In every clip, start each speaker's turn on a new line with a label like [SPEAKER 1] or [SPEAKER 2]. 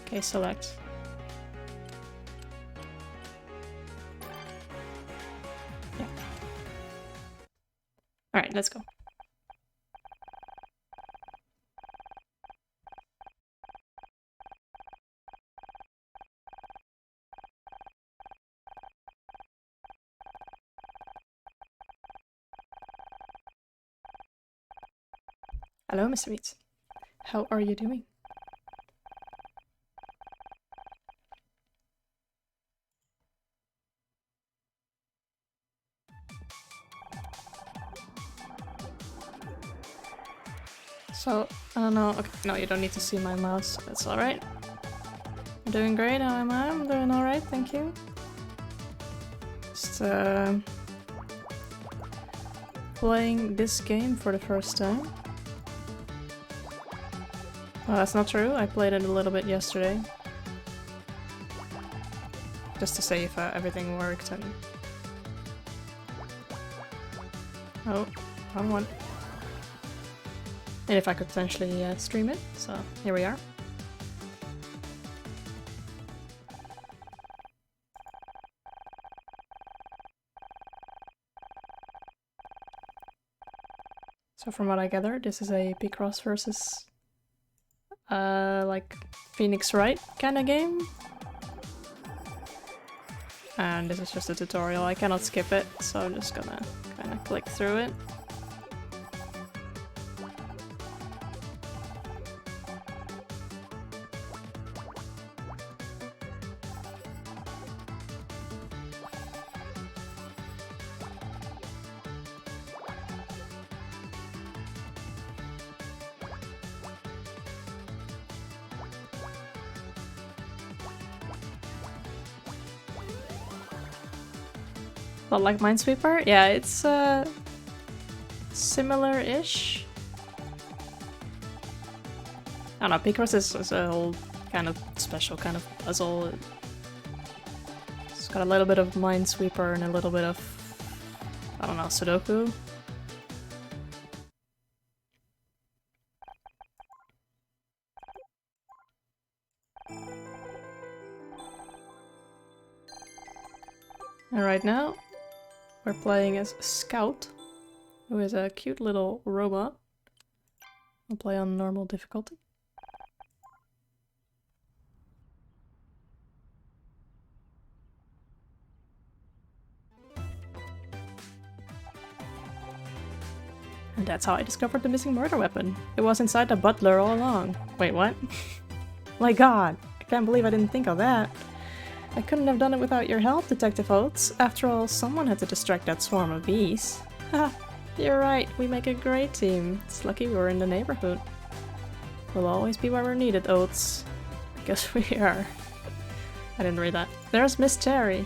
[SPEAKER 1] Okay, select. Yeah. Alright, let's go. Hello, Mr. Meats. How are you doing? So, I don't know. Okay, no, you don't need to see my mouse. That's alright. I'm doing great. How am I? I'm doing alright, thank you. Just, playing this game for the first time. Well, that's not true. I played it a little bit yesterday. Just to see if everything worked and... Oh, wrong one. And if I could potentially stream it, so here we are. So from what I gather, this is a Picross versus like Phoenix Wright kind of game. And this is just a tutorial, I cannot skip it, so I'm just gonna kind of click through it. But like Minesweeper? Yeah, it's similar-ish. I don't know, Picross is a whole kind of special kind of puzzle. It's got a little bit of Minesweeper and a little bit of, I don't know, Sudoku. And right now, we're playing as Scout, who is a cute little robot. I'll play on normal difficulty. And that's how I discovered the missing murder weapon. It was inside the butler all along. Wait, what? My god, I can't believe I didn't think of that. I couldn't have done it without your help, Detective Oates. After all, someone had to distract that swarm of bees. Haha, you're right, we make a great team. It's lucky we're in the neighborhood. We'll always be where we're needed, Oates. I guess we are. I didn't read that. There's Miss Terry.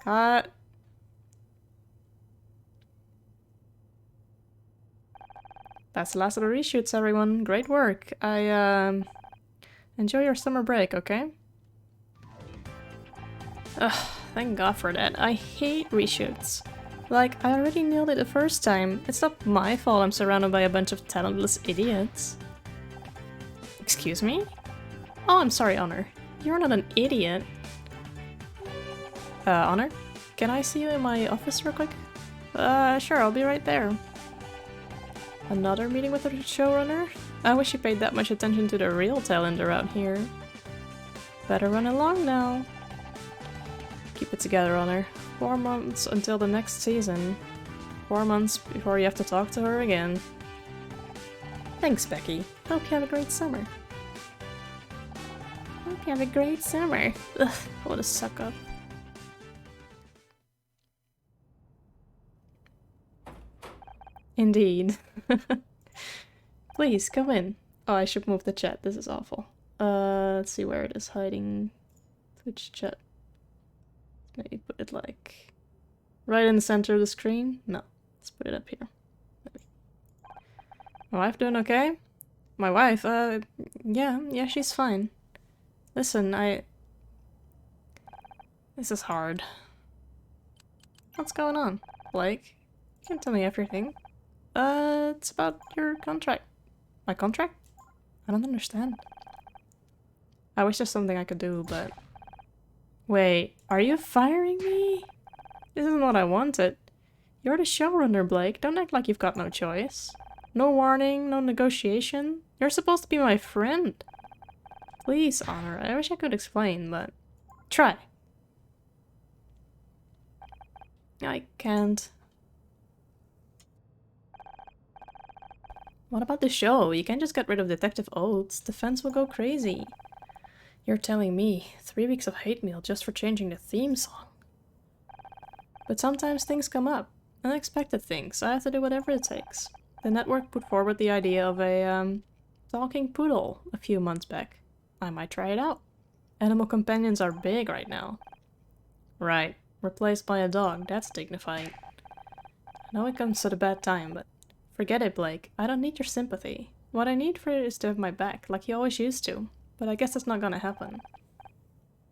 [SPEAKER 1] Cut. That's the last of the reshoots, everyone. Great work. Enjoy your summer break, okay? Ugh, thank God for that. I hate reshoots. Like, I already nailed it the first time. It's not my fault I'm surrounded by a bunch of talentless idiots. Excuse me? Oh, I'm sorry, Honor. You're not an idiot. Honor? Can I see you in my office real quick? Sure, I'll be right there. Another meeting with the showrunner? I wish you paid that much attention to the real talent around here. Better run along now. Keep it together, Honor. 4 months until the next season. 4 months before you have to talk to her again. Thanks, Becky. Hope you have a great summer. Hope you have a great summer. Ugh, what a suck up. Indeed. Please, come in. Oh, I should move the chat. This is awful. Let's see where it is hiding. Twitch chat. Maybe put it like... right in the center of the screen? No. Let's put it up here. Maybe. My wife doing okay? My wife? Yeah, she's fine. Listen, this is hard. What's going on? Blake? You can tell me everything. It's about your contract. My contract? I don't understand. I wish there's something I could do, but... Wait, are you firing me? This isn't what I wanted. You're the showrunner, Blake. Don't act like you've got no choice. No warning, no negotiation. You're supposed to be my friend. Please, Honor. I wish I could explain, but... Try. I can't. What about the show? You can't just get rid of Detective Oates. The fans will go crazy. You're telling me 3 weeks of hate mail just for changing the theme song. But sometimes things come up. Unexpected things. I have to do whatever it takes. The network put forward the idea of a, talking poodle a few months back. I might try it out. Animal companions are big right now. Right. Replaced by a dog. That's dignifying. I know it comes at a bad time, but... Forget it, Blake. I don't need your sympathy. What I need for it is to have my back, like you always used to. But I guess that's not gonna happen.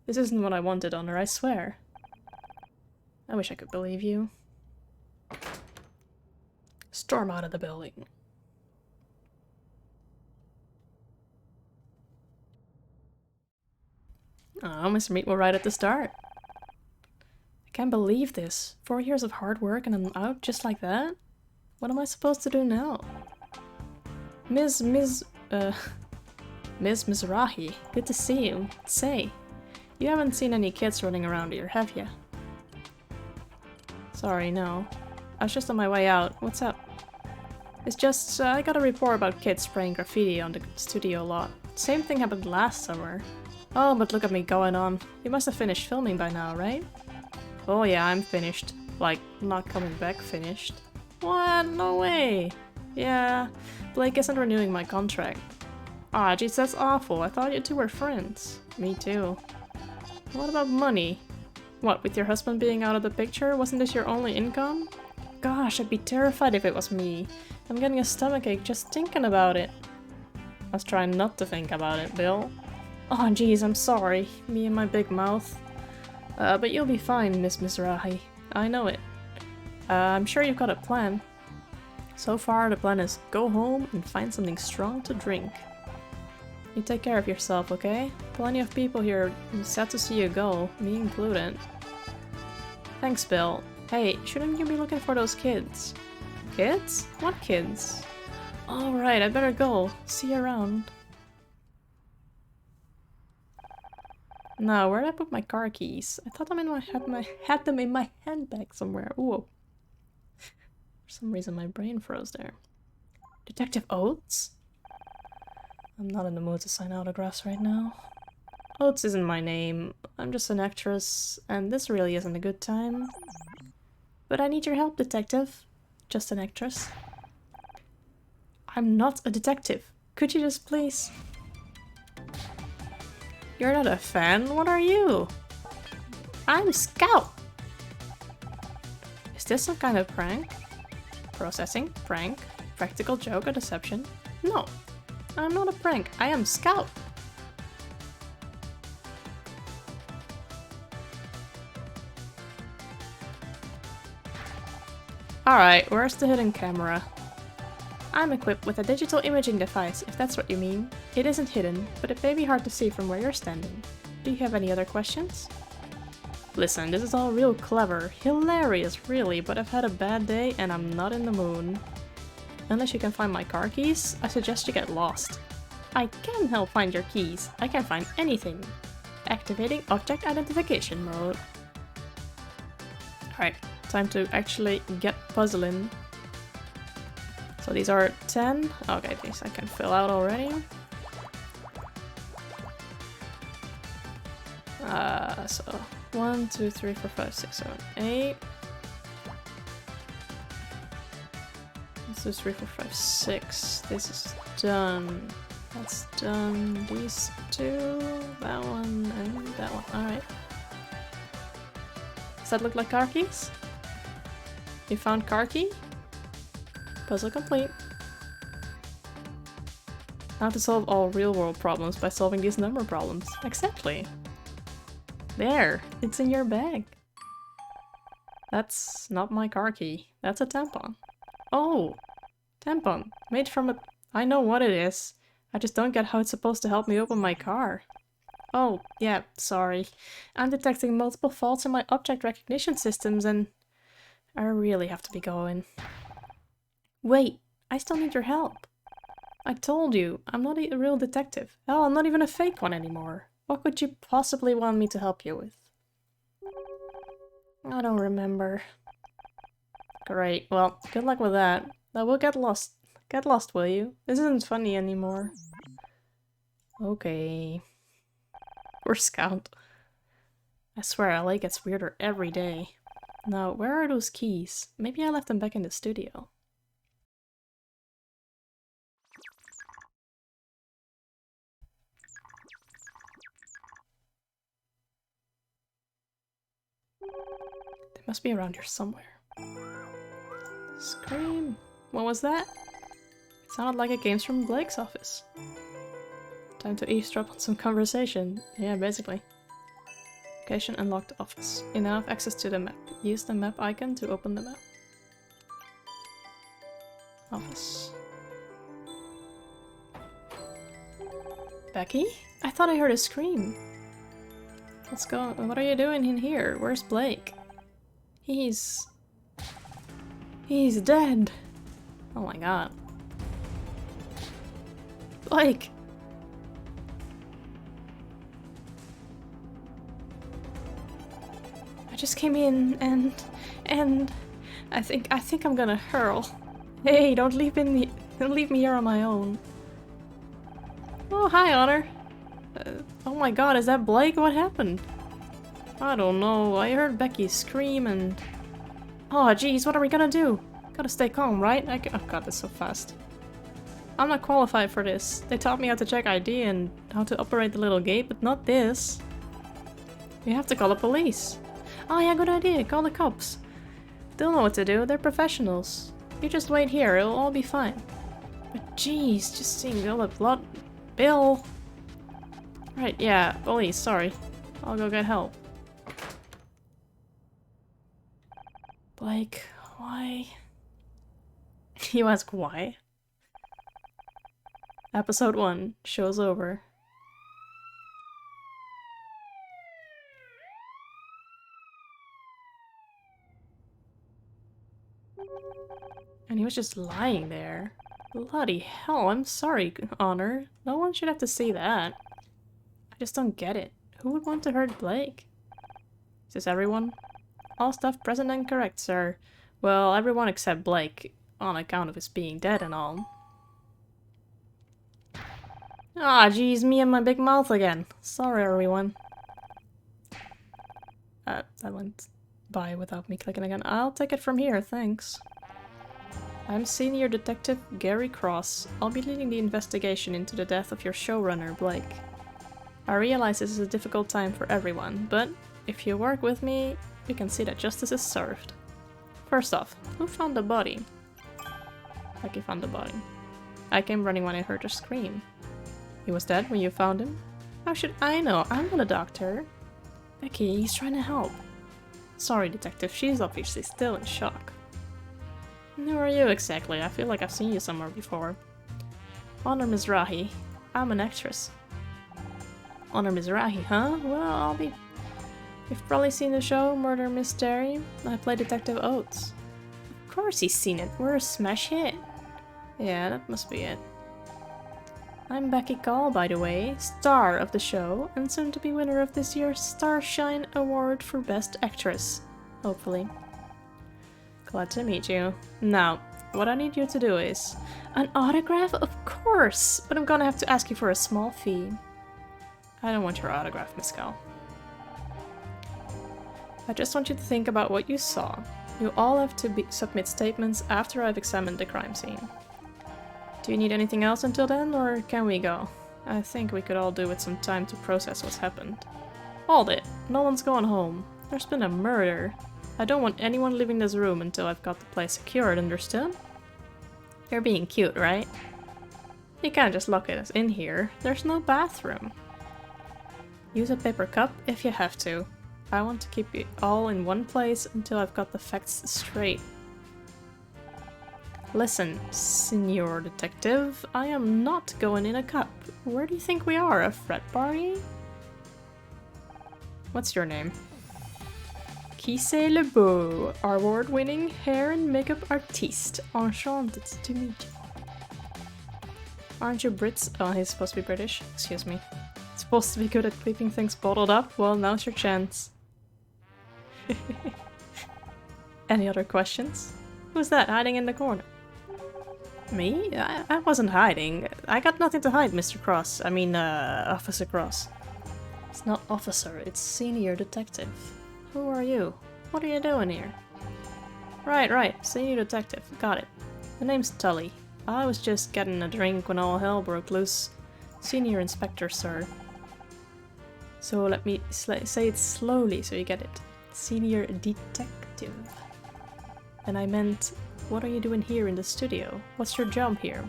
[SPEAKER 1] This isn't what I wanted, Honor, I swear. I wish I could believe you. Storm out of the building. Oh, Mr. Meat will right at the start. I can't believe this. 4 years of hard work and I'm out just like that? What am I supposed to do now? Ms. Mizrahi, good to see you. Say, you haven't seen any kids running around here, have you? Sorry, no. I was just on my way out. What's up? It's just, I got a report about kids spraying graffiti on the studio lot. Same thing happened last summer. Oh, but look at me going on. You must have finished filming by now, right? Oh yeah, I'm finished. Like, not coming back finished. What? No way! Yeah, Blake isn't renewing my contract. Ah, jeez, that's awful. I thought you two were friends. Me too. What about money? What, with your husband being out of the picture? Wasn't this your only income? Gosh, I'd be terrified if it was me. I'm getting a stomachache just thinking about it. I was trying not to think about it, Bill. Oh, jeez, I'm sorry. Me and my big mouth. But you'll be fine, Miss Mizrahi. I know it. I'm sure you've got a plan. So far, the plan is go home and find something strong to drink. You take care of yourself, okay? Plenty of people here sad to see you go, me included. Thanks, Bill. Hey, shouldn't you be looking for those kids? Kids? What kids? Alright, I better go. See you around. Now, where'd I put my car keys? I thought had them in my handbag somewhere. Ooh. For some reason my brain froze there. Detective Oates? I'm not in the mood to sign autographs right now. Oates isn't my name. I'm just an actress, and this really isn't a good time. But I need your help, detective. Just an actress. I'm not a detective. Could you just please... You're not a fan? What are you? I'm Scout! Is this some kind of prank? Processing, prank, practical joke or deception? No, I'm not a prank. I am Scout! Alright, where's the hidden camera? I'm equipped with a digital imaging device, if that's what you mean. It isn't hidden, but it may be hard to see from where you're standing. Do you have any other questions? Listen, this is all real clever. Hilarious, really, but I've had a bad day and I'm not in the mood. Unless you can find my car keys, I suggest you get lost. I can help find your keys. I can find anything. Activating object identification mode. Alright, time to actually get puzzling. So these are 10. Okay, these I can fill out already. So 1, 2, 3, 4, 5, 6, 7, 8. 1, 2, 3, 4, 5, 6. This is done. That's done. These two, that one, and that one. Alright. Does that look like car keys? You found car key? Puzzle complete. How to solve all real-world problems by solving these number problems. Exactly. There, it's in your bag. That's not my car key. That's a tampon. Oh, tampon. Made from a... I know what it is. I just don't get how it's supposed to help me open my car. Oh, yeah, sorry. I'm detecting multiple faults in my object recognition systems and I really have to be going. Wait, I still need your help. I told you, I'm not a real detective. Hell, I'm not even a fake one anymore. What could you possibly want me to help you with? I don't remember. Great, well, good luck with that. Now we'll get lost. Get lost, will you? This isn't funny anymore. Okay. Poor Scout. I swear, LA gets weirder every day. Now, where are those keys? Maybe I left them back in the studio. They must be around here somewhere. Scream! What was that? It sounded like it came from Blake's office. Time to eavesdrop on some conversation. Yeah, basically. Location unlocked office. You now have access to the map. Use the map icon to open the map. Office. Becky? I thought I heard a scream. Let's go. What are you doing in here? Where's Blake? He's dead. Oh my god. Blake! I just came in and I think I'm gonna hurl. Hey, don't leave me here on my own. Oh, hi, Honor. Oh my god, is that Blake? What happened? I don't know. I heard Becky scream and... Oh, jeez, what are we gonna do? Gotta stay calm, right? Oh god, that's so fast. I'm not qualified for this. They taught me how to check ID and how to operate the little gate, but not this. You have to call the police. Oh yeah, good idea. Call the cops. They'll know what to do. They're professionals. You just wait here. It'll all be fine. But jeez, just seeing all the blood... Bill! Right, yeah, police, sorry. I'll go get help. Blake, why? You ask why? Episode 1, show's over. And he was just lying there. Bloody hell, I'm sorry, Honor. No one should have to see that. I just don't get it. Who would want to hurt Blake? Is this everyone? All stuff present and correct, sir. Well, everyone except Blake, on account of his being dead and all. Ah, geez, me and my big mouth again. Sorry, everyone. That went by without me clicking again. I'll take it from here, thanks. I'm Senior Detective Gary Cross. I'll be leading the investigation into the death of your showrunner, Blake. I realize this is a difficult time for everyone, but if you work with me, you can see that justice is served. First off, who found the body? Becky found the body. I came running when I heard her scream. He was dead when you found him? How should I know? I'm not a doctor. Becky, he's trying to help. Sorry, Detective, she's obviously still in shock. Who are you exactly? I feel like I've seen you somewhere before. Honor Mizrahi. I'm an actress. Honor Mizrahi, huh? Well, You've probably seen the show Murder Mystery. I play Detective Oates. Of course he's seen it. We're a smash hit. Yeah, that must be it. I'm Becky Call, by the way, star of the show, and soon to be winner of this year's Starshine Award for Best Actress. Hopefully. Glad to meet you. Now, what I need you to do is... An autograph? Of course! But I'm gonna have to ask you for a small fee. I don't want your autograph, Miss Call. I just want you to think about what you saw. You all have to submit statements after I've examined the crime scene. Do you need anything else until then, or can we go? I think we could all do with some time to process what's happened. Hold it! No one's going home. There's been a murder. I don't want anyone leaving this room until I've got the place secured, understood? You're being cute, right? You can't just lock us in here. There's no bathroom. Use a paper cup if you have to. I want to keep it all in one place until I've got the facts straight. Listen, Senor Detective, I am not going in a cup. Where do you think we are, a frat party? What's your name? Kise Lebeau, award-winning hair and makeup artiste. Enchanted to meet you. Aren't you Brits? Oh, he's supposed to be British. Excuse me. Supposed to be good at keeping things bottled up? Well, now's your chance. Any other questions? Who's that hiding in the corner? Me? I wasn't hiding. I got nothing to hide, Mr. Cross. I mean, Officer Cross. It's not officer, it's senior detective. Who are you? What are you doing here? Right, senior detective. Got it. The name's Tully. I was just getting a drink when all hell broke loose. Senior inspector, sir. So let me say it slowly so you get it. Senior detective. And I meant, what are you doing here in the studio? What's your job here?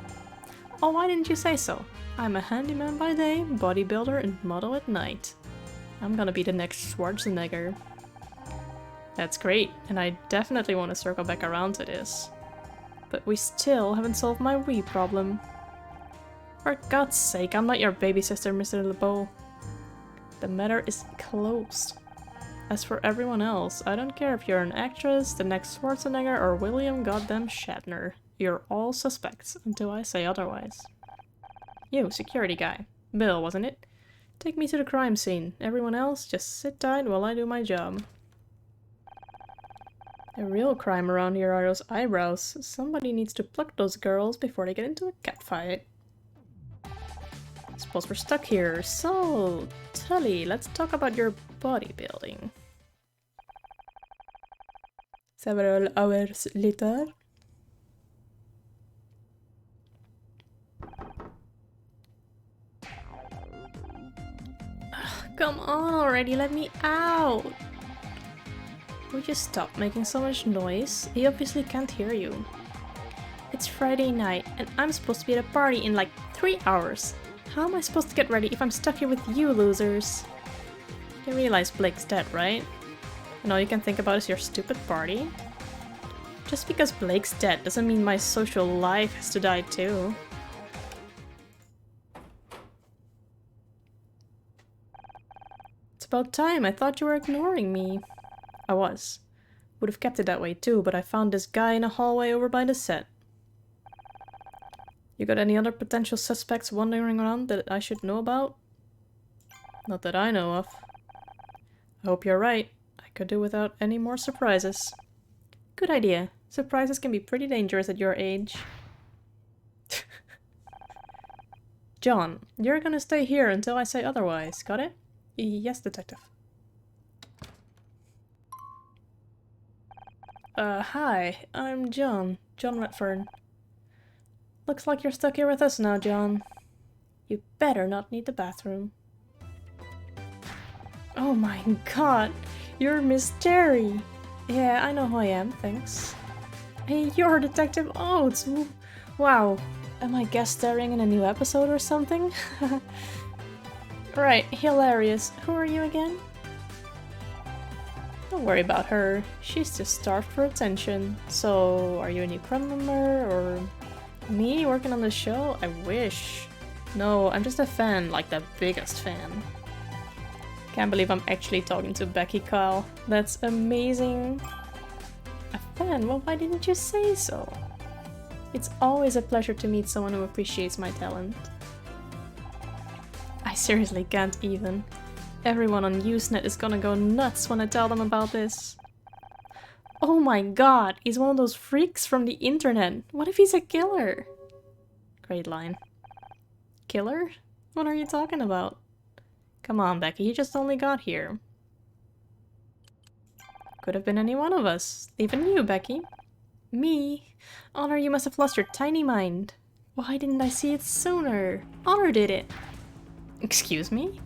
[SPEAKER 1] Oh, why didn't you say so? I'm a handyman by day, bodybuilder, and model at night. I'm gonna be the next Schwarzenegger. That's great, and I definitely want to circle back around to this. But we still haven't solved my Wii problem. For God's sake, I'm not your baby sister, Mr. LeBeau. The matter is closed. As for everyone else, I don't care if you're an actress, the next Schwarzenegger, or William Goddamn Shatner. You're all suspects, until I say otherwise. You, security guy. Bill, wasn't it? Take me to the crime scene. Everyone else, just sit tight while I do my job. The real crime around here are those eyebrows. Somebody needs to pluck those girls before they get into a catfight. Suppose we're stuck here. So, Tully, let's talk about your bodybuilding. Several hours later. Ugh, come on already, let me out! Would you stop making so much noise? He obviously can't hear you. It's Friday night, and I'm supposed to be at a party in like 3 hours. How am I supposed to get ready if I'm stuck here with you losers? You realize Blake's dead, right? And all you can think about is your stupid party? Just because Blake's dead doesn't mean my social life has to die too. It's about time, I thought you were ignoring me. I was. Would have kept it that way too, but I found this guy in a hallway over by the set. You got any other potential suspects wandering around that I should know about? Not that I know of. I hope you're right. I could do without any more surprises. Good idea. Surprises can be pretty dangerous at your age. John, you're gonna stay here until I say otherwise, got it? Yes, detective. Hi, I'm John Redfern. Looks like you're stuck here with us now, John. You better not need the bathroom. Oh my god, you're Miss Terry! Yeah, I know who I am, thanks. Hey, you're a Detective Oates! Wow, am I guest starring in a new episode or something? Right, hilarious. Who are you again? Don't worry about her. She's just starved for attention. So, are you a new crime member, or me working on the show? I wish. No, I'm just a fan, like the biggest fan. Can't believe I'm actually talking to Becky Kyle. That's amazing. A fan? Well, why didn't you say so? It's always a pleasure to meet someone who appreciates my talent. I seriously can't even. Everyone on Usenet is gonna go nuts when I tell them about this. Oh my god, he's one of those freaks from the internet. What if he's a killer? Great line. Killer? What are you talking about? Come on, Becky, you just only got here. Could have been any one of us. Even you, Becky. Me? Honor, you must have lost your tiny mind. Why didn't I see it sooner? Honor did it. Excuse me?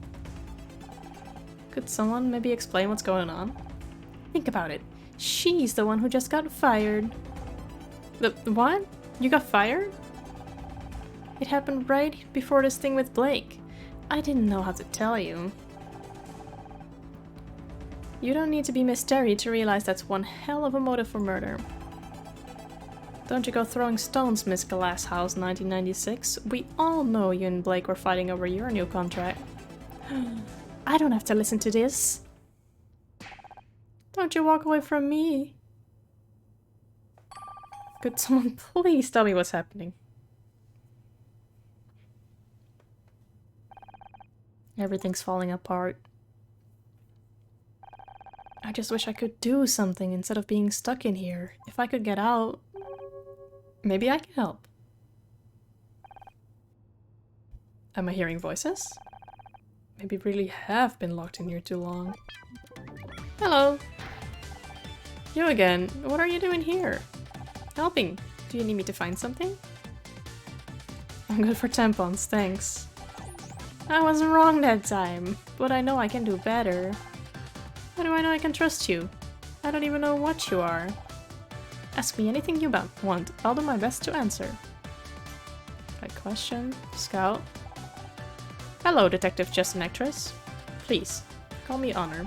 [SPEAKER 1] Could someone maybe explain what's going on? Think about it. She's the one who just got fired. What? You got fired? It happened right before this thing with Blake. I didn't know how to tell you. You don't need to be Miss Terry to realize that's one hell of a motive for murder. Don't you go throwing stones, Miss Glasshouse 1996. We all know you and Blake were fighting over your new contract. I don't have to listen to this. Don't you walk away from me. Could someone please tell me what's happening? Everything's falling apart. I just wish I could do something instead of being stuck in here. If I could get out, maybe I can help. Am I hearing voices? Maybe really have been locked in here too long. Hello! You again. What are you doing here? Helping. Do you need me to find something? I'm good for tampons, thanks. I was wrong that time, but I know I can do better. How do I know I can trust you? I don't even know what you are. Ask me anything you want. I'll do my best to answer. Right question. Scout. Hello, Detective Just an Actress. Please, call me Honor.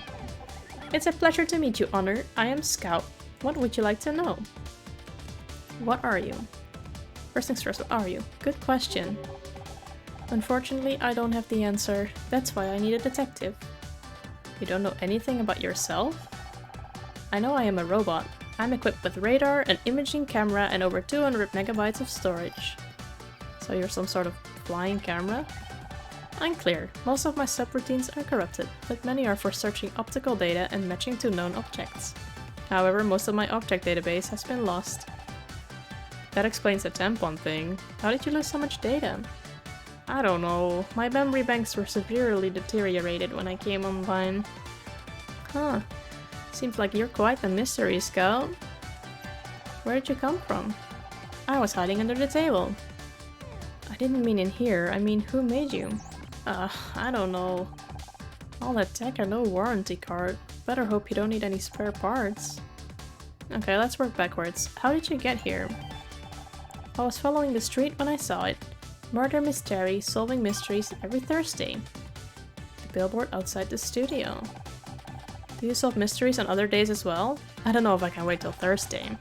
[SPEAKER 1] It's a pleasure to meet you, Honor. I am Scout. What would you like to know? What are you? First things first, what are you? Good question. Unfortunately, I don't have the answer. That's why I need a detective. You don't know anything about yourself? I know I am a robot. I'm equipped with radar, an imaging camera, and over 200 megabytes of storage. So you're some sort of flying camera? Unclear. Most of my subroutines are corrupted, but many are for searching optical data and matching to known objects. However, most of my object database has been lost. That explains the tampon thing. How did you lose so much data? I don't know. My memory banks were severely deteriorated when I came online. Huh. Seems like you're quite the mystery, Scout. Where did you come from? I was hiding under the table. I didn't mean in here, I mean who made you? I don't know. All that tech and no warranty card. Better hope you don't need any spare parts. Okay, let's work backwards. How did you get here? I was following the street when I saw it. Murder mystery, solving mysteries every Thursday. The billboard outside the studio. Do you solve mysteries on other days as well? I don't know if I can wait till Thursday.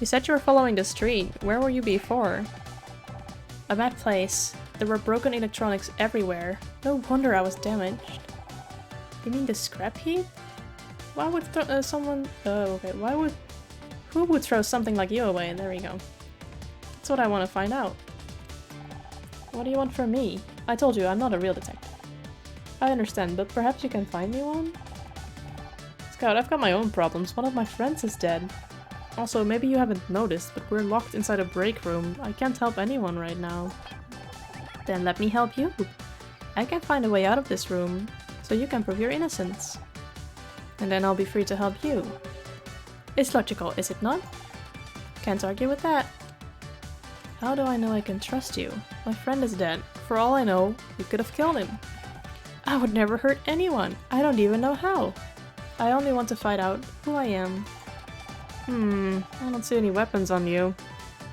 [SPEAKER 1] You said you were following the street. Where were you before? A bad place. There were broken electronics everywhere. No wonder I was damaged. You mean the scrap heap? Why would someone... Oh, okay. Why would... Who would throw something like you away? There we go. That's what I want to find out. What do you want from me? I told you, I'm not a real detective. I understand, but perhaps you can find me one? Scout, I've got my own problems. One of my friends is dead. Also, maybe you haven't noticed, but we're locked inside a break room. I can't help anyone right now. Then let me help you. I can find a way out of this room, so you can prove your innocence. And then I'll be free to help you. It's logical, is it not? Can't argue with that. How do I know I can trust you? My friend is dead. For all I know, you could have killed him. I would never hurt anyone. I don't even know how. I only want to find out who I am. I don't see any weapons on you.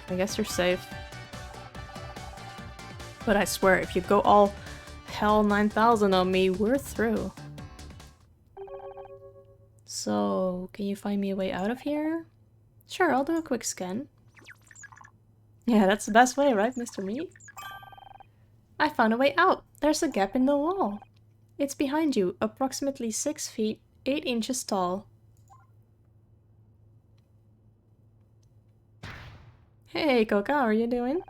[SPEAKER 1] I guess you're safe. But I swear, if you go all hell 9000 on me, we're through. So, can you find me a way out of here? Sure, I'll do a quick scan. Yeah, that's the best way, right, Mr. Meat? I found a way out! There's a gap in the wall. It's behind you, approximately 6 feet, 8 inches tall. Hey, Coca, how are you doing?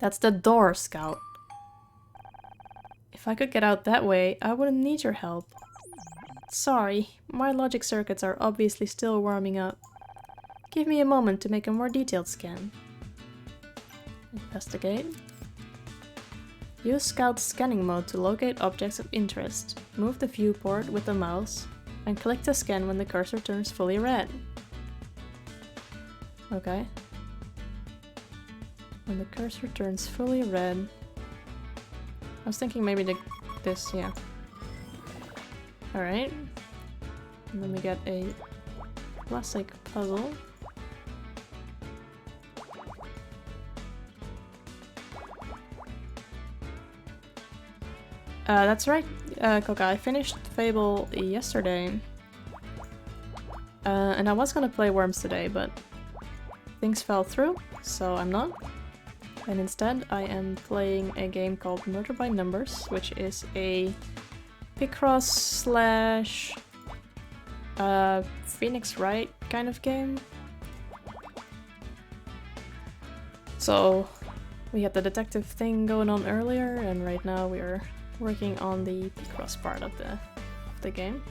[SPEAKER 1] That's the door, Scout. If I could get out that way, I wouldn't need your help. Sorry, my logic circuits are obviously still warming up. Give me a moment to make a more detailed scan. Investigate. Use Scout's scanning mode to locate objects of interest. Move the viewport with the mouse and click to scan when the cursor turns fully red. Okay. When the cursor turns fully red... I was thinking maybe this, yeah. Alright. And then we get a classic puzzle. That's right, Coca. I finished Fable yesterday. And I was gonna play Worms today, but things fell through, so I'm not. And instead I am playing a game called Murder by Numbers, which is a Picross slash Phoenix Wright kind of game. So we had the detective thing going on earlier, and right now we are working on the Picross part of the game.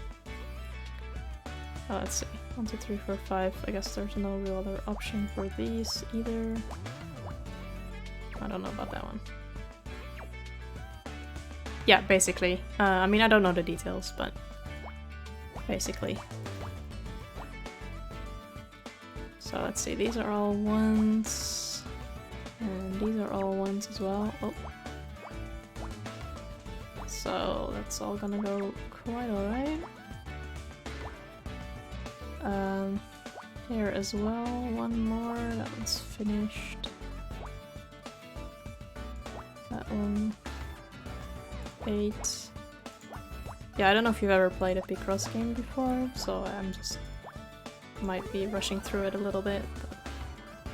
[SPEAKER 1] Let's see. 1, 2, 3, 4, 5. I guess there's no real other option for these either. I don't know about that one. Yeah, basically. I mean, I don't know the details, but basically. So let's see, these are all ones. And these are all ones as well. Oh. So that's all gonna go quite alright. Here as well, one more. That one's finished. That one. 8. Yeah, I don't know if you've ever played a Picross game before, so I'm just might be rushing through it a little bit.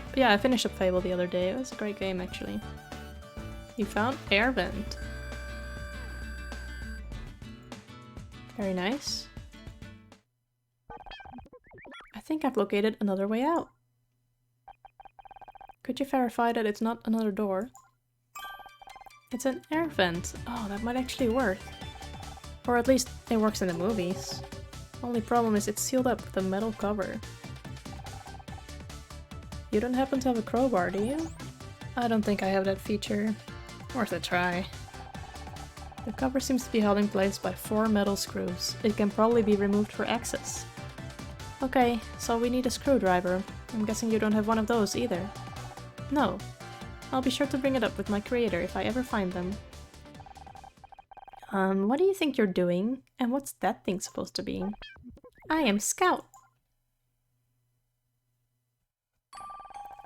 [SPEAKER 1] But yeah, I finished up Fable the other day. It was a great game, actually. You found Air Vent. Very nice. I think I've located another way out. Could you verify that it's not another door? It's an air vent. Oh, that might actually work. Or at least it works in the movies. Only problem is it's sealed up with a metal cover. You don't happen to have a crowbar, do you? I don't think I have that feature. Worth a try. The cover seems to be held in place by 4 metal screws. It can probably be removed for access. Okay, so we need a screwdriver. I'm guessing you don't have one of those either. No. I'll be sure to bring it up with my creator if I ever find them. What do you think you're doing? And what's that thing supposed to be? I am Scout!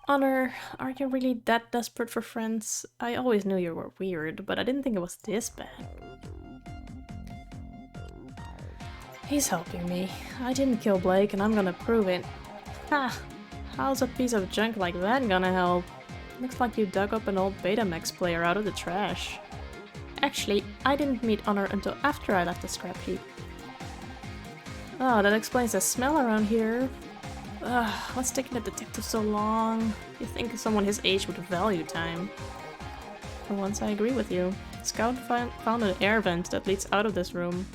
[SPEAKER 1] Honor, are you really that desperate for friends? I always knew you were weird, but I didn't think it was this bad. He's helping me. I didn't kill Blake and I'm gonna prove it. Ha! How's a piece of junk like that gonna help? Looks like you dug up an old Betamax player out of the trash. Actually, I didn't meet Honor until after I left the scrap heap. Oh, that explains the smell around here. Ugh, what's taking the detective so long? You'd think someone his age would value time. For once I agree with you. Scout found an air vent that leads out of this room.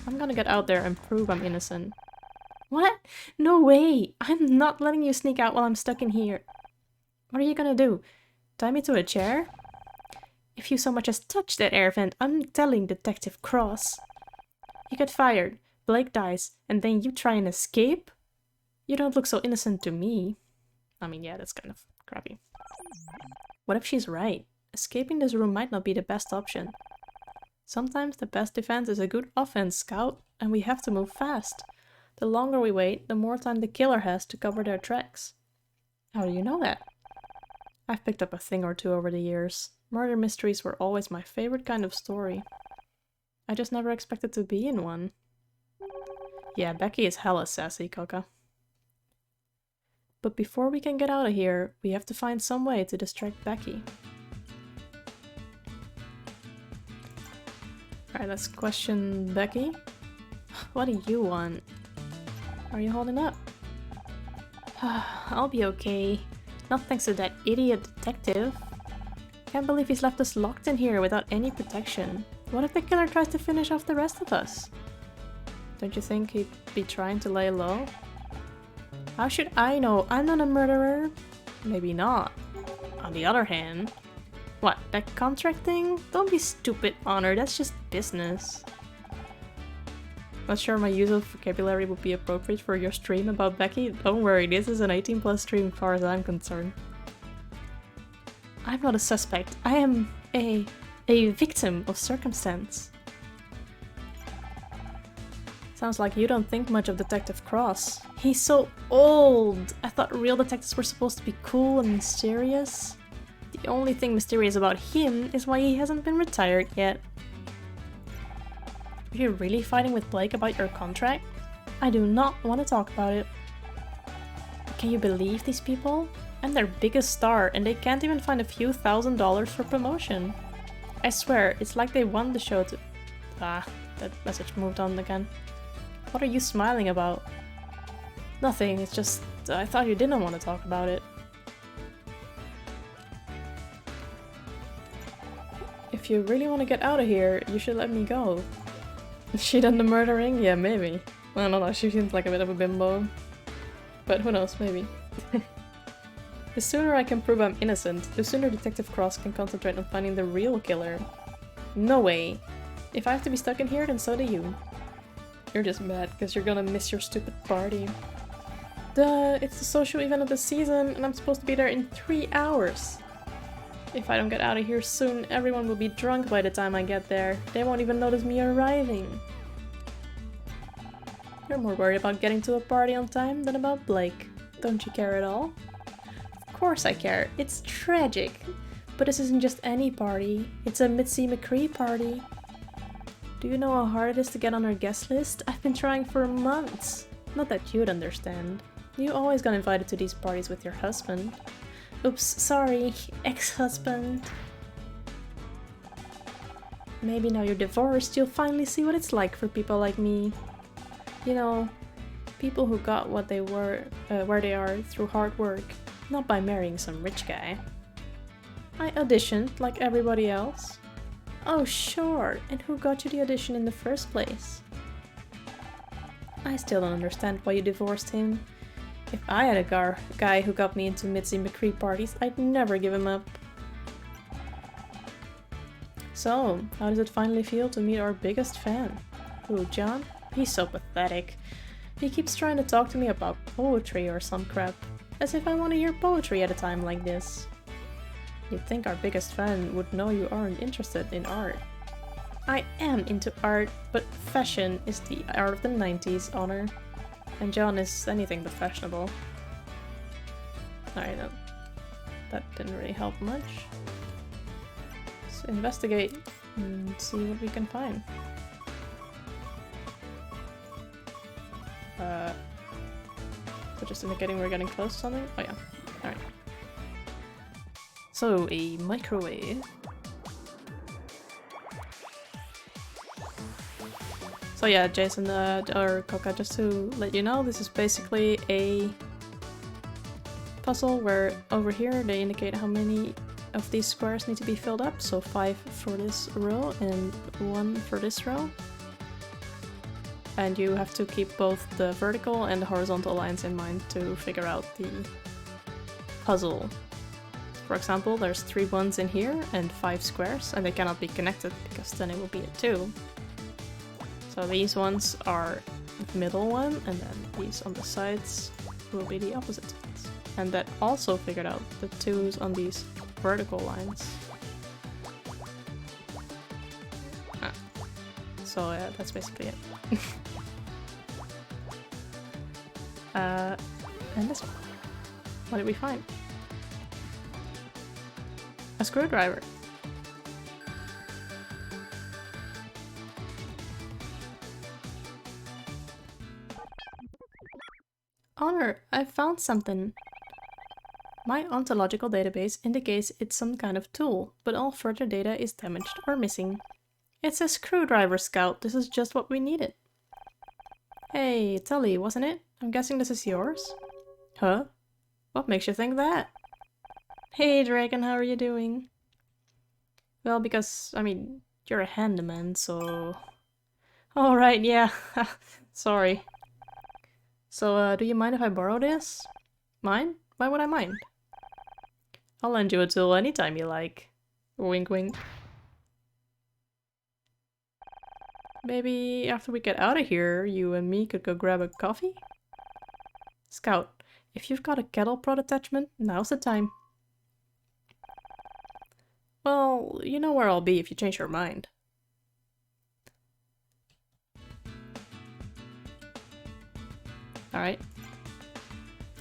[SPEAKER 1] I'm gonna get out there and prove I'm innocent. What? No way! I'm not letting you sneak out while I'm stuck in here. What are you gonna do? Tie me to a chair? If you so much as touch that air vent, I'm telling Detective Cross. You get fired, Blake dies, and then you try and escape? You don't look so innocent to me. I mean, yeah, that's kind of crappy. What if she's right? Escaping this room might not be the best option. Sometimes the best defense is a good offense, Scout, and we have to move fast. The longer we wait, the more time the killer has to cover their tracks. How do you know that? I've picked up a thing or two over the years. Murder mysteries were always my favorite kind of story. I just never expected to be in one. Yeah, Becky is hella sassy, Coca. But before we can get out of here, we have to find some way to distract Becky. Alright, let's question Becky. What do you want? Are you holding up? I'll be okay. Not thanks to that idiot detective. Can't believe he's left us locked in here without any protection. What if the killer tries to finish off the rest of us? Don't you think he'd be trying to lay low? How should I know? I'm not a murderer. Maybe not. On the other hand... What, that contract thing? Don't be stupid, Honor, that's just business. Not sure my use of vocabulary would be appropriate for your stream about Becky. Don't worry, this is an 18+ stream as far as I'm concerned. I'm not a suspect. I am a victim of circumstance. Sounds like you don't think much of Detective Cross. He's so old! I thought real detectives were supposed to be cool and mysterious. The only thing mysterious about him is why he hasn't been retired yet. Are you really fighting with Blake about your contract? I do not want to talk about it. Can you believe these people? I'm their biggest star and they can't even find a few $1,000s for promotion. I swear, it's like they won the show to... Ah, that message moved on again. What are you smiling about? Nothing, it's just... I thought you didn't want to talk about it. If you really want to get out of here, you should let me go. She done the murdering? Yeah, maybe. I don't know, she seems like a bit of a bimbo. But who knows, maybe. The sooner I can prove I'm innocent, the sooner Detective Cross can concentrate on finding the real killer. No way. If I have to be stuck in here, then so do you. You're just mad because you're gonna miss your stupid party. Duh, it's the social event of the season and I'm supposed to be there in 3 hours. If I don't get out of here soon, everyone will be drunk by the time I get there. They won't even notice me arriving. You're more worried about getting to a party on time than about Blake. Don't you care at all? Of course I care. It's tragic. But this isn't just any party. It's a Mitzi McCree party. Do you know how hard it is to get on her guest list? I've been trying for months. Not that you'd understand. You always got invited to these parties with your husband. Oops, sorry, ex-husband. Maybe now you're divorced, you'll finally see what it's like for people like me. You know, people who got what they were, where they are through hard work, not by marrying some rich guy. I auditioned like everybody else. Oh sure, and who got you the audition in the first place? I still don't understand why you divorced him. If I had a guy who got me into Mitzi McCree parties, I'd never give him up. So, how does it finally feel to meet our biggest fan? Who, John? He's so pathetic. He keeps trying to talk to me about poetry or some crap. As if I want to hear poetry at a time like this. You'd think our biggest fan would know you aren't interested in art. I am into art, but fashion is the art of the 90s, Honor. And John is anything but fashionable. Alright, that didn't really help much. Let's investigate and see what we can find. So just indicating we're getting close to something? Oh yeah, alright. So, a microwave. So yeah, Jason, or Coca, just to let you know, this is basically a puzzle where over here they indicate how many of these squares need to be filled up. So 5 for this row and 1 for this row. And you have to keep both the vertical and the horizontal lines in mind to figure out the puzzle. For example, there's 3 ones in here and 5 squares, and they cannot be connected because then it will be a 2. So these ones are the middle one, and then these on the sides will be the opposite sides. And that also figured out the 2s on these vertical lines. So yeah, that's basically it. And this one. What did we find? A screwdriver. Honor, I found something. My ontological database indicates it's some kind of tool, but all further data is damaged or missing. It's a screwdriver, Scout. This is just what we needed. Hey, Tully, wasn't it? I'm guessing this is yours? Huh? What makes you think that? Hey, Dragon, how are you doing? Well, because, I mean, you're a handyman, so... Alright, yeah. Sorry. So, do you mind if I borrow this? Mind? Why would I mind? I'll lend you a tool anytime you like. Wink wink. Maybe after we get out of here, you and me could go grab a coffee? Scout, if you've got a kettle prod attachment, now's the time. Well, you know where I'll be if you change your mind. Alright.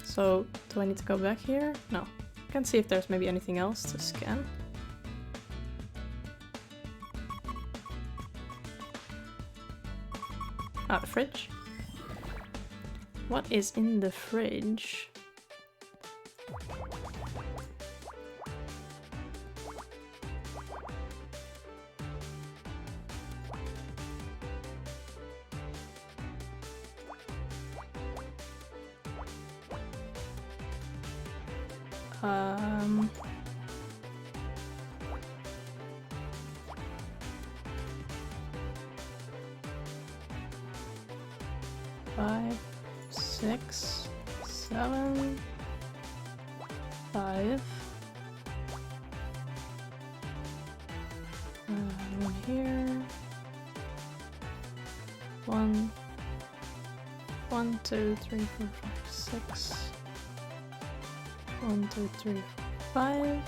[SPEAKER 1] So, do I need to go back here? No. I can see if there's maybe anything else to scan. Ah, the fridge. What is in the fridge? Um... 5, 6, 7, 5. One here. 1, 1, 2, 3, 4, 5, 6. 1, 2, 3, 4, 5.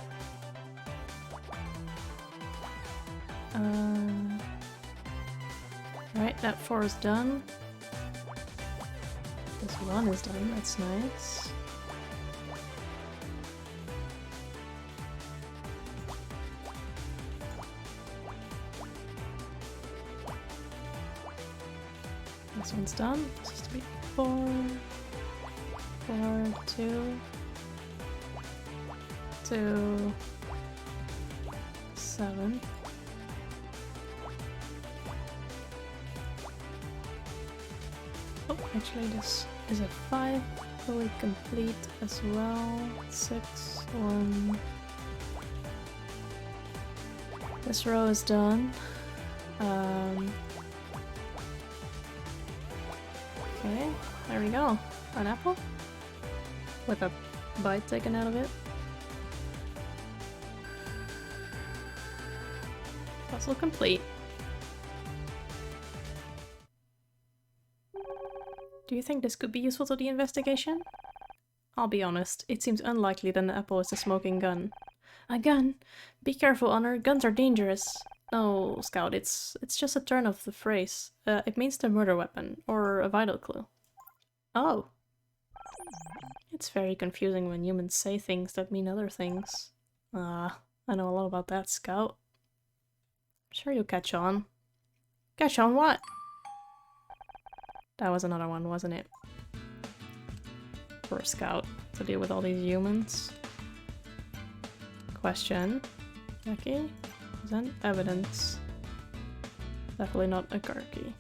[SPEAKER 1] Right, that 4 is done. This 1 is done, that's nice. This one's done. This is to be 4, 4, 2, 2, 7. Oh, actually this is a 5 fully complete as well. 6, 1. This row is done. Okay, there we go. An apple with a bite taken out of it. Puzzle complete. Do you think this could be useful to the investigation? I'll be honest, it seems unlikely that an apple is a smoking gun. A gun? Be careful, Honor, guns are dangerous. No, Scout, it's just a turn of the phrase. It means the murder weapon, or a vital clue. Oh. It's very confusing when humans say things that mean other things. I know a lot about that, Scout. I'm sure you'll catch on. Catch on what? That was another one, wasn't it? For a Scout to deal with all these humans. Question. Becky? Present evidence. Definitely not a car key.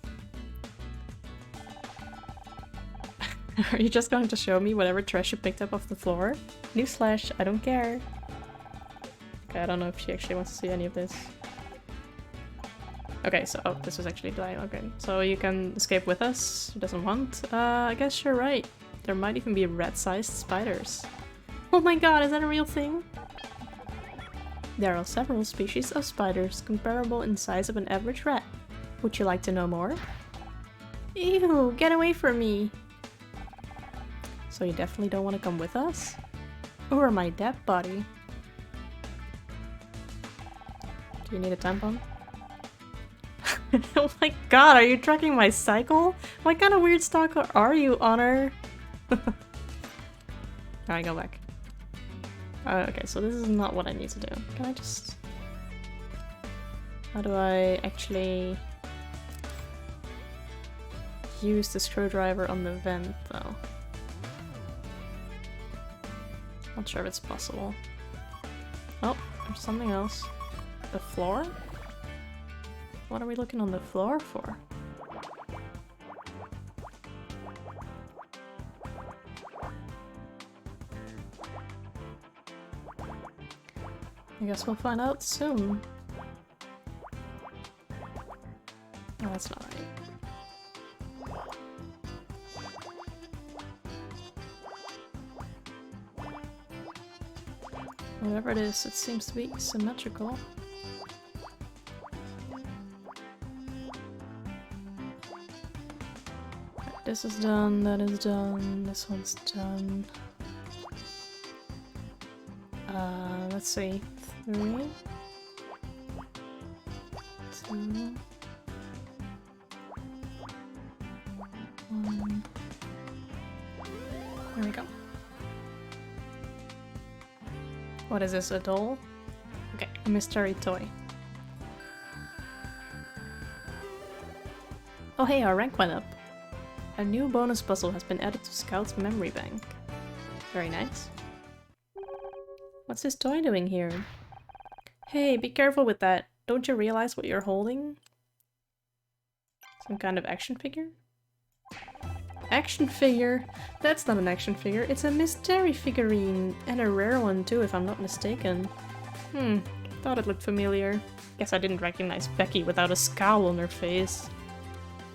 [SPEAKER 1] Are you just going to show me whatever trash you picked up off the floor? Newsflash, I don't care. Okay, I don't know if she actually wants to see any of this. Okay, so oh, this was actually dying. Okay, so you can escape with us. She doesn't want. I guess you're right. There might even be rat-sized spiders. Oh my god, is that a real thing? There are several species of spiders comparable in size of an average rat. Would you like to know more? Ew, get away from me! So you definitely don't want to come with us? Or my dead body? Do you need a tampon? Oh my god, are you tracking my cycle? What kind of weird stalker are you, Honor? Alright, go back. Okay, so this is not what I need to do. Can I just... How do I actually use the screwdriver on the vent, though? Not sure if it's possible. Oh, there's something else. The floor? What are we looking on the floor for? I guess we'll find out soon. Oh, that's not right. Whatever it is, it seems to be symmetrical. This is done, that is done, this one's done. Let's see. 3, 2, 1. There we go. What is this, a doll? Okay, a mystery toy. Oh hey, our rank went up. A new bonus puzzle has been added to Scout's memory bank. Very nice. What's this toy doing here? Hey, be careful with that. Don't you realize what you're holding? Some kind of action figure? Action figure? That's not an action figure, it's a mystery figurine. And a rare one too, if I'm not mistaken. Thought it looked familiar. Guess I didn't recognize Becky without a scowl on her face.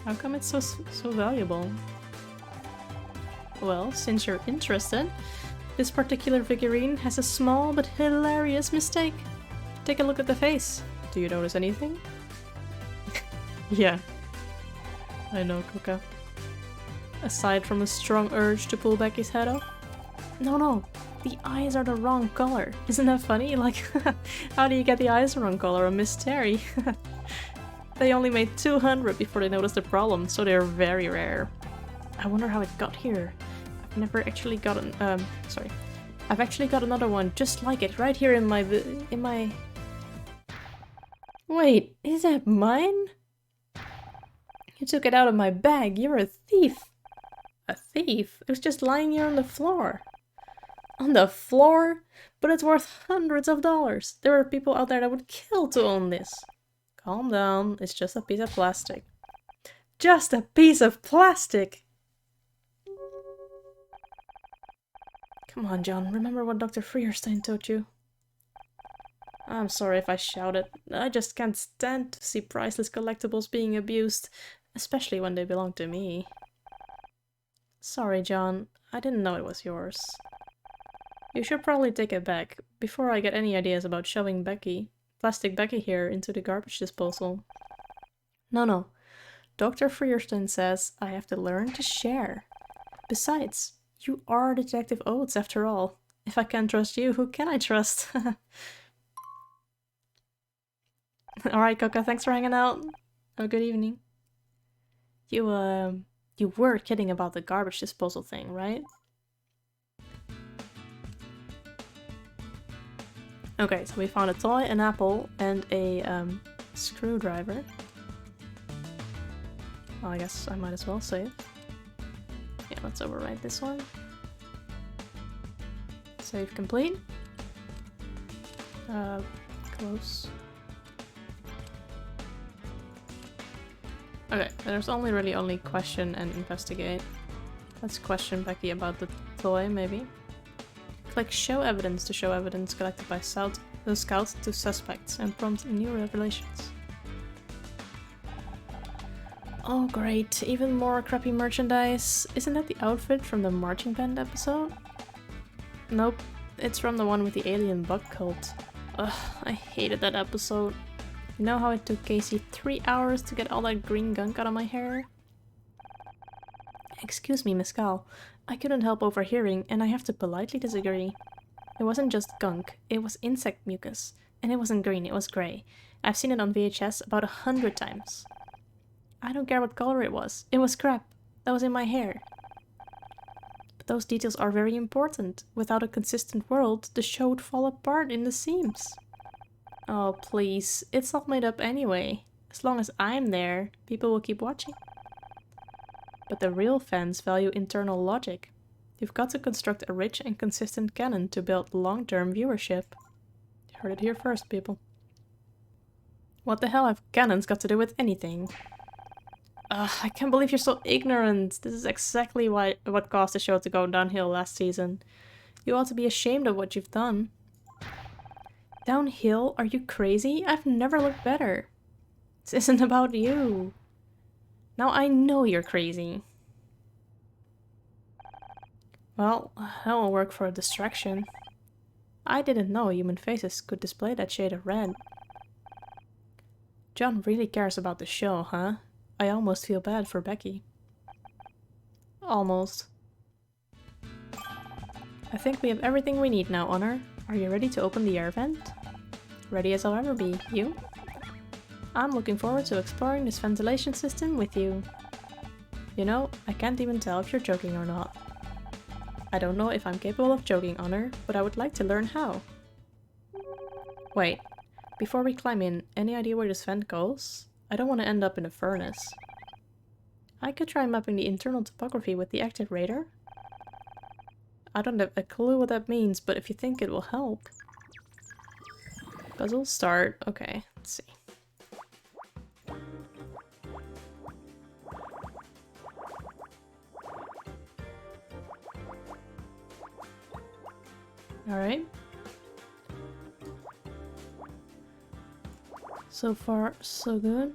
[SPEAKER 1] How come it's so valuable? Well, since you're interested, this particular figurine has a small but hilarious mistake. Take a look at the face. Do you notice anything? Yeah. I know, Kuka. Aside from a strong urge to pull Becky's head off? No. The eyes are the wrong color. Isn't that funny? Like, how do you get the eyes the wrong color on Miss Terry? They only made 200 before they noticed the problem, so they're very rare. I wonder how it got here. I've never actually gotten, I've actually got another one just like it right here in my... Wait, is that mine? You took it out of my bag. You're a thief. A thief? It was just lying here on the floor. On the floor? But it's worth hundreds of dollars. There are people out there that would kill to own this. Calm down. It's just a piece of plastic. Just a piece of plastic! Come on, John. Remember what Dr. Freerstein taught you? I'm sorry if I shouted. I just can't stand to see priceless collectibles being abused, especially when they belong to me. Sorry, John. I didn't know it was yours. You should probably take it back, before I get any ideas about shoving Plastic Becky here, into the garbage disposal. No. Dr. Freerstein says I have to learn to share. Besides, you are Detective Oates after all. If I can't trust you, who can I trust? Alright, Coca, thanks for hanging out. Have a good evening. You were kidding about the garbage disposal thing, right? Okay, so we found a toy, an apple, and a screwdriver. Well, I guess I might as well save. Yeah, let's overwrite this one. Save complete. Close. Okay, there's only question and investigate. Let's question Becky about the toy, maybe. Click show evidence to show evidence collected by the scouts to suspects and prompt new revelations. Oh great, even more crappy merchandise. Isn't that the outfit from the marching band episode? Nope, it's from the one with the alien bug cult. Ugh, I hated that episode. You know how it took Casey 3 hours to get all that green gunk out of my hair? Excuse me, Mescal. I couldn't help overhearing, and I have to politely disagree. It wasn't just gunk, it was insect mucus. And it wasn't green, it was grey. I've seen it on VHS about 100 times. I don't care what color it was crap. That was in my hair. But those details are very important. Without a consistent world, the show would fall apart in the seams. Oh please, it's all made up anyway. As long as I'm there, people will keep watching. But the real fans value internal logic. You've got to construct a rich and consistent canon to build long-term viewership. You heard it here first, people. What the hell have canons got to do with anything? I can't believe you're so ignorant. This is exactly what caused the show to go downhill last season. You ought to be ashamed of what you've done. Downhill? Are you crazy? I've never looked better. This isn't about you. Now I know you're crazy. Well, that will work for a distraction. I didn't know human faces could display that shade of red. John really cares about the show, huh? I almost feel bad for Becky. Almost. I think we have everything we need now, Honor. Are you ready to open the air vent? Ready as I'll ever be. You? I'm looking forward to exploring this ventilation system with you. You know, I can't even tell if you're joking or not. I don't know if I'm capable of joking, Honor, but I would like to learn how. Wait, before we climb in, any idea where this vent goes? I don't want to end up in a furnace. I could try mapping the internal topography with the active radar. I don't have a clue what that means, but if you think it will help. Puzzle start. Okay, let's see. Alright. So far, so good.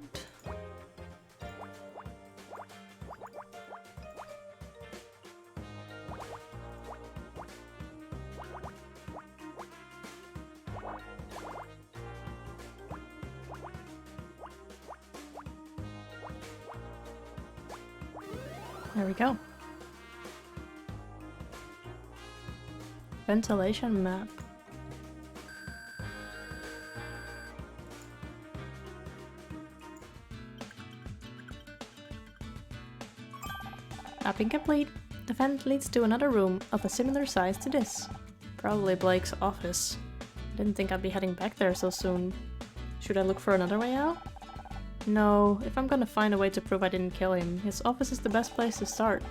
[SPEAKER 1] There we go. Ventilation map. Mapping complete. The vent leads to another room of a similar size to this. Probably Blake's office. Didn't think I'd be heading back there so soon. Should I look for another way out? No, if I'm gonna find a way to prove I didn't kill him, his office is the best place to start.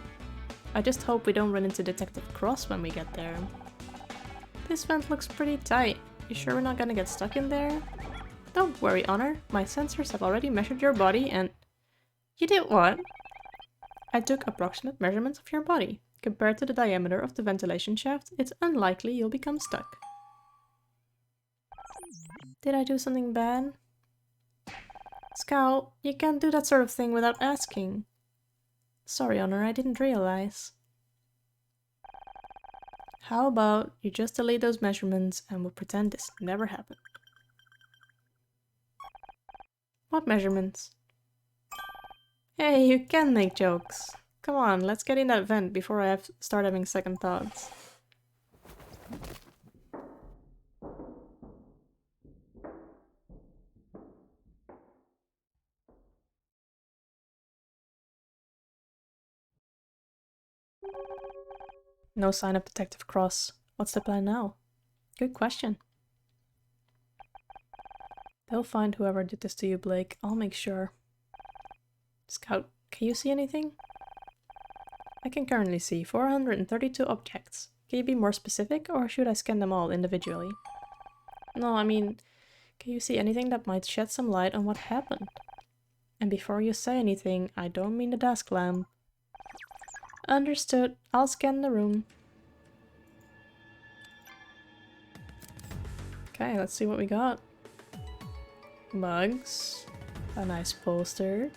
[SPEAKER 1] I just hope we don't run into Detective Cross when we get there. This vent looks pretty tight. You sure we're not gonna get stuck in there? Don't worry, Honor. My sensors have already measured your body and... You did what? I took approximate measurements of your body. Compared to the diameter of the ventilation shaft, it's unlikely you'll become stuck. Did I do something bad? Scout, you can't do that sort of thing without asking. Sorry, Honor, I didn't realize. How about you just delete those measurements and we'll pretend this never happened. What measurements? Hey, you can make jokes. Come on, let's get in that vent before I start having second thoughts. No sign of Detective Cross. What's the plan now? Good question. They'll find whoever did this to you, Blake. I'll make sure. Scout, can you see anything? I can currently see 432 objects. Can you be more specific, or should I scan them all individually? No, I mean, can you see anything that might shed some light on what happened? And before you say anything, I don't mean the desk lamp. Understood. I'll scan the room. Okay, let's see what we got. Mugs. A nice poster.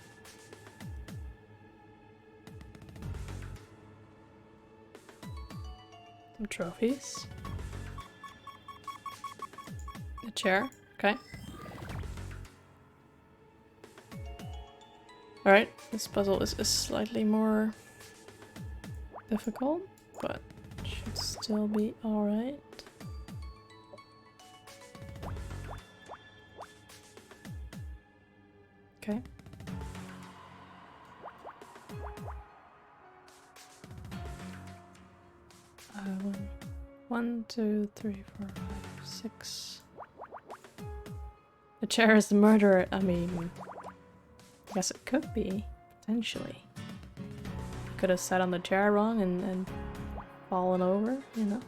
[SPEAKER 1] Some trophies. A chair. Okay. Alright, this puzzle is slightly more difficult, but should still be alright. Okay. One, two, three, four, five, six. The chair is the murderer. I mean, I guess it could be, potentially. Could have sat on the chair wrong and fallen over, you know?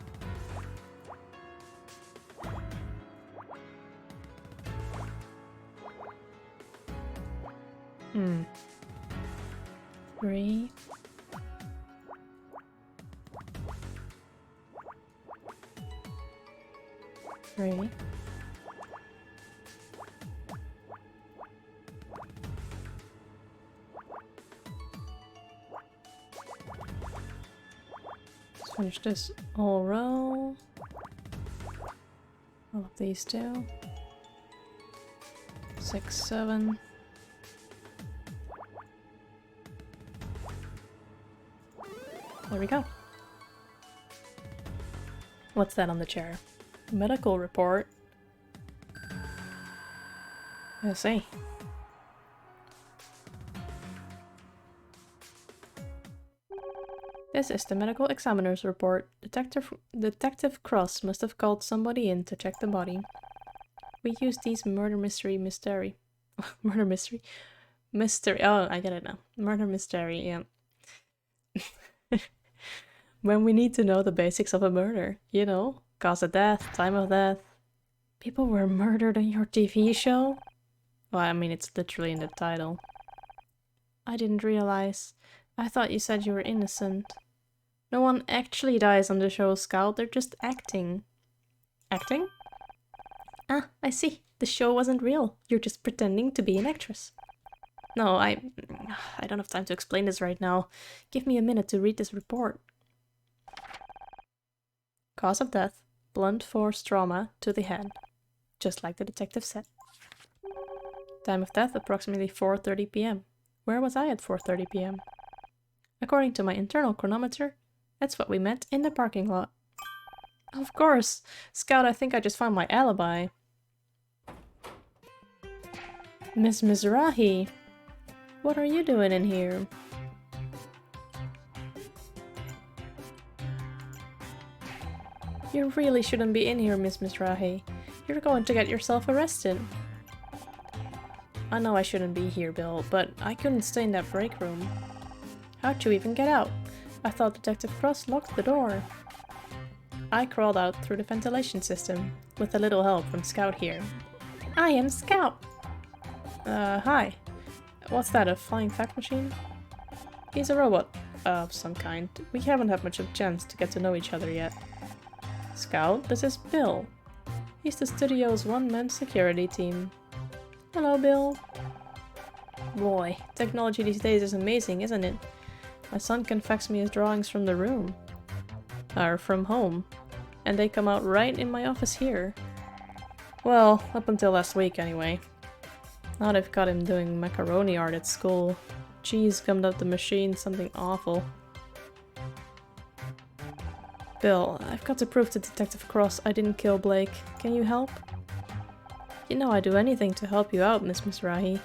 [SPEAKER 1] Three. Three. Let's finish this whole row. All of these two. 6, 7. There we go. What's that on the chair? Medical report. Let's see. This is the medical examiner's report. Detective Cross must have called somebody in to check the body. We use these murder mystery. Murder mystery? Mystery. Oh, I get it now. Murder mystery, yeah. When we need to know the basics of a murder, you know, cause of death, time of death. People were murdered in your TV show? Well, I mean, it's literally in the title. I didn't realize. I thought you said you were innocent. No one actually dies on the show, Scout. They're just acting. Acting? Ah, I see. The show wasn't real. You're just pretending to be an actress. No, I don't have time to explain this right now. Give me a minute to read this report. Cause of death, blunt force trauma to the head. Just like the detective said. Time of death, approximately 4:30 p.m. Where was I at 4:30 p.m.? According to my internal chronometer, that's what we meant in the parking lot. Of course! Scout, I think I just found my alibi. Miss Mizrahi, what are you doing in here? You really shouldn't be in here, Miss Mizrahi. You're going to get yourself arrested. I know I shouldn't be here, Bill, but I couldn't stay in that break room. How'd you even get out? I thought Detective Cross locked the door. I crawled out through the ventilation system, with a little help from Scout here. I am Scout! Hi. What's that, a flying fax machine? He's a robot of some kind. We haven't had much of a chance to get to know each other yet. Scout, this is Bill. He's the studio's one-man security team. Hello, Bill. Boy, technology these days is amazing, isn't it? My son can fax me his drawings from the room. Or from home. And they come out right in my office here. Well, up until last week anyway. Now they've got him doing macaroni art at school. Cheese gummed up the machine, something awful. Bill, I've got to prove to Detective Cross I didn't kill Blake. Can you help? You know I'd do anything to help you out, Miss Mizrahi.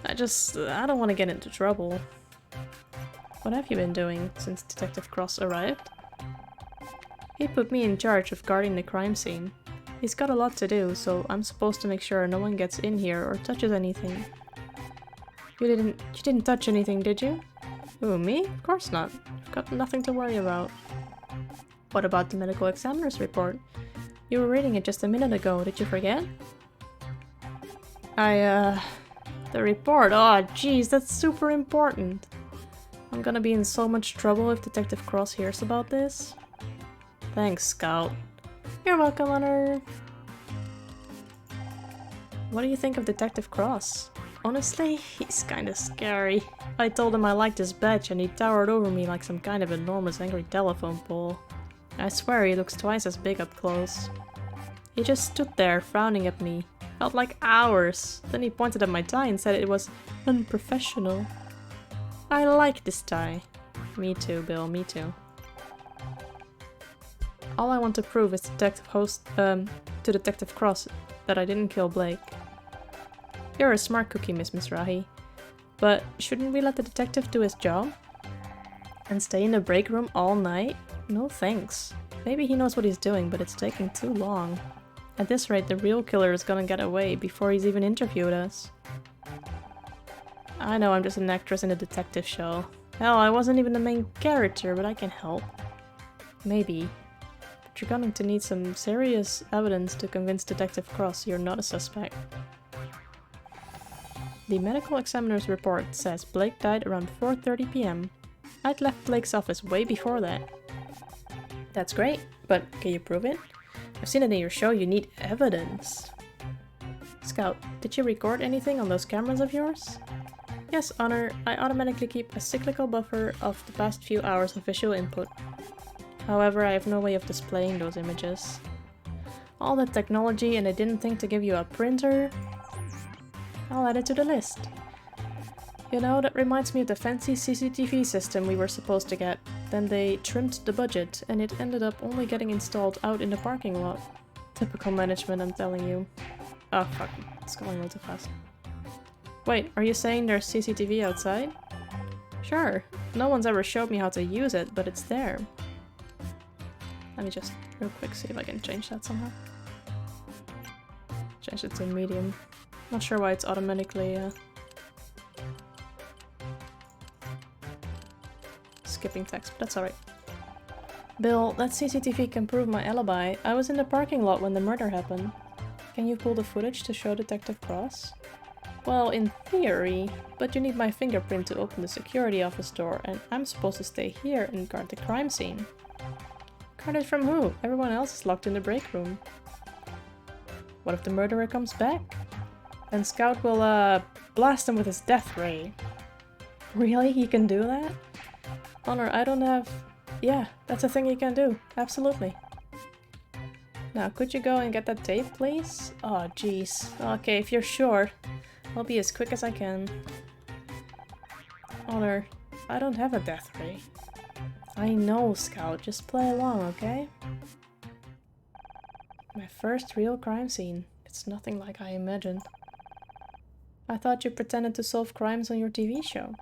[SPEAKER 1] I don't want to get into trouble. What have you been doing since Detective Cross arrived? He put me in charge of guarding the crime scene. He's got a lot to do, so I'm supposed to make sure no one gets in here or touches anything. You didn't touch anything, did you? Who, me? Of course not. I've got nothing to worry about. What about the medical examiner's report? You were reading it just a minute ago, did you forget? The report, oh jeez, that's super important. I'm gonna be in so much trouble if Detective Cross hears about this. Thanks, Scout. You're welcome, Honor. What do you think of Detective Cross? Honestly, he's kinda scary. I told him I liked his badge and he towered over me like some kind of enormous angry telephone pole. I swear he looks twice as big up close. He just stood there, frowning at me. Felt like hours. Then he pointed at my tie and said it was unprofessional. I like this tie. Me too, Bill, me too. All I want to prove is to Detective Cross that I didn't kill Blake. You're a smart cookie, Miss Mizrahi. But shouldn't we let the detective do his job? And stay in the break room all night? No thanks. Maybe he knows what he's doing, but it's taking too long. At this rate, the real killer is gonna get away before he's even interviewed us. I know I'm just an actress in a detective show. Hell, I wasn't even the main character, but I can help. Maybe. But you're going to need some serious evidence to convince Detective Cross you're not a suspect. The medical examiner's report says Blake died around 4:30 p.m. I'd left Blake's office way before that. That's great, but can you prove it? I've seen it in your show, you need evidence. Scout, did you record anything on those cameras of yours? Yes, Honor, I automatically keep a cyclical buffer of the past few hours of visual input. However, I have no way of displaying those images. All that technology and I didn't think to give you a printer? I'll add it to the list. You know, that reminds me of the fancy CCTV system we were supposed to get. Then they trimmed the budget and it ended up only getting installed out in the parking lot. Typical management, I'm telling you. Oh fuck, it's going a little too fast. Wait, are you saying there's CCTV outside? Sure, no one's ever showed me how to use it, but it's there. Let me just real quick see if I can change that somehow. Change it to medium. Not sure why it's automatically skipping text, but that's alright. Bill, that CCTV can prove my alibi. I was in the parking lot when the murder happened. Can you pull the footage to show Detective Cross? Well, in theory, but you need my fingerprint to open the security office door, and I'm supposed to stay here and guard the crime scene. Guarded from who? Everyone else is locked in the break room. What if the murderer comes back? Then Scout will, blast him with his death ray. Really? He can do that? Honor, I don't have... Yeah, that's a thing he can do. Absolutely. Now, could you go and get that tape, please? Oh, jeez. Okay, if you're sure, I'll be as quick as I can. Honor, I don't have a death ray. I know, Scout. Just play along, okay? My first real crime scene. It's nothing like I imagined. I thought you pretended to solve crimes on your TV show.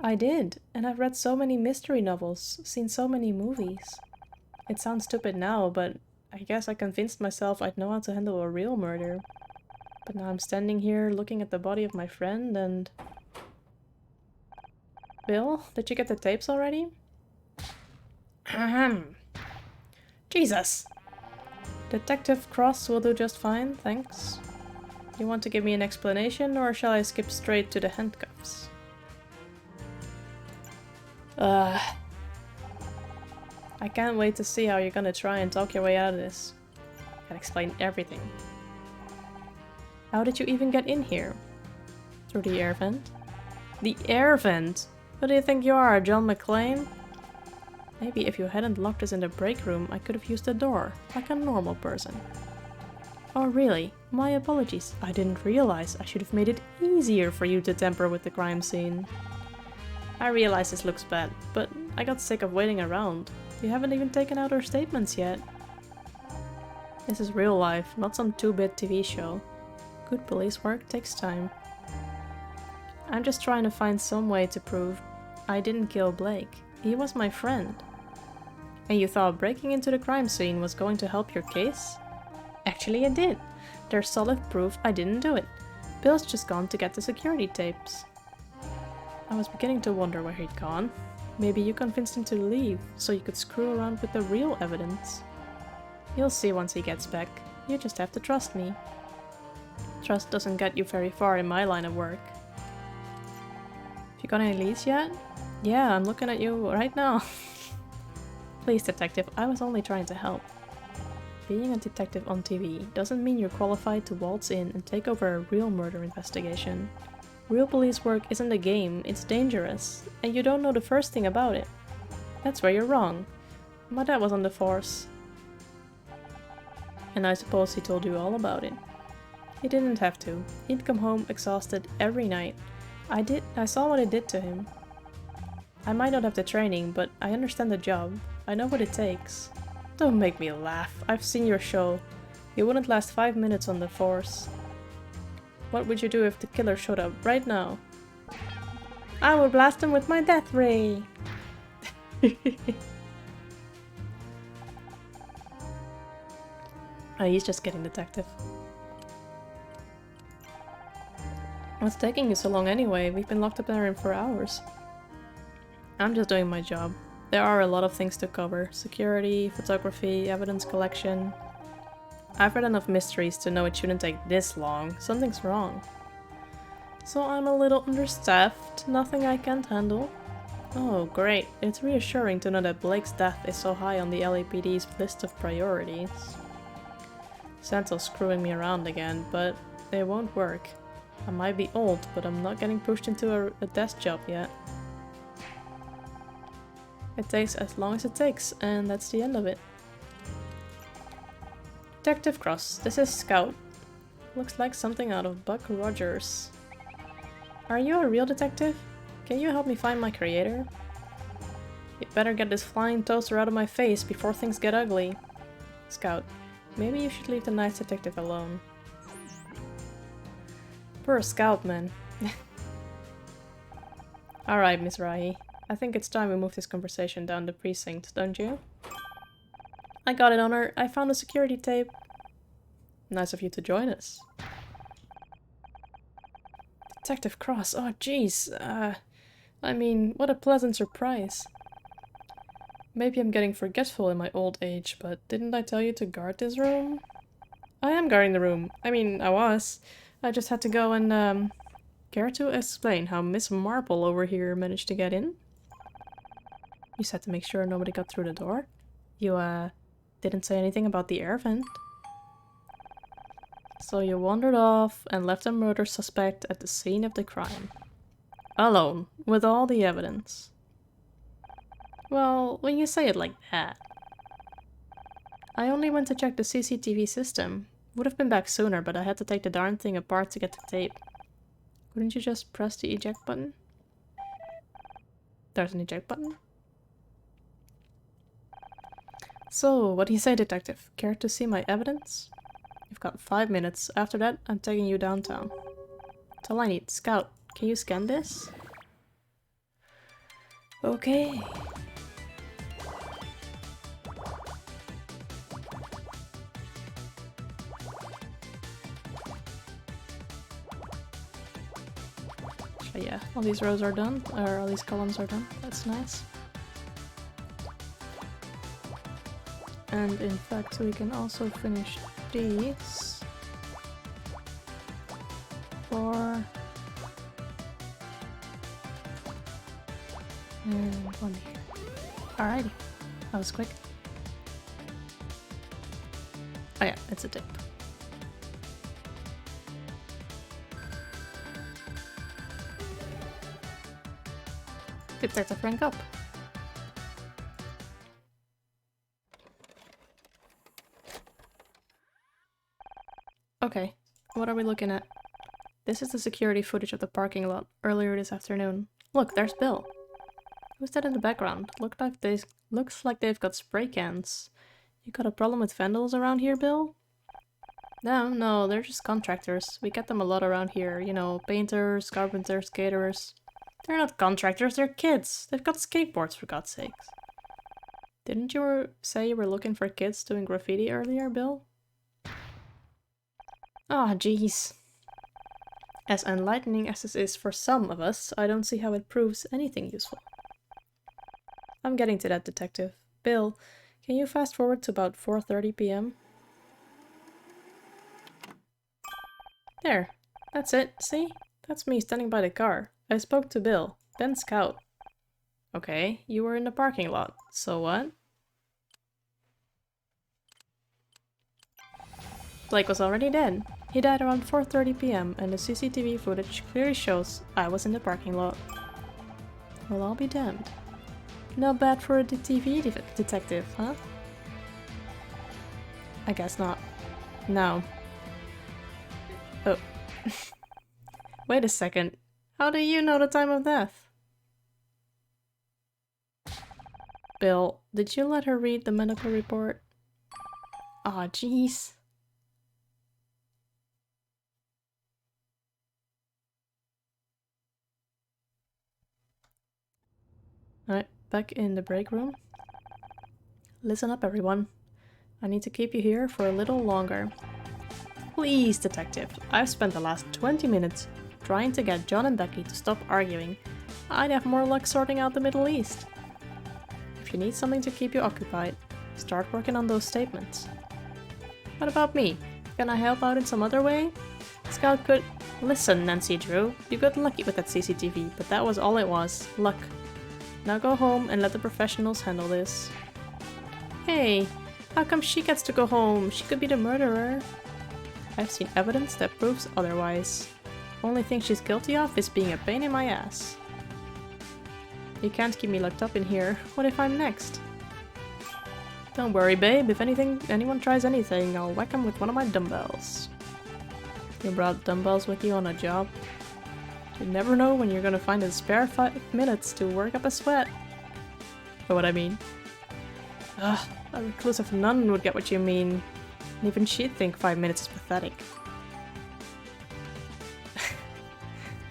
[SPEAKER 1] I did, and I've read so many mystery novels, seen so many movies. It sounds stupid now, but I guess I convinced myself I'd know how to handle a real murder. But now I'm standing here looking at the body of my friend and... Bill, did you get the tapes already? Ahem. Jesus! Detective Cross will do just fine, thanks. You want to give me an explanation, or shall I skip straight to the handcuffs? I can't wait to see how you're gonna try and talk your way out of this. I'll explain everything. How did you even get in here? Through the air vent? The air vent? Who do you think you are, John McClane? Maybe if you hadn't locked us in the break room, I could have used the door, like a normal person. Oh really? My apologies. I didn't realize. I should have made it easier for you to tamper with the crime scene. I realize this looks bad, but I got sick of waiting around. You haven't even taken out our statements yet. This is real life, not some 2-bit TV show. Good police work takes time. I'm just trying to find some way to prove I didn't kill Blake. He was my friend. And you thought breaking into the crime scene was going to help your case? Actually it did. There's solid proof I didn't do it. Bill's just gone to get the security tapes. I was beginning to wonder where he'd gone. Maybe you convinced him to leave, so you could screw around with the real evidence. You'll see once he gets back. You just have to trust me. Trust doesn't get you very far in my line of work. Have you got any leads yet? Yeah, I'm looking at you right now. Please, detective, I was only trying to help. Being a detective on TV doesn't mean you're qualified to waltz in and take over a real murder investigation. Real police work isn't a game, it's dangerous, and you don't know the first thing about it. That's where you're wrong. My dad was on the force. And I suppose he told you all about it. He didn't have to. He'd come home exhausted every night. I saw what it did to him. I might not have the training, but I understand the job. I know what it takes. Don't make me laugh. I've seen your show. You wouldn't last 5 minutes on the force. What would you do if the killer showed up right now? I would blast him with my death ray! Oh, he's just getting detective. What's taking you so long anyway? We've been locked up there for hours. I'm just doing my job. There are a lot of things to cover. Security, photography, evidence collection. I've read enough mysteries to know it shouldn't take this long. Something's wrong. So I'm a little understaffed. Nothing I can't handle. Oh, great. It's reassuring to know that Blake's death is so high on the LAPD's list of priorities. Santel's screwing me around again, but it won't work. I might be old, but I'm not getting pushed into a desk job yet. It takes as long as it takes, and that's the end of it. Detective Cross, this is Scout. Looks like something out of Buck Rogers. Are you a real detective? Can you help me find my creator? You'd better get this flying toaster out of my face before things get ugly. Scout, maybe you should leave the nice detective alone. Poor Scout, man. Alright, Miss Rahi. I think it's time we move this conversation down the precinct, don't you? I got it, Honor. I found a security tape. Nice of you to join us. Detective Cross, oh jeez. I mean, what a pleasant surprise. Maybe I'm getting forgetful in my old age, but didn't I tell you to guard this room? I am guarding the room. I mean, I was. I just had to go and, care to explain how Miss Marple over here managed to get in? You said to make sure nobody got through the door? You, didn't say anything about the air vent? So you wandered off and left a murder suspect at the scene of the crime. Alone, with all the evidence. Well, when you say it like that. I only went to check the CCTV system. Would have been back sooner, but I had to take the darn thing apart to get the tape. Couldn't you just press the eject button? There's an eject button. So, what do you say, detective? Care to see my evidence? You've got 5 minutes. After that, I'm taking you downtown. That's all I need. Scout, can you scan this? Okay. So yeah, all these rows are done, or all these columns are done. That's nice. And in fact, we can also finish these for and one here. Alrighty, that was quick. Oh yeah, it's a tip. Detective rank up. Okay, what are we looking at? This is the security footage of the parking lot earlier this afternoon. Look, there's Bill. Who's that in the background? Looks like they've got spray cans. You got a problem with vandals around here, Bill? No, they're just contractors. We get them a lot around here. You know, painters, carpenters, caterers. They're not contractors, they're kids. They've got skateboards, for God's sakes. Didn't you say you were looking for kids doing graffiti earlier, Bill? Ah, jeez. As enlightening as this is for some of us, I don't see how it proves anything useful. I'm getting to that, detective. Bill, can you fast forward to about 4:30 p.m.? There. That's it, see? That's me standing by the car. I spoke to Bill, then Scout. Okay, you were in the parking lot. So what? Blake was already dead. He died around 4:30 p.m. and the CCTV footage clearly shows I was in the parking lot. Well, I'll be damned. Not bad for a TV detective, huh? I guess not. No. Oh. Wait a second. How do you know the time of death? Bill, did you let her read the medical report? Aw, jeez. Alright, back in the break room. Listen up, everyone. I need to keep you here for a little longer. Please, detective. I've spent the last 20 minutes trying to get John and Becky to stop arguing. I'd have more luck sorting out the Middle East. If you need something to keep you occupied, start working on those statements. What about me? Can I help out in some other way? Scout could... Listen, Nancy Drew, you got lucky with that CCTV, but that was all it was. Luck. Now go home and let the professionals handle this. Hey, how come she gets to go home? She could be the murderer. I've seen evidence that proves otherwise. Only thing she's guilty of is being a pain in my ass. You can't keep me locked up in here. What if I'm next? Don't worry, babe. If anyone tries anything, I'll whack them with one of my dumbbells. You brought dumbbells with you on a job? You never know when you're gonna find a spare 5 minutes to work up a sweat. Know what I mean? Ugh, a reclusive nun would get what you mean. And even she'd think 5 minutes is pathetic.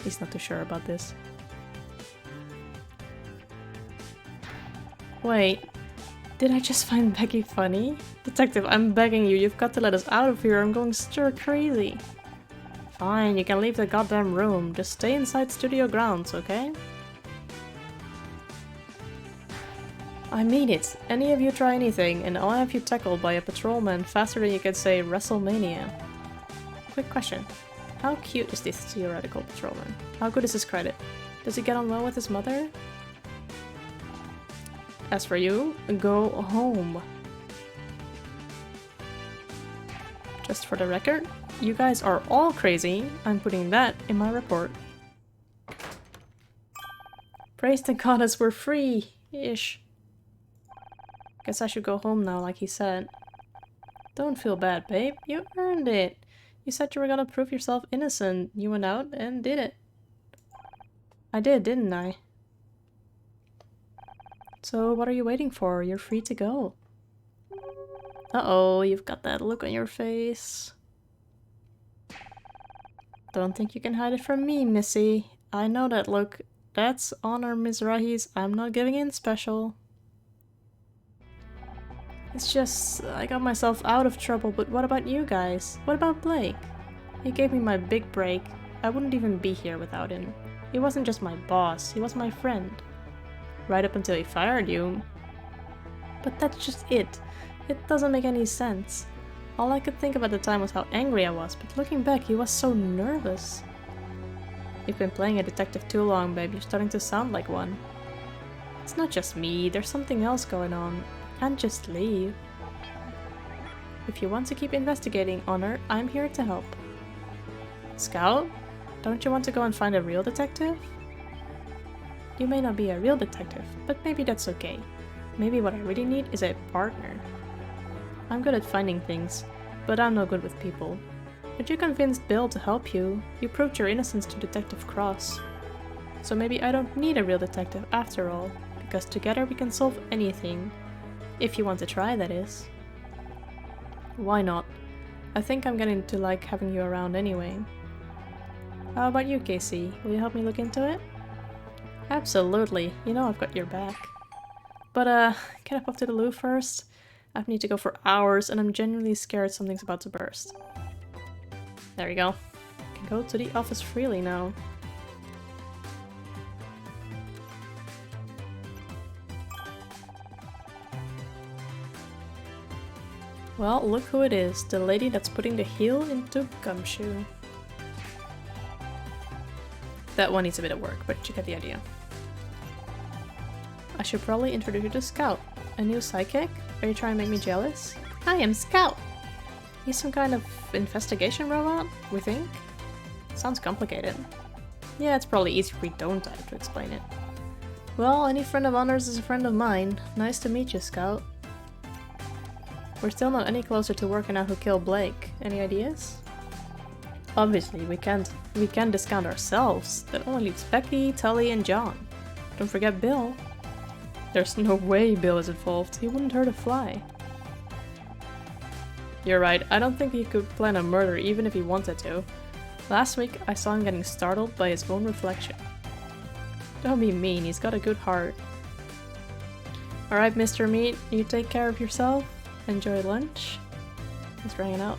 [SPEAKER 1] He's not too sure about this. Wait, did I just find Becky funny? Detective, I'm begging you, you've got to let us out of here, I'm going stir crazy. Fine, you can leave the goddamn room, just stay inside studio grounds, okay? I mean it, any of you try anything, and I'll have you tackled by a patrolman faster than you can say WrestleMania. Quick question, how cute is this theoretical patrolman? How good is his credit? Does he get on well with his mother? As for you, go home. Just for the record, you guys are all crazy, I'm putting that in my report. Praise the goddess, we're free-ish. Guess I should go home now, like he said. Don't feel bad, babe. You earned it. You said you were gonna prove yourself innocent. You went out and did it. I did, didn't I? So what are you waiting for? You're free to go. Uh-oh, you've got that look on your face. Don't think you can hide it from me, Missy. I know that look. That's honor, Ms. Rahis. I'm not giving in special. It's just, I got myself out of trouble, but what about you guys? What about Blake? He gave me my big break. I wouldn't even be here without him. He wasn't just my boss, he was my friend. Right up until he fired you. But that's just it. It doesn't make any sense. All I could think of at the time was how angry I was, but looking back, he was so nervous. You've been playing a detective too long, babe. You're starting to sound like one. It's not just me, there's something else going on. I can't just leave. If you want to keep investigating, Honor, I'm here to help. Scout? Don't you want to go and find a real detective? You may not be a real detective, but maybe that's okay. Maybe what I really need is a partner. I'm good at finding things, but I'm no good with people. But you convinced Bill to help you. You proved your innocence to Detective Cross. So maybe I don't need a real detective after all, because together we can solve anything. If you want to try, that is. Why not? I think I'm getting to like having you around anyway. How about you, Casey? Will you help me look into it? Absolutely. You know I've got your back. But can I pop to the loo first? I need to go for hours and I'm genuinely scared something's about to burst. There you go. I can go to the office freely now. Well, look who it is. The lady that's putting the heel into Gumshoe. That one needs a bit of work, but you get the idea. I should probably introduce you to Scout. A new sidekick? Are you trying to make me jealous? I am Scout! He's some kind of investigation robot, we think? Sounds complicated. Yeah, it's probably easier if we don't have to explain it. Well, any friend of Honor's is a friend of mine. Nice to meet you, Scout. We're still not any closer to working out who killed Blake. Any ideas? Obviously, we can't discount ourselves. That only leaves Becky, Tully, and John. Don't forget Bill. There's no way Bill is involved. He wouldn't hurt a fly. You're right. I don't think he could plan a murder even if he wanted to. Last week, I saw him getting startled by his own reflection. Don't be mean. He's got a good heart. Alright, Mr. Meat. You take care of yourself. Enjoy lunch. He's hanging out.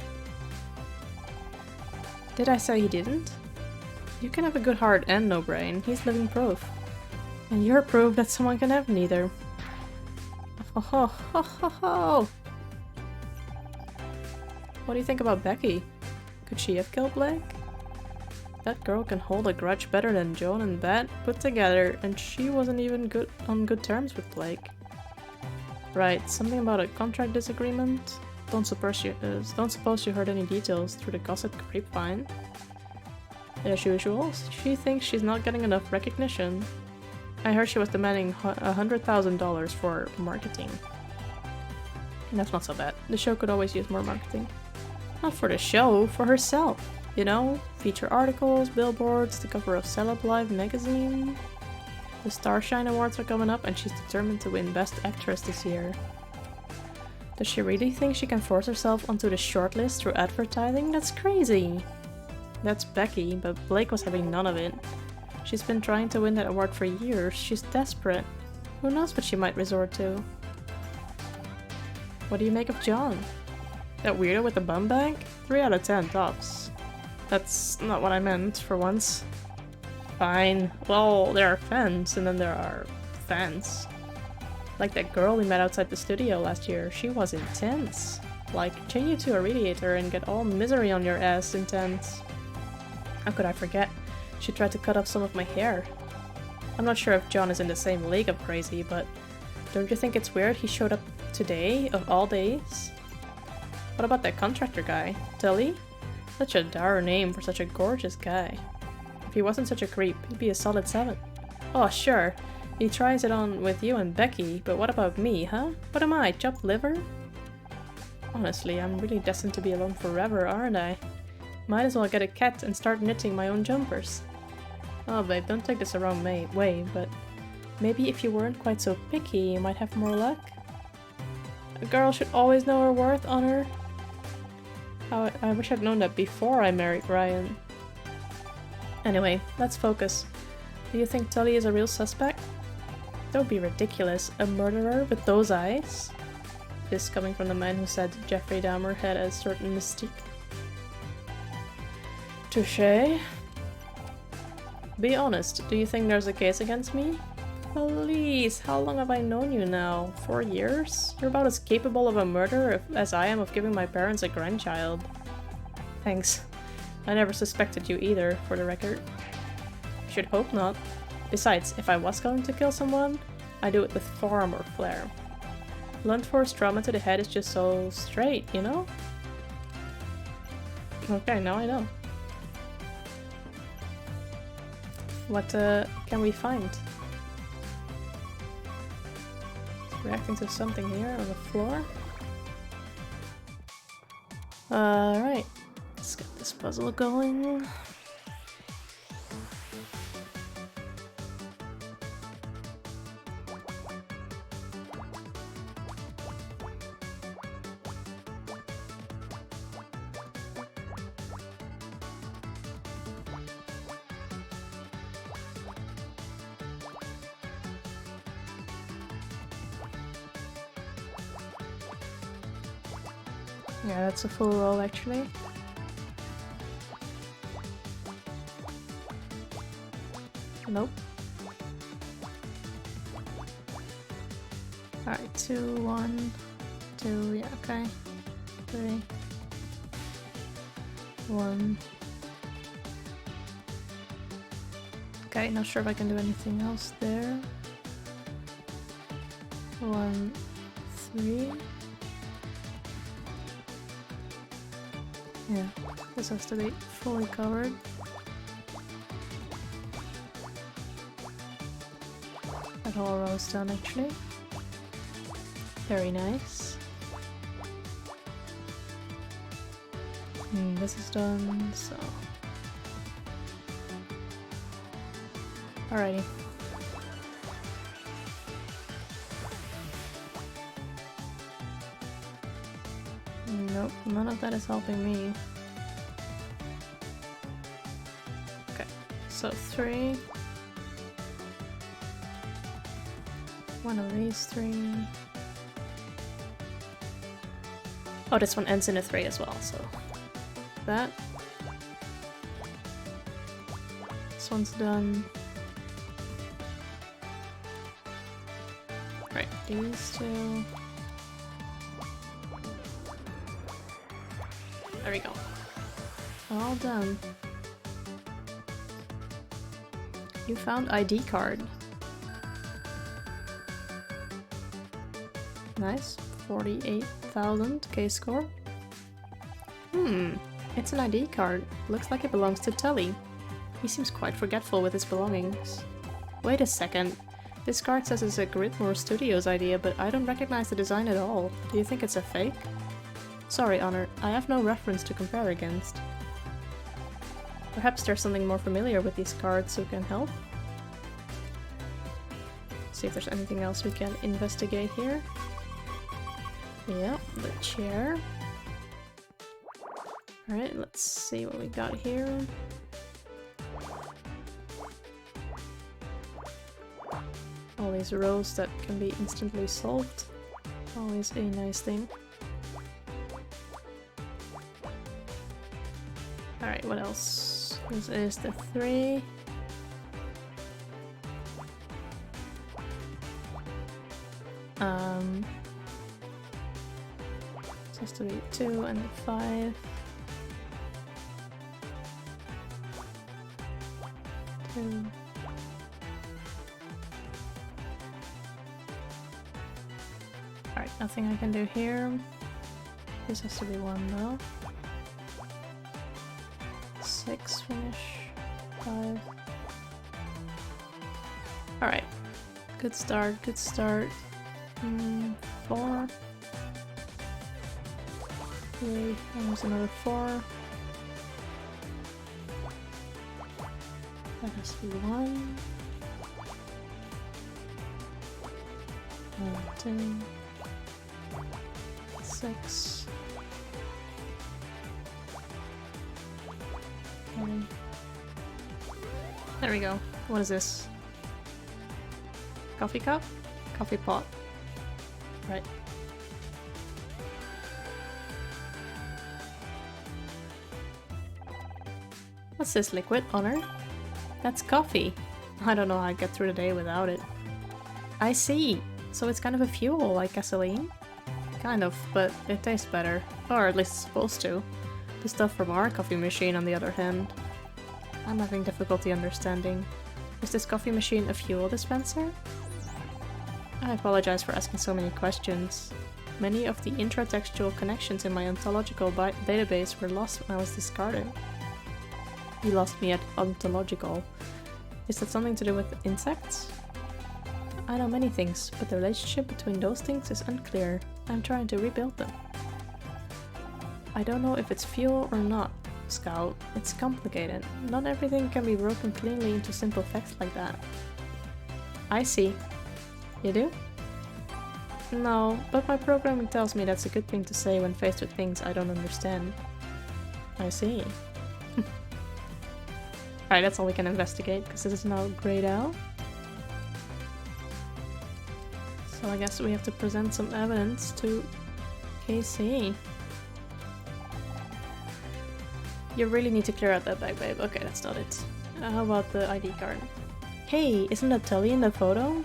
[SPEAKER 1] Did I say he didn't? You can have a good heart and no brain. He's living proof. And you're proof that someone can have neither. Ho ho ho ho ho! What do you think about Becky? Could she have killed Blake? That girl can hold a grudge better than Joan and Bet put together, and she wasn't even on good terms with Blake. Right, something about a contract disagreement? Don't suppose you heard any details through the gossip grapevine. As usual, she thinks she's not getting enough recognition. I heard she was demanding $100,000 for marketing. That's not so bad. The show could always use more marketing. Not for the show, for herself. You know, feature articles, billboards, the cover of Celeb Live magazine. The Starshine Awards are coming up and she's determined to win Best Actress this year. Does she really think she can force herself onto the shortlist through advertising? That's crazy! That's Becky, but Blake was having none of it. She's been trying to win that award for years. She's desperate. Who knows what she might resort to? What do you make of John? That weirdo with the bum bag? 3 out of 10 tops. That's not what I meant, for once. Fine. Well, there are fans, and then there are fans. Like that girl we met outside the studio last year. She was intense. Like, chain you to a radiator and get all misery on your ass intense. How could I forget? She tried to cut off some of my hair. I'm not sure if John is in the same league of crazy, but don't you think it's weird he showed up today, of all days? What about that contractor guy? Tully? Such a dour name for such a gorgeous guy. If he wasn't such a creep, he'd be a solid 7. Oh, sure. He tries it on with you and Becky, but what about me, huh? What am I, chopped liver? Honestly, I'm really destined to be alone forever, aren't I? Might as well get a cat and start knitting my own jumpers. Oh babe, don't take this the wrong way, but maybe if you weren't quite so picky, you might have more luck? A girl should always know her worth, Honor. I wish I'd known that before I married Ryan. Anyway, let's focus. Do you think Tully is a real suspect? That would be ridiculous. A murderer with those eyes? This coming from the man who said Jeffrey Dahmer had a certain mystique. Touché. Be honest, do you think there's a case against me? Please, how long have I known you now? 4 years? You're about as capable of a murder as I am of giving my parents a grandchild. Thanks. I never suspected you either, for the record. Should hope not. Besides, if I was going to kill someone, I'd do it with far more flair. Blunt force trauma to the head is just so straight, you know? Okay, now I know. What can we find? It's reacting to something here on the floor. Alright, let's get this puzzle going. Yeah, that's a full roll actually. Nope. Alright, 2, 1, 2, yeah, okay. 3, 1. Okay, not sure if I can do anything else there. 1, 3. Yeah, this has to be fully covered. That whole row is done actually. Very nice. This is done, so... Alrighty. Nope, none of that is helping me. Okay, so 3. One of these 3. Oh, this one ends in a 3 as well, so that. This one's done. Right, these 2. There we go. All done. You found ID card. Nice. 48,000 K-score. It's an ID card. Looks like it belongs to Tully. He seems quite forgetful with his belongings. Wait a second. This card says it's a Gridmore Studios idea, but I don't recognize the design at all. Do you think it's a fake? Sorry, Honor. I have no reference to compare against. Perhaps there's something more familiar with these cards who can help? See if there's anything else we can investigate here. Yeah, the chair. Alright, let's see what we got here. All these rows that can be instantly solved. Always a nice thing. Alright, what else? This is the 3. This has to be 2 and the 5. 2. Alright, nothing I can do here. This has to be 1 though. 6 finish. 5. Alright. Good start, good start. 4. 3. Almost another 4. That has to be 1. 2. 6. 7. There we go. What is this? Coffee cup? Coffee pot. Right. What's this liquid? Honor? That's coffee. I don't know how I'd get through the day without it. I see. So it's kind of a fuel, like gasoline? Kind of, but it tastes better. Or at least it's supposed to. The stuff from our coffee machine, on the other hand. I'm having difficulty understanding. Is this coffee machine a fuel dispenser? I apologize for asking so many questions. Many of the intratextual connections in my ontological database were lost when I was discarded. You lost me at ontological. Is that something to do with insects? I know many things, but the relationship between those things is unclear. I'm trying to rebuild them. I don't know if it's fuel or not, Scout. It's complicated. Not everything can be broken cleanly into simple facts like that. I see. You do? No, but my programming tells me that's a good thing to say when faced with things I don't understand. I see. Alright, that's all we can investigate, because this is now grayed out. So I guess we have to present some evidence to KC. You really need to clear out that bag, babe. Okay, that's not it. How about the ID card? Hey, isn't that Tully in the photo?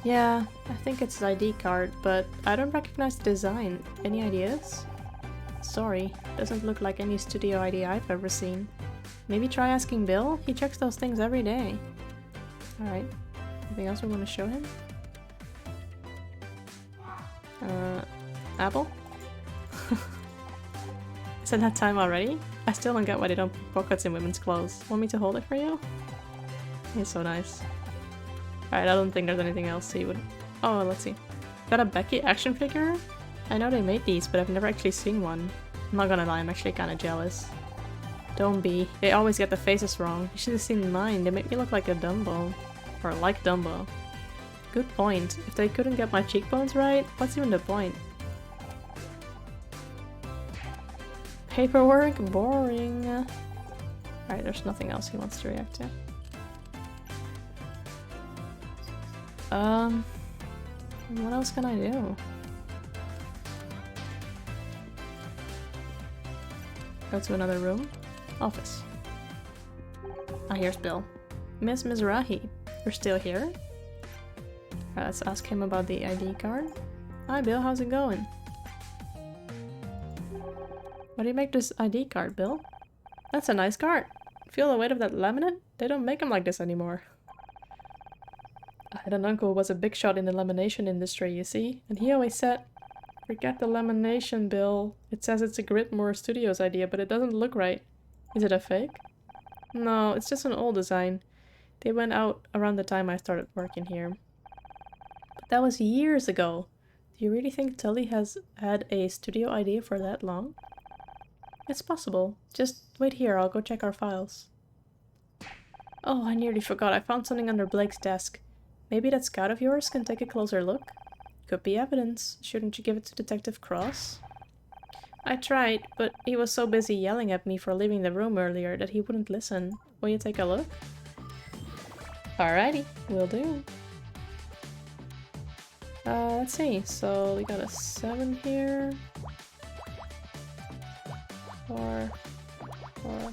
[SPEAKER 1] Yeah, I think it's his ID card, but I don't recognize the design. Any ideas? Sorry, doesn't look like any studio ID I've ever seen. Maybe try asking Bill? He checks those things every day. Alright. Anything else we want to show him? Apple? Is it that time already? I still don't get why they don't put pockets in women's clothes. Want me to hold it for you? He's so nice. Alright, I don't think there's anything else he would... Oh, let's see. Got a Becky action figure? I know they made these, but I've never actually seen one. I'm not gonna lie, I'm actually kinda jealous. Don't be. They always get the faces wrong. You should have seen mine. They make me look like a Dumbo. Or like Dumbo. Good point. If they couldn't get my cheekbones right, what's even the point? Paperwork? Boring. Alright, there's nothing else he wants to react to. What else can I do? Go to another room. Office. Ah, here's Bill. Miss Mizrahi, you're still here? Let's ask him about the ID card. Hi Bill, how's it going? Why do you make this ID card, Bill? That's a nice card. Feel the weight of that laminate? They don't make them like this anymore. I had an uncle who was a big shot in the lamination industry, you see, and he always said, forget the lamination, Bill. It says it's a Gridmore Studios idea, but it doesn't look right. Is it a fake? No, it's just an old design. They went out around the time I started working here. But that was years ago. Do you really think Tully has had a studio idea for that long? It's possible. Just wait here, I'll go check our files. Oh, I nearly forgot. I found something under Blake's desk. Maybe that scout of yours can take a closer look? Could be evidence. Shouldn't you give it to Detective Cross? I tried, but he was so busy yelling at me for leaving the room earlier that he wouldn't listen. Will you take a look? Alrighty, will do. Let's see. So we got a 7 here. 4. 4.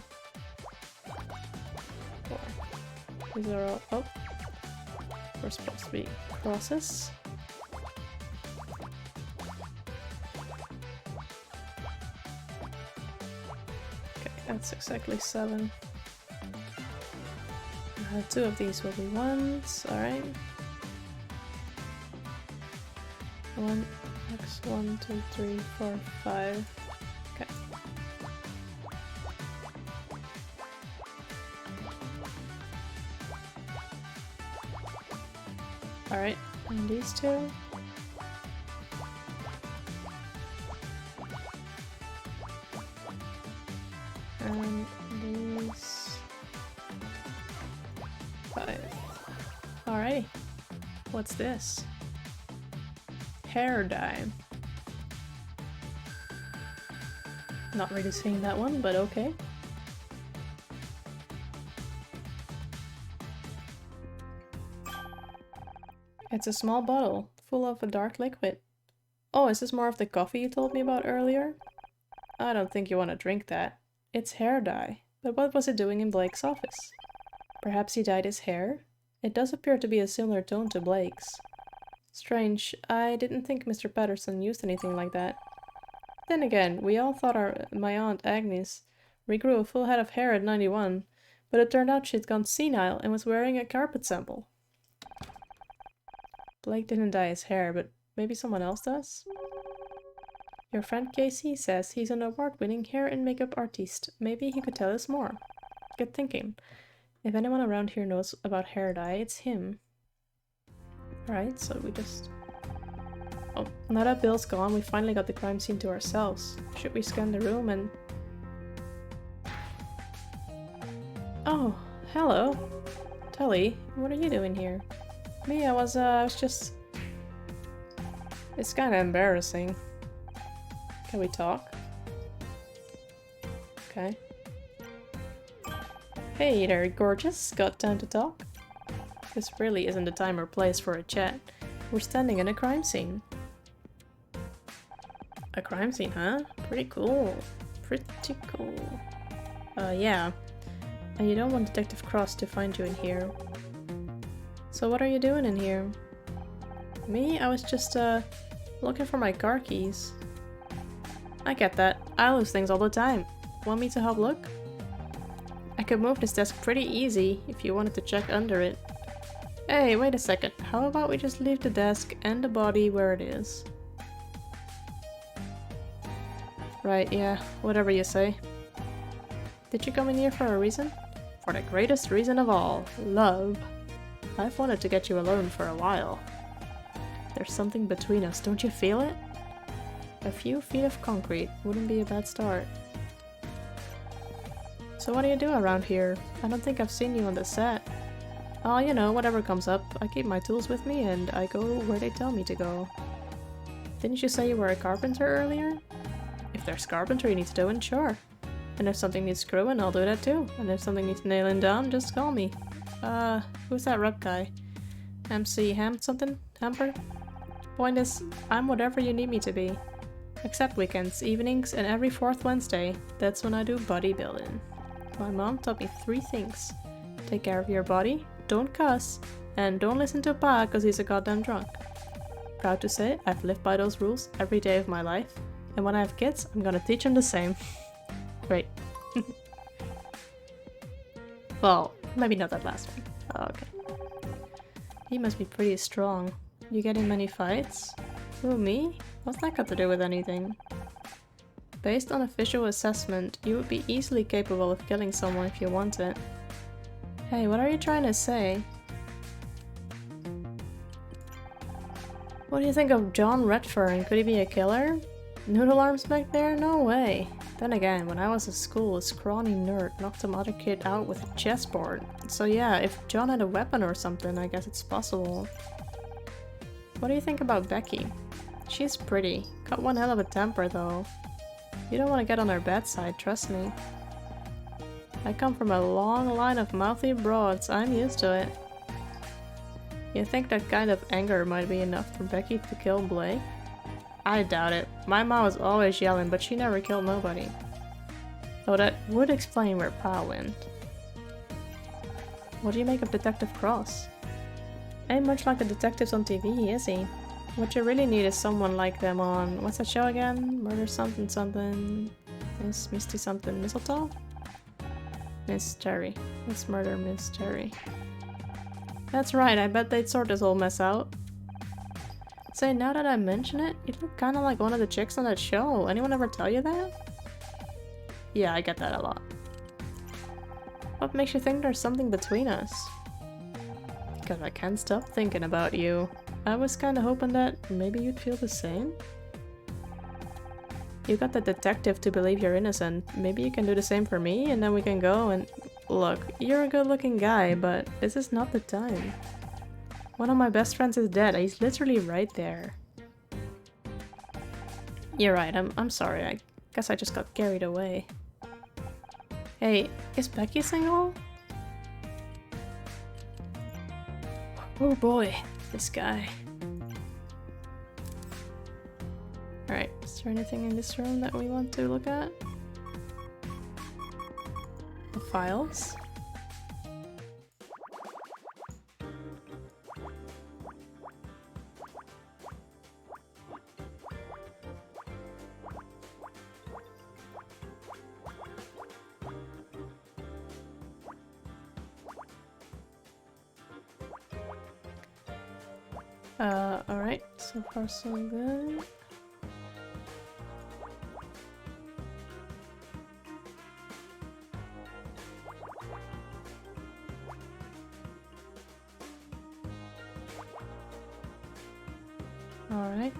[SPEAKER 1] 4. These are all... Oh. We're supposed to be crosses. Okay, that's exactly 7. 2 of these will be 1s, alright. 1, X, 1, 2, 3, 4, 5. Okay. Alright, and these two. And these 5. Alrighty. What's this? Hair dye. Not really seeing that one, but okay. It's a small bottle, full of a dark liquid. Oh, is this more of the coffee you told me about earlier? I don't think you want to drink that. It's hair dye. But what was it doing in Blake's office? Perhaps he dyed his hair? It does appear to be a similar tone to Blake's. Strange. I didn't think Mr. Patterson used anything like that. Then again, we all thought my Aunt Agnes regrew a full head of hair at 91, but it turned out she'd gone senile and was wearing a carpet sample. Blake didn't dye his hair, but maybe someone else does? Your friend Casey says he's an award-winning hair and makeup artiste. Maybe he could tell us more. Good thinking. If anyone around here knows about hair dye, it's him. Alright, so we just... Oh, now that Bill's gone, we finally got the crime scene to ourselves. Should we scan the room and... Oh, hello. Tully, what are you doing here? Me, I was just... It's kinda embarrassing. Can we talk? Okay. Hey there, gorgeous. Got time to talk? This really isn't the time or place for a chat. We're standing in a crime scene. A crime scene, huh? Pretty cool. Pretty cool. Yeah. And you don't want Detective Cross to find you in here. So what are you doing in here? Me? I was just, looking for my car keys. I get that. I lose things all the time. Want me to help look? I could move this desk pretty easy if you wanted to check under it. Hey, wait a second. How about we just leave the desk and the body where it is? Right, yeah. Whatever you say. Did you come in here for a reason? For the greatest reason of all. Love. I've wanted to get you alone for a while. There's something between us, don't you feel it? A few feet of concrete wouldn't be a bad start. So what do you do around here? I don't think I've seen you on the set. Oh, you know, whatever comes up. I keep my tools with me and I go where they tell me to go. Didn't you say you were a carpenter earlier? If there's carpentry needs doing, sure. And if something needs screwing, I'll do that too. And if something needs nailing down, just call me. Who's that rep guy? MC Hamper? Point is, I'm whatever you need me to be. Except weekends, evenings, and every 4th Wednesday. That's when I do bodybuilding. My mom taught me 3 things. Take care of your body, don't cuss, and don't listen to Pa cause he's a goddamn drunk. Proud to say, I've lived by those rules every day of my life. And when I have kids, I'm gonna teach them the same. Great. Well, maybe not that last one. Oh, okay. He must be pretty strong. You get in many fights? Who, me? What's that got to do with anything? Based on official assessment, you would be easily capable of killing someone if you want it. Hey, what are you trying to say? What do you think of John Redfern? Could he be a killer? Noodle arms back there? No way. Then again, when I was at school, a scrawny nerd knocked some other kid out with a chessboard. So yeah, if John had a weapon or something, I guess it's possible. What do you think about Becky? She's pretty. Got one hell of a temper though. You don't want to get on her bad side, trust me. I come from a long line of mouthy broads, I'm used to it. You think that kind of anger might be enough for Becky to kill Blake? I doubt it. My mom was always yelling, but she never killed nobody. Though that would explain where Pa went. What do you make of Detective Cross? Ain't much like the detectives on TV, is he? What you really need is someone like them on... What's that show again? Murder something something... Miss Misty something Mistletoe? Mystery. Let's murder Mystery. That's right, I bet they'd sort this whole mess out. Say, now that I mention it, you look kinda like one of the chicks on that show. Anyone ever tell you that? Yeah, I get that a lot. What makes you think there's something between us? 'cause I can't stop thinking about you. I was kinda hoping that maybe you'd feel the same. You got the detective to believe you're innocent. Maybe you can do the same for me, and then we can go and... Look, you're a good-looking guy, but this is not the time. One of my best friends is dead. He's literally right there. You're right, I'm sorry. I guess I just got carried away. Hey, is Becky single? Oh boy, this guy. Alright, is there anything in this room that we want to look at? The files? Alright, so far so good. Alright.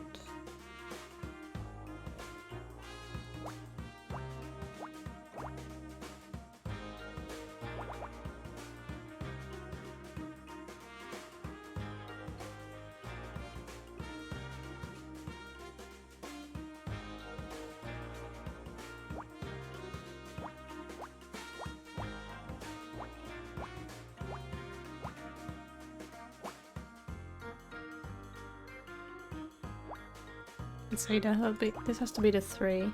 [SPEAKER 1] Let's say this has to be the 3.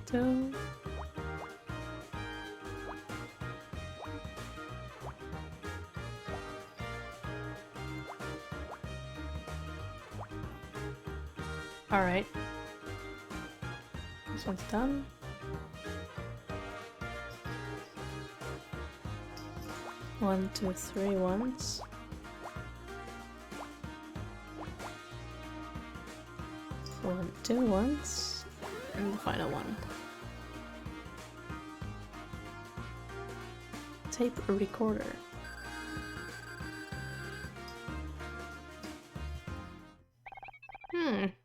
[SPEAKER 1] Two. Alright. This one's done. One, two, three once. One, two once. And the final one. Tape recorder.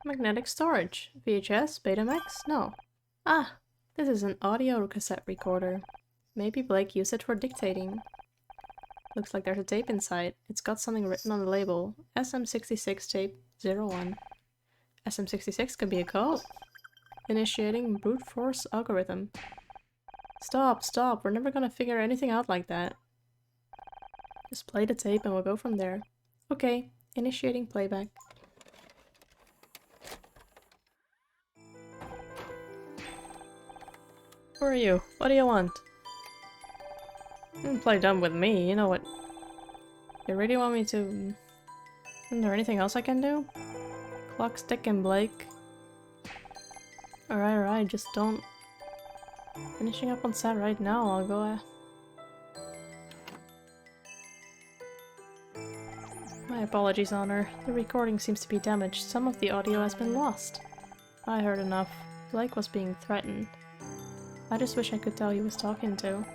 [SPEAKER 1] Magnetic storage. VHS? Betamax? No. Ah! This is an audio cassette recorder. Maybe Blake used it for dictating. Looks like there's a tape inside. It's got something written on the label. SM66 tape 01. SM66 could be a code. Initiating brute force algorithm. Stop, stop. We're never gonna figure anything out like that. Just play the tape and we'll go from there. Okay, initiating playback. Who are you? What do you want? You can play dumb with me, you know what? You really want me to... Isn't there anything else I can do? Clock's ticking, Blake. Alright, just don't... Finishing up on set right now, I'll go... My apologies, Honor. The recording seems to be damaged. Some of the audio has been lost. I heard enough. Blake was being threatened. I just wish I could tell who he was talking to.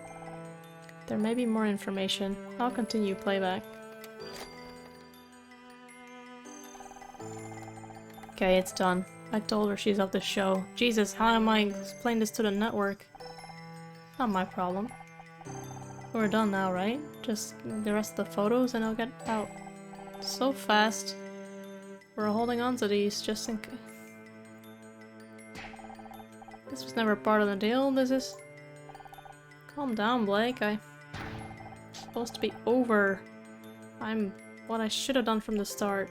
[SPEAKER 1] There may be more information. I'll continue playback. Okay, it's done. I told her she's off the show. Jesus, how am I explaining this to the network? Not my problem. We're done now, right? Just the rest of the photos and I'll get out. So fast. We're holding on to these just in case. This was never part of the deal. This is... Calm down, Blake. I'm supposed to be over. I'm what I should have done from the start.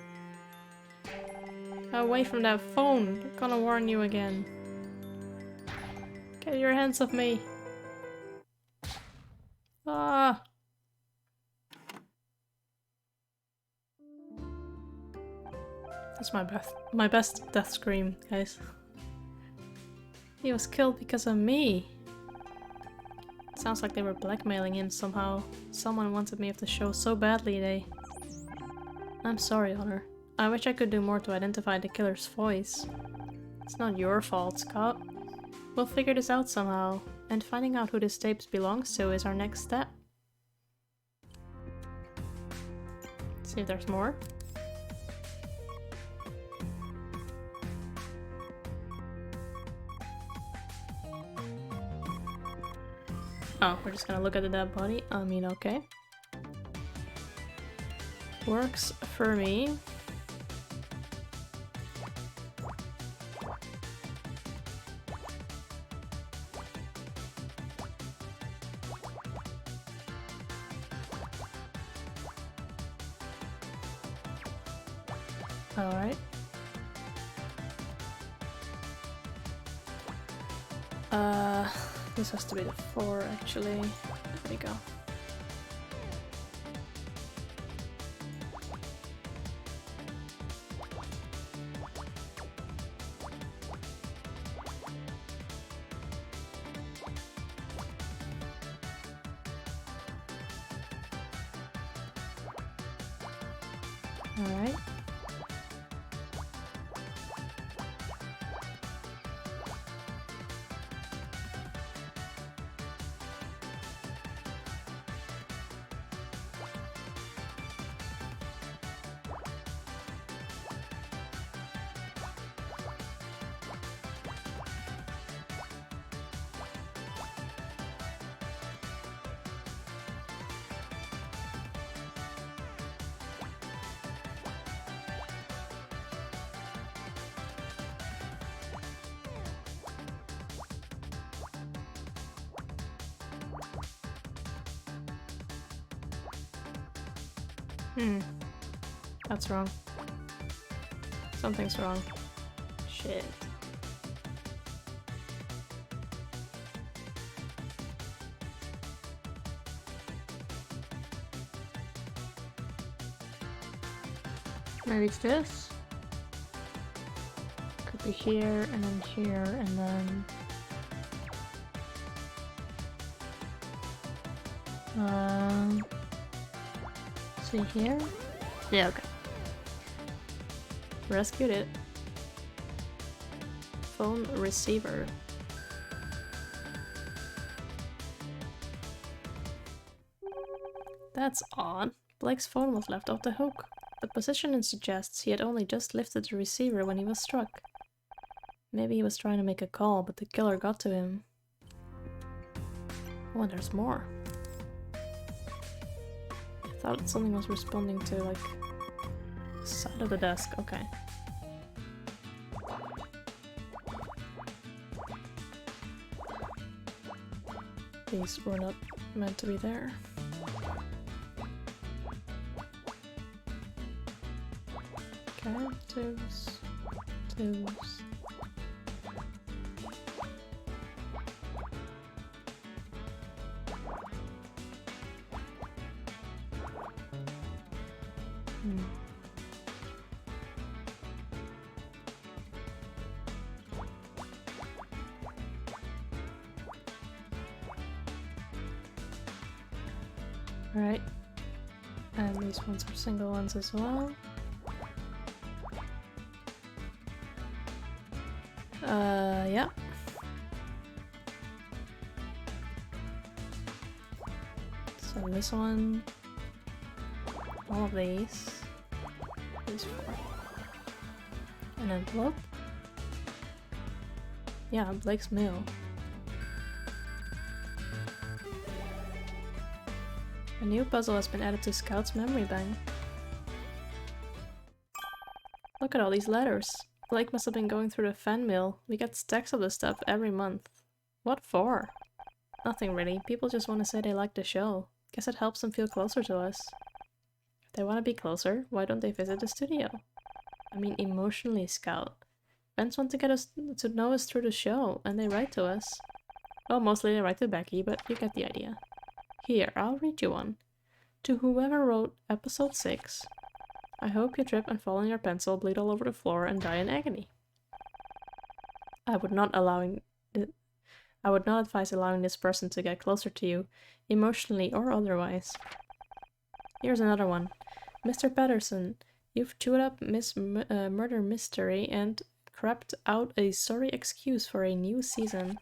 [SPEAKER 1] Away from that phone. I'm gonna warn you again. Get your hands off me. Ah. That's my best death scream, guys. He was killed because of me. Sounds like they were blackmailing him somehow. Someone wanted me off the show so badly they... I'm sorry, Honor. I wish I could do more to identify the killer's voice. It's not your fault, Scott. We'll figure this out somehow. And finding out who this tape belongs to is our next step. See if there's more. Oh, we're just gonna look at the dead body? I mean, okay. Works for me. Alright. This has to be the 4 actually. There we go. Alright. That's wrong. Something's wrong. Shit. Maybe it's this? Could be here, and then here, and then... see here? Yeah, okay. Rescued it. Phone receiver. That's odd. Blake's phone was left off the hook. The positioning suggests he had only just lifted the receiver when he was struck. Maybe he was trying to make a call, but the killer got to him. Oh, and there's more. I thought something was responding to, like, the side of the desk. Okay. These were not meant to be there. Characters, tools. Alright. And these ones are single ones as well. Yeah. So this one, all of these 4. An envelope. Yeah, Blake's mail. A new puzzle has been added to Scout's memory bank. Look at all these letters. Blake must have been going through the fan mail. We get stacks of this stuff every month. What for? Nothing really. People just want to say they like the show. Guess it helps them feel closer to us. If they want to be closer, why don't they visit the studio? I mean, emotionally, Scout. Fans want to get us to know us through the show, and they write to us. Well, mostly they write to Becky, but you get the idea. Here, I'll read you one. To whoever wrote episode 6, I hope you trip and fall on your pencil, bleed all over the floor, and die in agony. I would not advise allowing this person to get closer to you, emotionally or otherwise. Here's another one. Mr. Patterson, you've chewed up Miss Murder Mystery and crapped out a sorry excuse for a new season.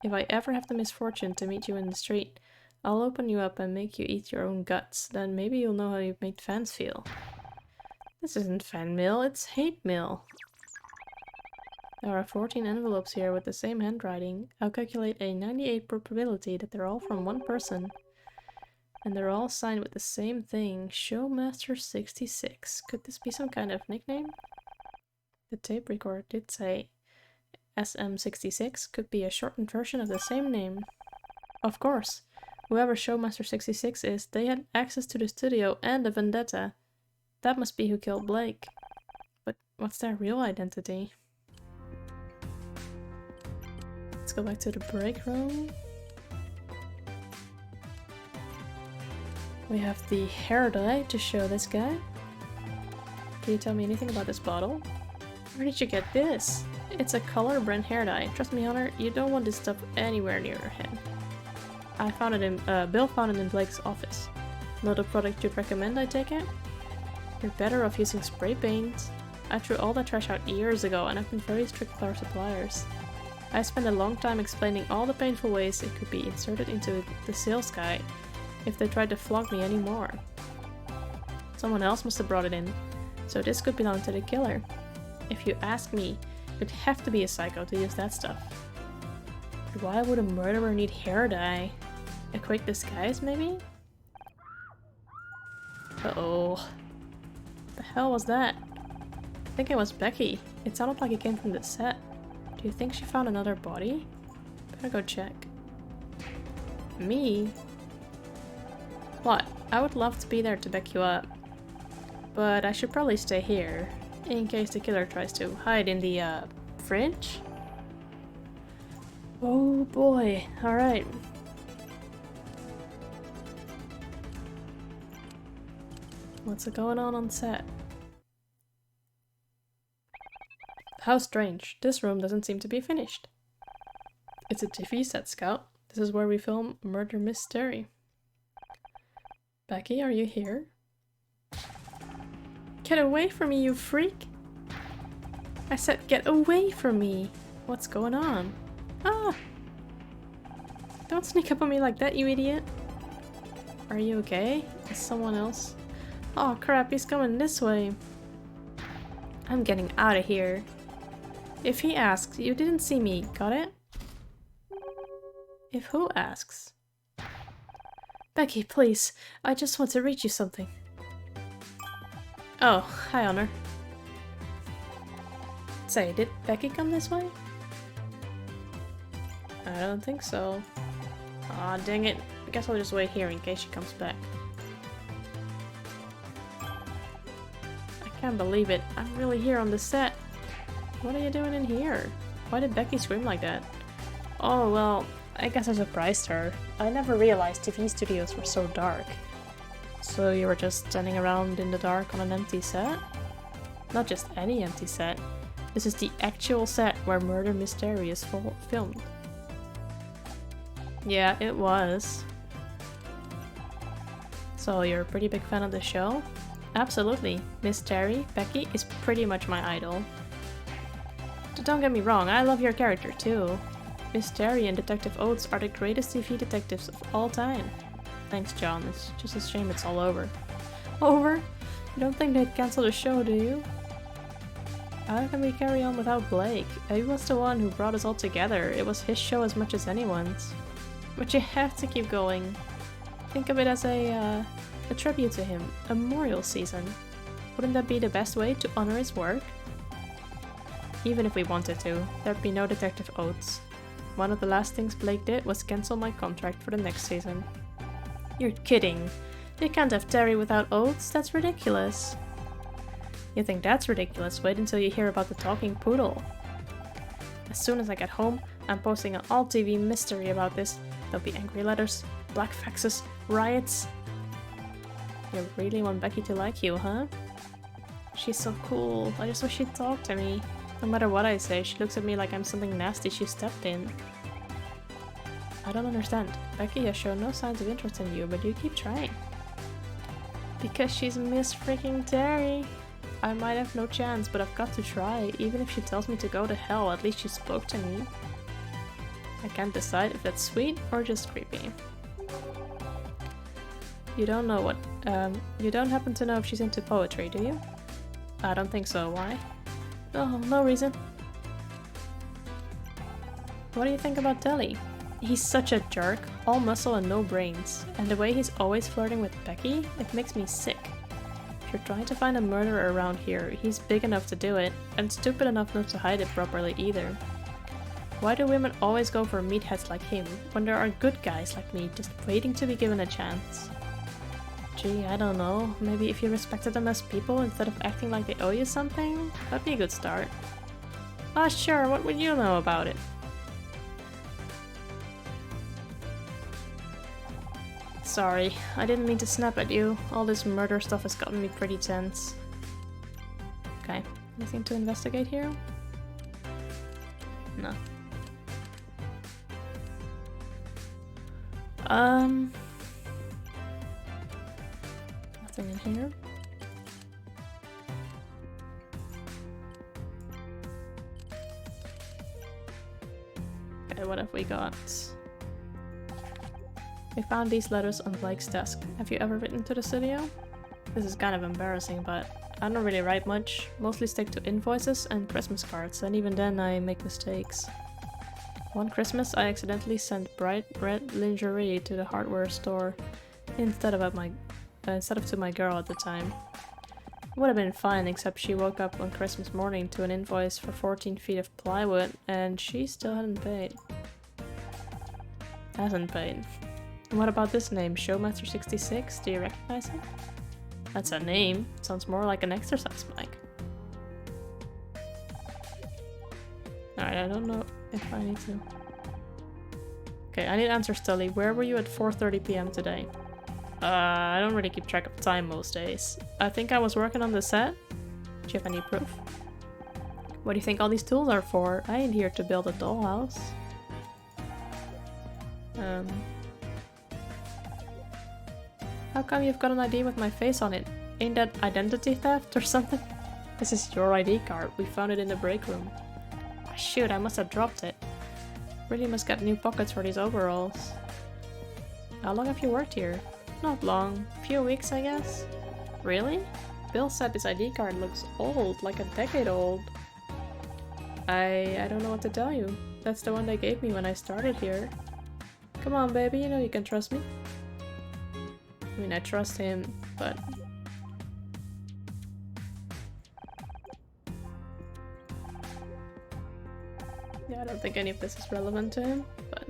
[SPEAKER 1] If I ever have the misfortune to meet you in the street, I'll open you up and make you eat your own guts. Then maybe you'll know how you've made fans feel. This isn't fan mail, it's hate mail. There are 14 envelopes here with the same handwriting. I'll calculate a 98% probability that they're all from one person. And they're all signed with the same thing. Showmaster66. Could this be some kind of nickname? The tape recorder did say SM66 could be a shortened version of the same name. Of course. Whoever Showmaster66 is, they had access to the studio and the vendetta. That must be who killed Blake. But what's their real identity? Let's go back to the break room. We have the hair dye to show this guy. Can you tell me anything about this bottle? Where did you get this? It's a color brand hair dye. Trust me, Hunter, you don't want this stuff anywhere near your head. I found it in, Bill found it in Blake's office. Not a product you'd recommend, I take it? You're better off using spray paint. I threw all that trash out years ago and I've been very strict with our suppliers. I spent a long time explaining all the painful ways it could be inserted into the sales guide if they tried to flog me anymore. Someone else must have brought it in, so this could belong to the killer. If you ask me, it'd have to be a psycho to use that stuff. But why would a murderer need hair dye? A quick disguise, maybe? Uh-oh. What the hell was that? I think it was Becky. It sounded like it came from the set. Do you think she found another body? Better go check. Me? What? I would love to be there to back you up. But I should probably stay here, in case the killer tries to hide in the, fridge? Oh boy, alright. What's going on set? How strange. This room doesn't seem to be finished. It's a TV set, Scout. This is where we film Murder Mystery. Becky, are you here? Get away from me, you freak! I said get away from me! What's going on? Ah! Don't sneak up on me like that, you idiot! Are you okay? Is someone else? Oh crap, he's coming this way! I'm getting out of here. If he asks, you didn't see me, got it? If who asks? Becky, please. I just want to read you something. Oh, hi, Honor. Say, did Becky come this way? I don't think so. Aw, dang it. I guess I'll just wait here in case she comes back. I can't believe it. I'm really here on the set. What are you doing in here? Why did Becky scream like that? Oh, well, I guess I surprised her. I never realized TV studios were so dark. So you were just standing around in the dark on an empty set? Not just any empty set. This is the actual set where Murder Mystery is filmed. Yeah, it was. So you're a pretty big fan of the show? Absolutely. Miss Terry, Becky, is pretty much my idol. Don't get me wrong, I love your character too. Miss Terry and Detective Oates are the greatest TV detectives of all time. Thanks, John. It's just a shame it's all over. Over? You don't think they'd cancel the show, do you? How can we carry on without Blake? He was the one who brought us all together. It was his show as much as anyone's. But you have to keep going. Think of it as a tribute to him. A memorial season. Wouldn't that be the best way to honor his work? Even if we wanted to, there'd be no Detective Oates. One of the last things Blake did was cancel my contract for the next season. You're kidding. You can't have Terry without Oates, that's ridiculous. You think that's ridiculous? Wait until you hear about the talking poodle. As soon as I get home, I'm posting an all-TV mystery about this. There'll be angry letters, black faxes, riots. You really want Becky to like you, huh? She's so cool. I just wish she'd talk to me. No matter what I say, she looks at me like I'm something nasty she stepped in. I don't understand. Becky has shown no signs of interest in you, but you keep trying. Because she's Miss freaking Terry. I might have no chance, but I've got to try. Even if she tells me to go to hell, at least she spoke to me. I can't decide if that's sweet or just creepy. You don't know what, you don't happen to know if she's into poetry, do you? I don't think so. Why? Oh, no reason. What do you think about Telly? He's such a jerk, all muscle and no brains. And the way he's always flirting with Becky, it makes me sick. If you're trying to find a murderer around here, he's big enough to do it, and stupid enough not to hide it properly either. Why do women always go for meatheads like him, when there are good guys like me just waiting to be given a chance? Gee, I don't know. Maybe if you respected them as people instead of acting like they owe you something? That'd be a good start. Ah, sure, what would you know about it? Sorry, I didn't mean to snap at you. All this murder stuff has gotten me pretty tense. Okay, anything to investigate here? No. Nothing in here. Okay, what have we got? We found these letters on Blake's desk. Have you ever written to the studio? This is kind of embarrassing, but I don't really write much. Mostly stick to invoices and Christmas cards, and even then I make mistakes. One Christmas I accidentally sent bright red lingerie to the hardware store instead of to my girl at the time. It would have been fine, except she woke up on Christmas morning to an invoice for 14 feet of plywood and she still hadn't paid. Hasn't paid. And what about this name, Showmaster66? Do you recognize it? That's a name. Sounds more like an exercise bike. Alright, I don't know if I need to... Okay, I need answers, Tully. Where were you at 4:30 PM today? I don't really keep track of time most days. I think I was working on the set. Do you have any proof? What do you think all these tools are for? I ain't here to build a dollhouse. How come you've got an ID with my face on it? Ain't that identity theft or something? This is your ID card. We found it in the break room. Oh, shoot, I must have dropped it. Really must get new pockets for these overalls. How long have you worked here? Not long. A few weeks, I guess. Really? Bill said his ID card looks old, like a decade old. I don't know what to tell you. That's the one they gave me when I started here. Come on, baby, you know you can trust me. I mean, I trust him, but... yeah, I don't think any of this is relevant to him, but...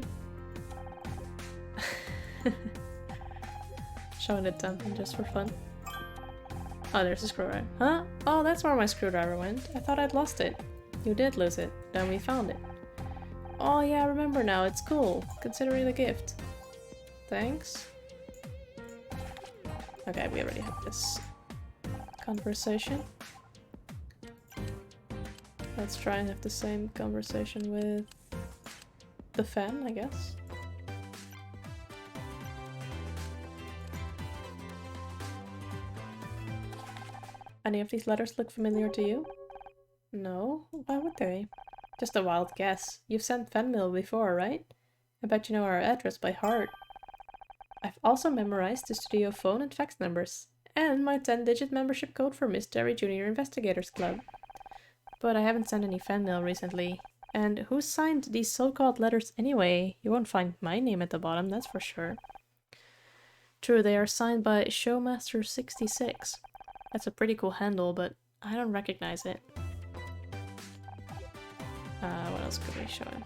[SPEAKER 1] showing it something just for fun. Oh, there's a screwdriver. Huh? Oh, that's where my screwdriver went. I thought I'd lost it. You did lose it. Then we found it. Oh yeah, I remember now. It's cool. Consider it a gift. Thanks. Okay, we already had this conversation. Let's try and have the same conversation with the fan, I guess. Any of these letters look familiar to you? No? Why would they? Just a wild guess. You've sent fan mail before, right? I bet you know our address by heart. I've also memorized the studio phone and fax numbers, and my 10-digit membership code for Miss Terry Junior Investigators Club. But I haven't sent any fan mail recently. And who signed these so-called letters anyway? You won't find my name at the bottom, that's for sure. True, they are signed by Showmaster66. That's a pretty cool handle, but I don't recognize it. What else could we show him?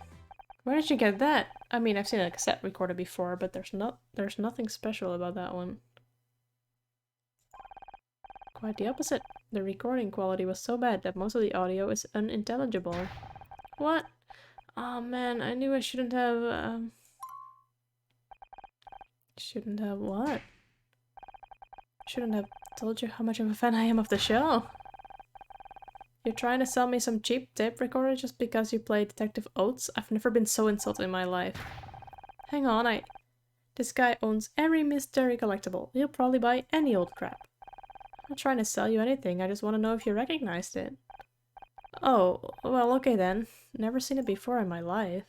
[SPEAKER 1] Where did you get that? I mean, I've seen a cassette recorder before, but there's nothing special about that one. Quite the opposite. The recording quality was so bad that most of the audio is unintelligible. What? Oh man, I knew I shouldn't have, Shouldn't have what? Shouldn't have told you how much of a fan I am of the show. You're trying to sell me some cheap tape recorder just because you play Detective Oates? I've never been so insulted in my life. Hang on, this guy owns every mystery collectible. He'll probably buy any old crap. I'm not trying to sell you anything, I just want to know if you recognized it. Oh, well, okay then. Never seen it before in my life.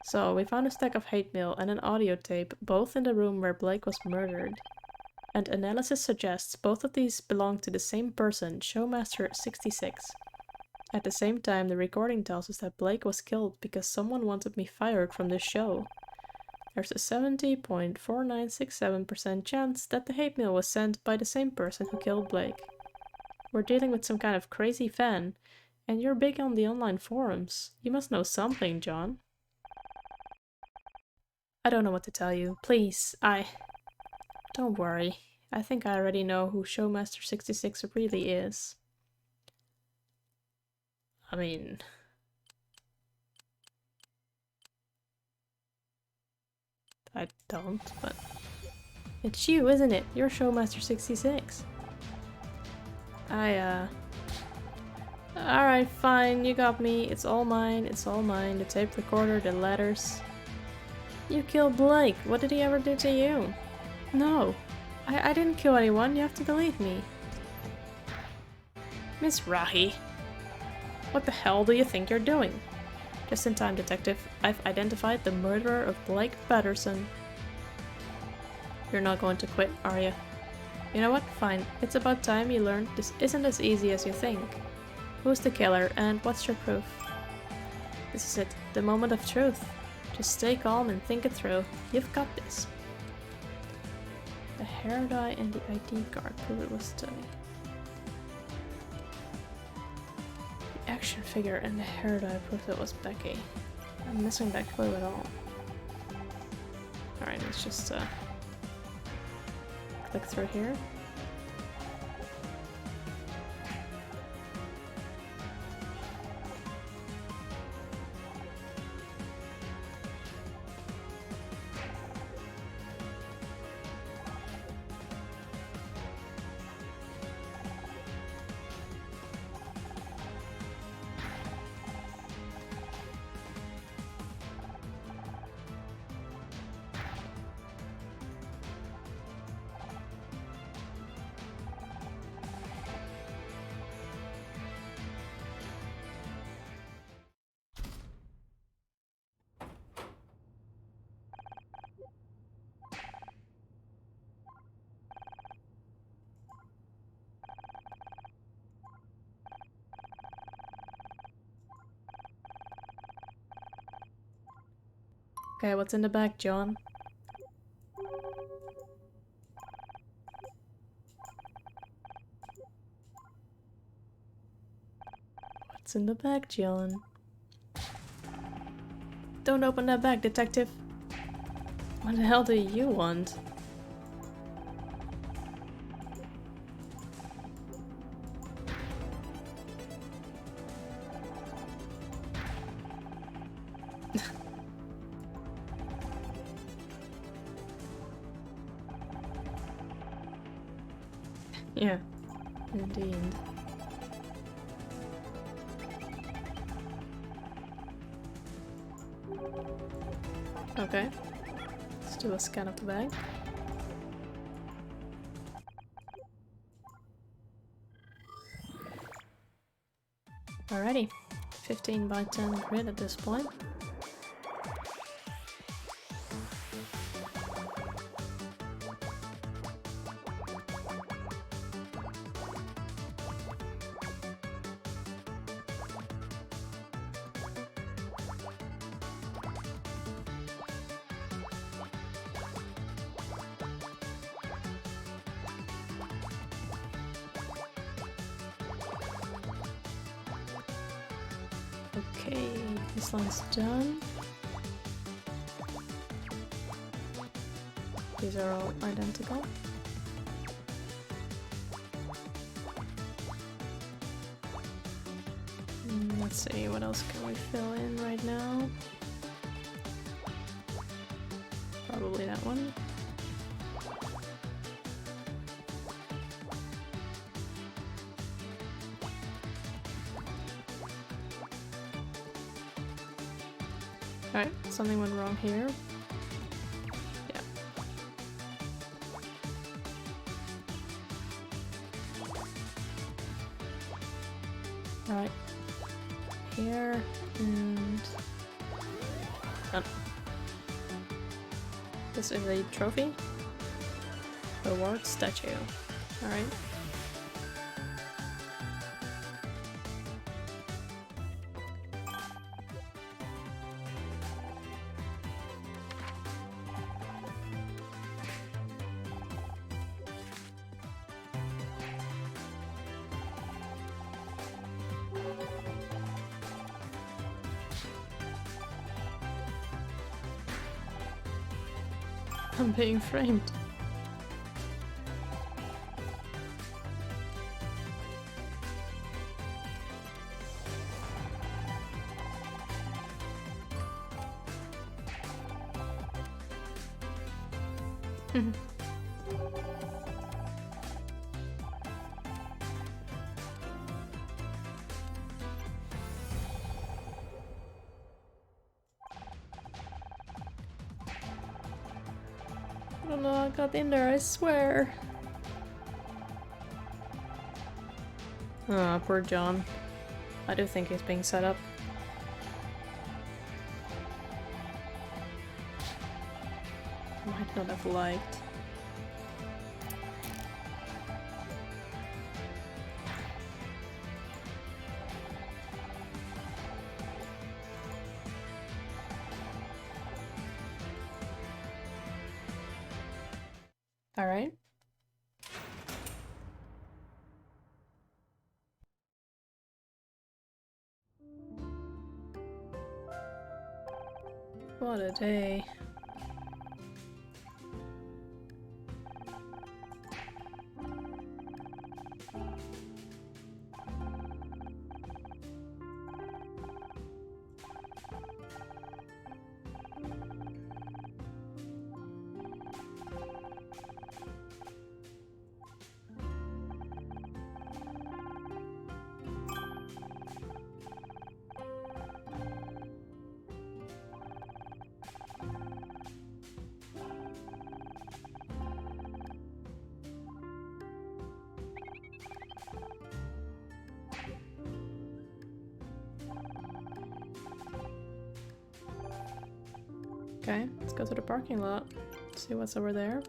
[SPEAKER 1] So, we found a stack of hate mail and an audio tape, both in the room where Blake was murdered. And analysis suggests both of these belong to the same person, Showmaster66. At the same time, the recording tells us that Blake was killed because someone wanted me fired from the show. There's a 70.4967% chance that the hate mail was sent by the same person who killed Blake. We're dealing with some kind of crazy fan, and you're big on the online forums. You must know something, John. I don't know what to tell you. Please, Don't worry. I think I already know who Showmaster66 really is. I mean... I don't, but... It's you, isn't it? You're Showmaster66. Alright, fine, you got me. It's all mine, it's all mine. The tape recorder, the letters. You killed Blake. What did he ever do to you? No. I didn't kill anyone. You have to believe me. Miss Rahi. What the hell do you think you're doing? Just in time, Detective. I've identified the murderer of Blake Patterson. You're not going to quit, are you? You know what? Fine. It's about time you learned this isn't as easy as you think. Who's the killer and what's your proof? This is it. The moment of truth. Just stay calm and think it through. You've got this. The hair dye and the ID card prove it was Tony. The action figure and the hair dye prove it was Becky. I'm missing that clue at all. Alright, let's just click through here. Okay, what's in the bag, John? What's in the bag, John? Don't open that bag, Detective! What the hell do you want? Yeah, indeed. Okay, let's do a scan of the bag. Alrighty, 15 by 10 grid at this point. Okay, this one's done. These are all identical. Let's see, what else can we fill in right now? Probably that one. Alright, something went wrong here. Yeah. Alright. Here, and... Done. This is a trophy. Reward statue. Alright. I'm being framed. I don't know, I got in there, I swear. Ah, poor John. I do think he's being set up. Might not have liked. Alright. What a day. Okay, let's go to the parking lot. See what's over there.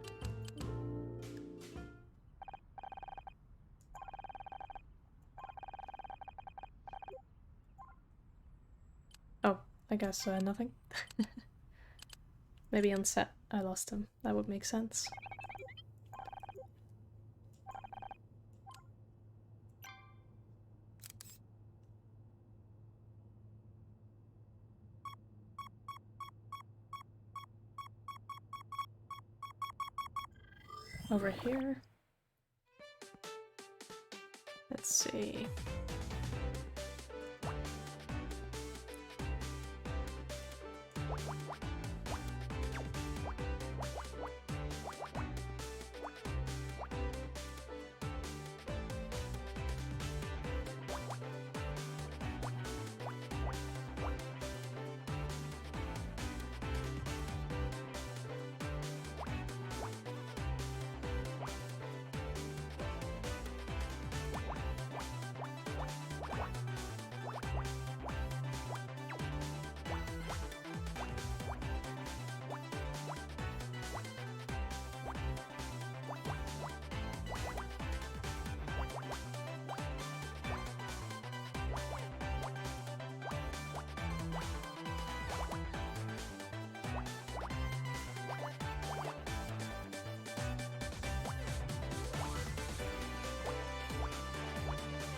[SPEAKER 1] Oh, I guess nothing. Maybe on set I lost him. That would make sense. Over here. Let's see.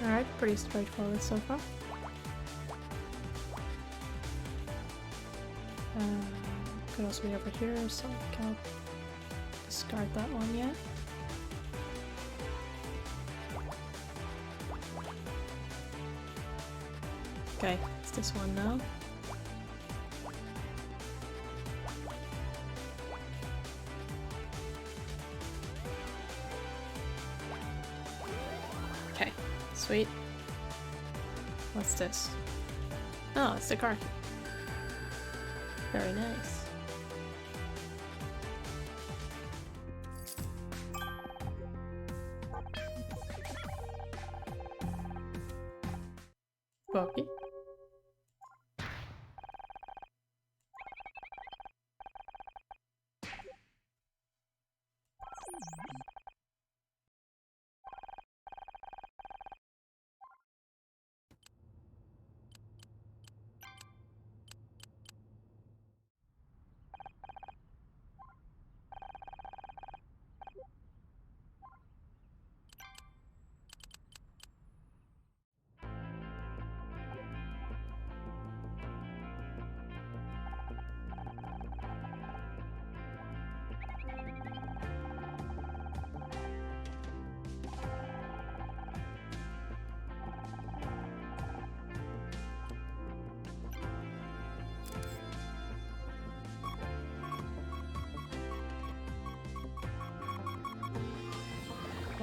[SPEAKER 1] Alright, pretty straightforward so far. Could also be over here, so I can't discard that one yet. Okay, it's this one now. Okay, sweet. What's this? Oh, it's the car key. Very nice. Okay.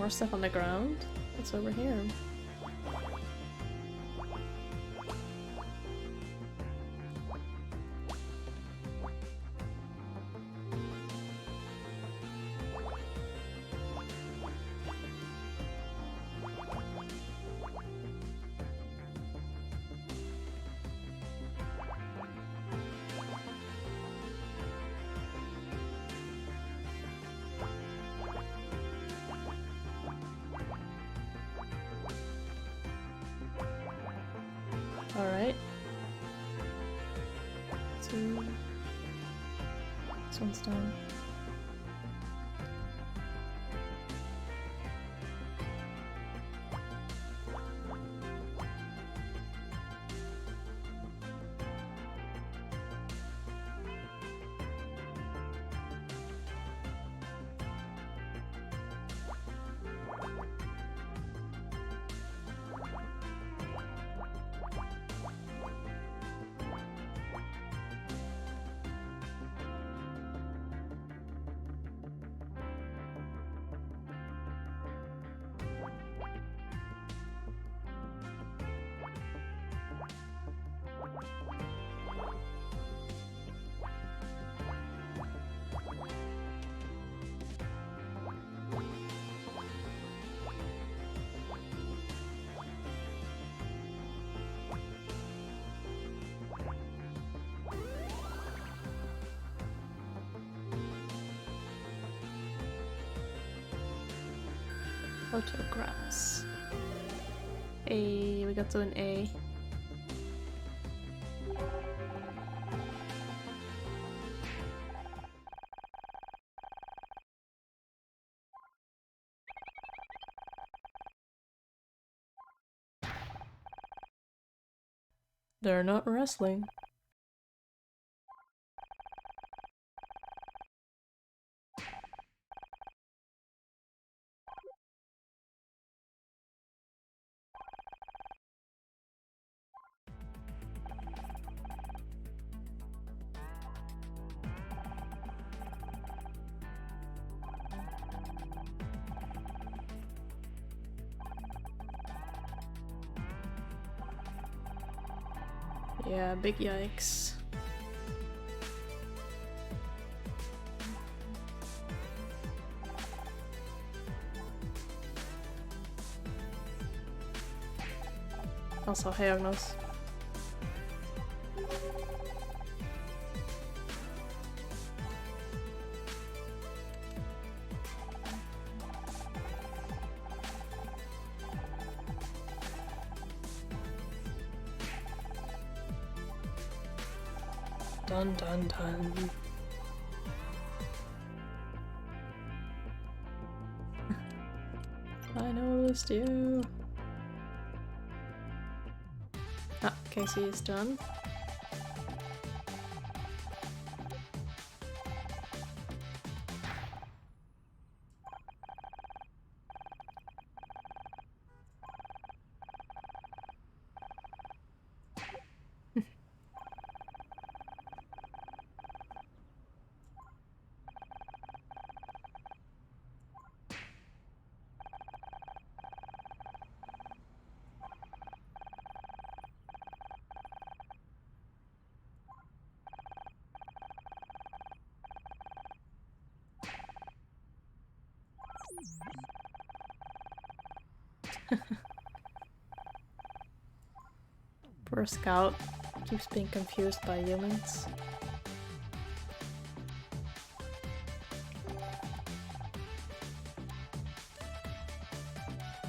[SPEAKER 1] More stuff on the ground? What's over here? Alright. Two. This one's done. Photographs. A, we got to an A. They're not wrestling. Yeah, big yikes. Also, Agnes. Dun dun dun. I noticed you. Ah, Casey is done. Poor Scout keeps being confused by humans.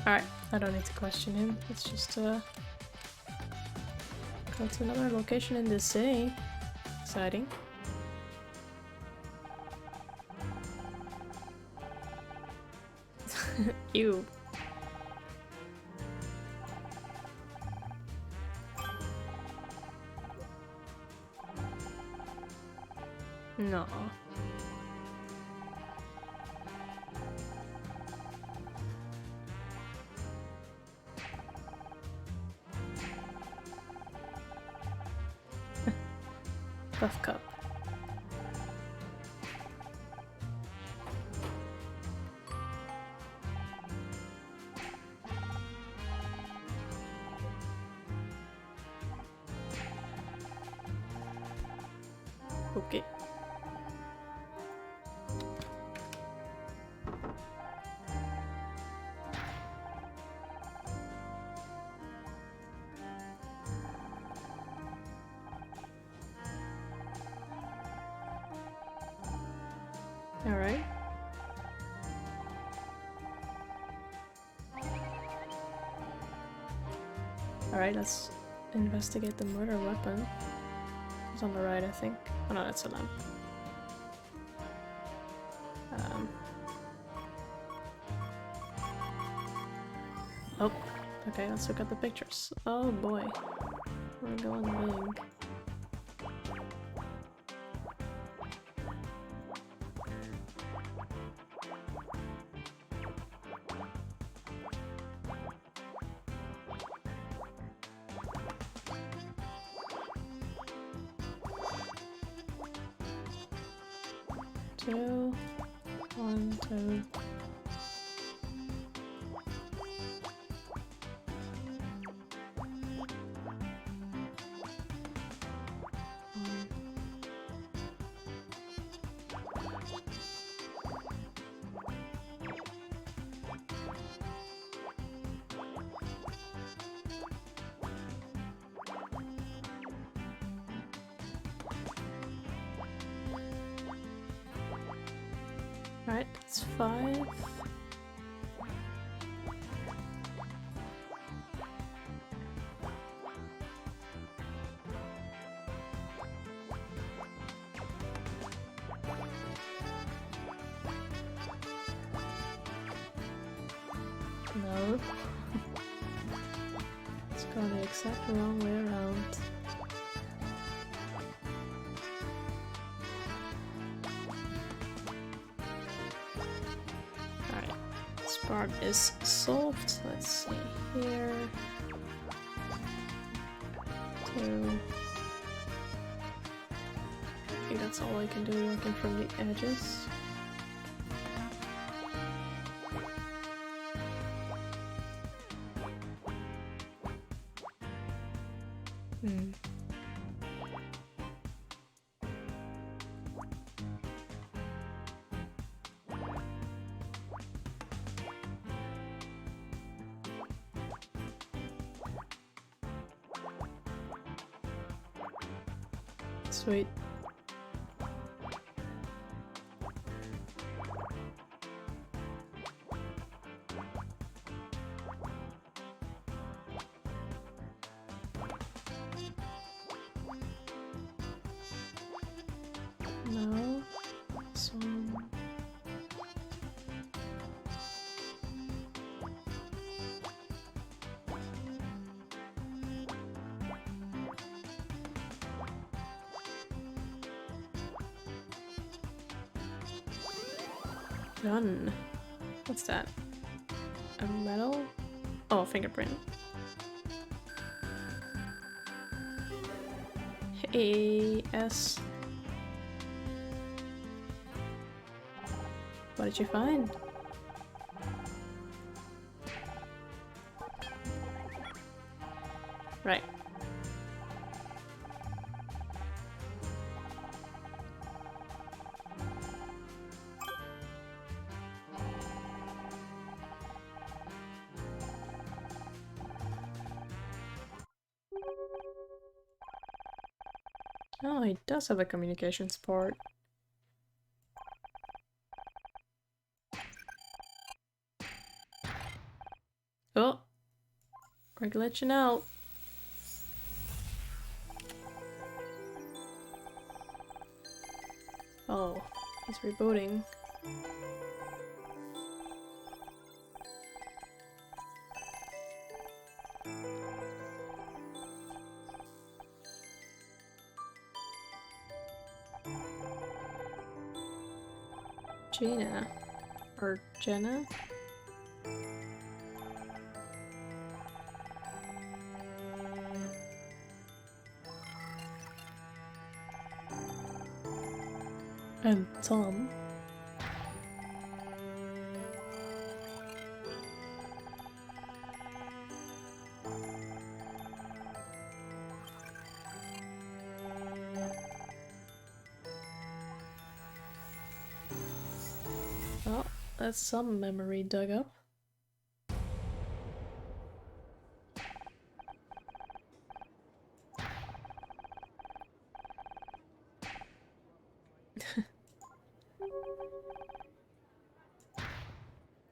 [SPEAKER 1] Alright, I don't need to question him. Let's just go to another location in this city. Exciting. Ew. No. Buff cup. Okay. Alright. Alright, let's investigate the murder weapon. It's on the right, I think. Oh no, that's a lamp. Oh, okay, let's look at the pictures. Oh boy. We're going big. Two, one, two. Alright, that's 5. No. It's going the exact wrong way around. Alright, this part is solved. Let's see here. 2. I think that's all I can do working from the edges. Sweet. No. This one. Done. What's that? A metal? Oh, fingerprint. Hey, S. What did you find? Right. Oh, he does have a communications port. Oh, we're glitching out. Oh, he's rebooting. Gina. Or Jenna? And Tom. Well, that's some memory dug up.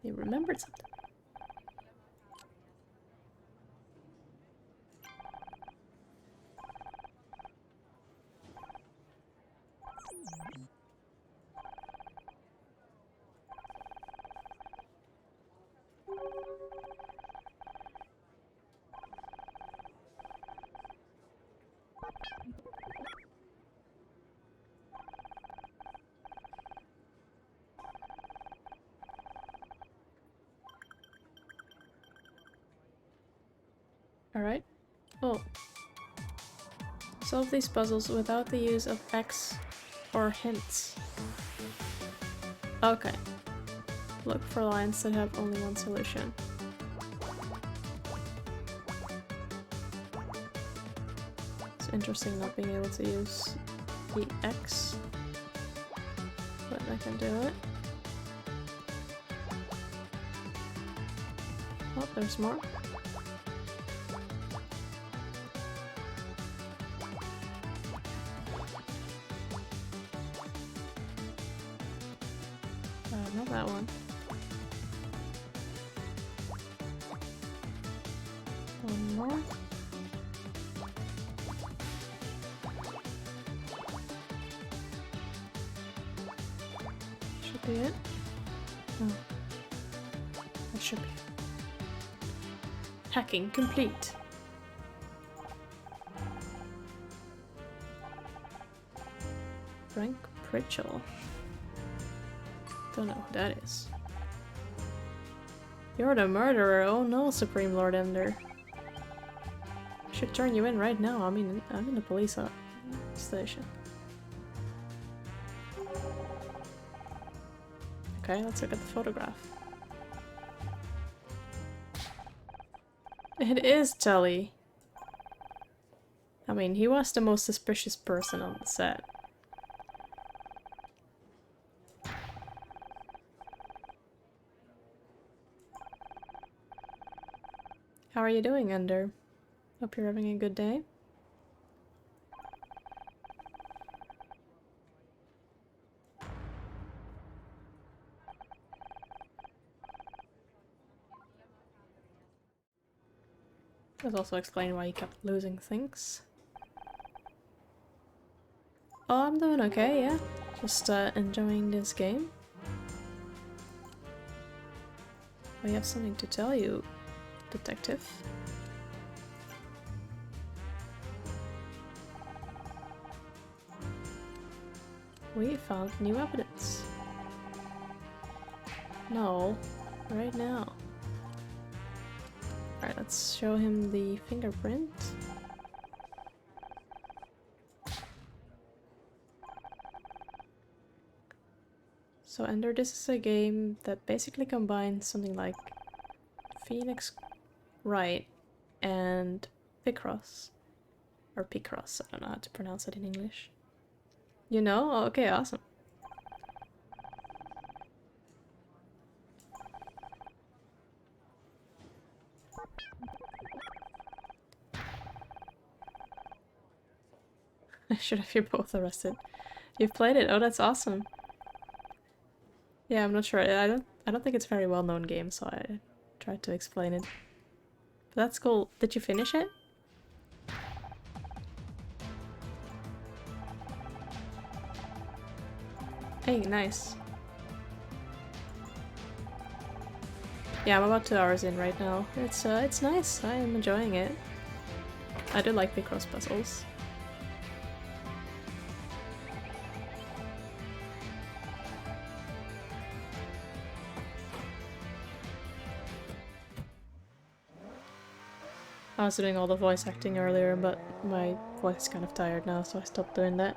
[SPEAKER 1] You remembered something. Alright. Oh. Solve these puzzles without the use of X or hints. Okay. Look for lines that have only one solution. It's interesting not being able to use the X, but I can do it. Oh, there's more. Not that one. One more. Should be it. Oh. That should be it. Hacking complete. Frank Pritchell. Don't know who that is. You're the murderer. Oh no, Supreme Lord Ender. I should turn you in right now. I mean, I'm in the police station. Okay, let's look at the photograph. It is Tully. I mean, he was the most suspicious person on the set. How are you doing, Ender? Hope you're having a good day. Does also explain why he kept losing things. Oh, I'm doing okay, yeah. Just enjoying this game. We have something to tell you, detective. We found new evidence. No, right now. Alright, let's show him the fingerprint. So Ender, this is a game that basically combines something like Phoenix Wright and Picross. Or Picross, I don't know how to pronounce it in English. You know? Oh, okay, awesome. I should have you both arrested. You've played it? Oh, that's awesome. Yeah, I'm not sure. I don't think it's a very well-known game, so I tried to explain it. But that's cool. Did you finish it? Hey, nice. Yeah, I'm about 2 hours in right now. It's nice. I am enjoying it. I do like the cross puzzles. I was doing all the voice acting earlier, but my voice is kind of tired now, so I stopped doing that.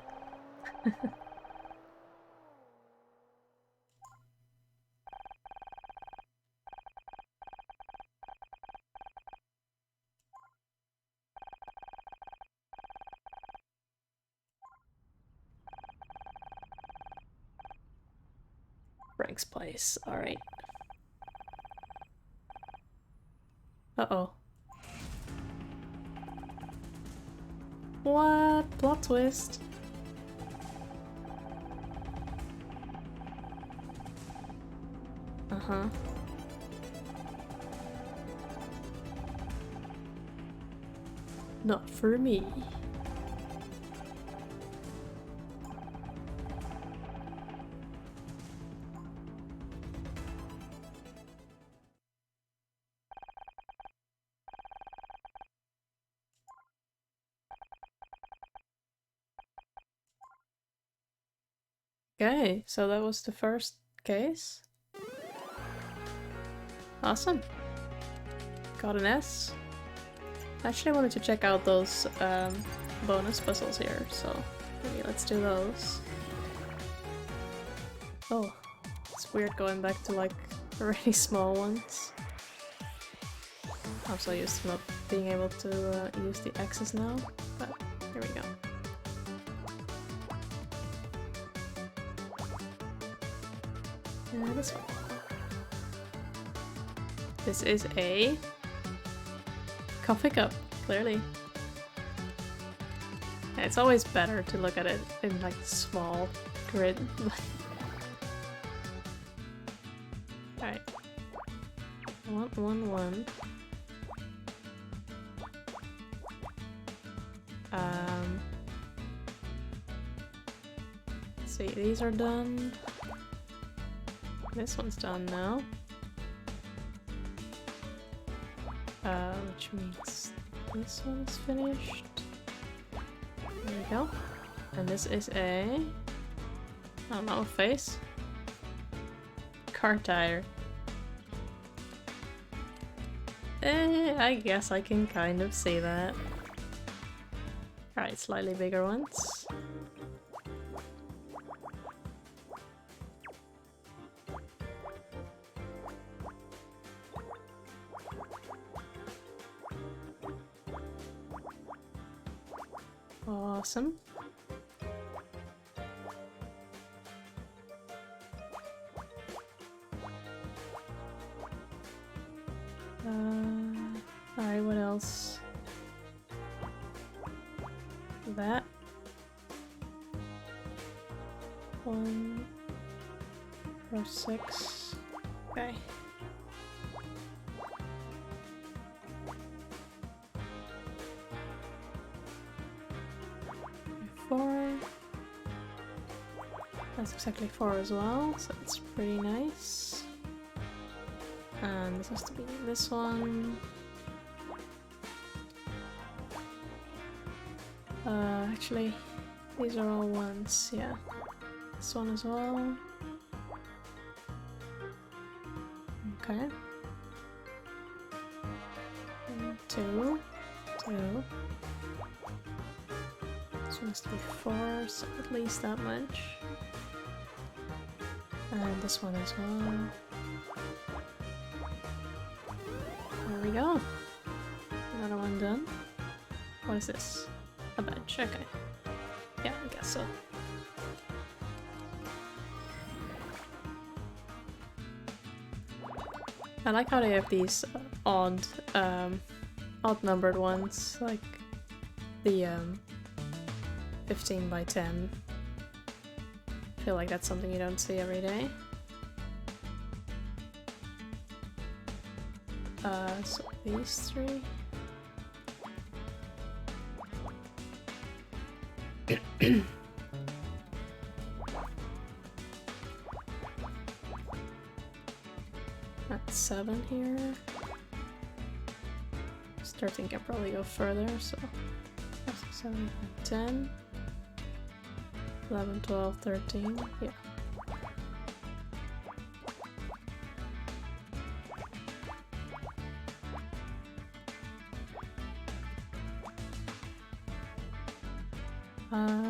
[SPEAKER 1] Frank's place. Alright. Uh-oh. What? Plot twist. Uh-huh. Not for me. Okay, so that was the first case. Awesome. Got an S. Actually, I wanted to check out those bonus puzzles here, so maybe let's do those. Oh, it's weird going back to like really small ones. I'm so used to not being able to use the X's now, but here we go. And this one. This is a coffee cup, clearly. Yeah, it's always better to look at it in like small grid. Alright. 1, 1, 1. Let's see, these are done. This one's done now. Which means this one's finished. There we go. And this is a... I don't know, face? Car tire. I guess I can kind of see that. Alright, slightly bigger ones. Awesome. Alright, what else? That. 1, 4, 6. Okay. 4. That's exactly 4 as well, so it's pretty nice. And this has to be this one. Actually, these are all ones, yeah. This one as well. Okay. 1, 2, 2. This one has to be 4, so at least that much. And this one as well. There we go. Another one done. What is this? A bench, okay. Yeah, I guess so. I like how they have these odd numbered ones, like the 15 by 10. I feel like that's something you don't see every day. So these 3. That's 7 here. 13 can probably go further, so 7, 10, 11, 12, 13, yeah.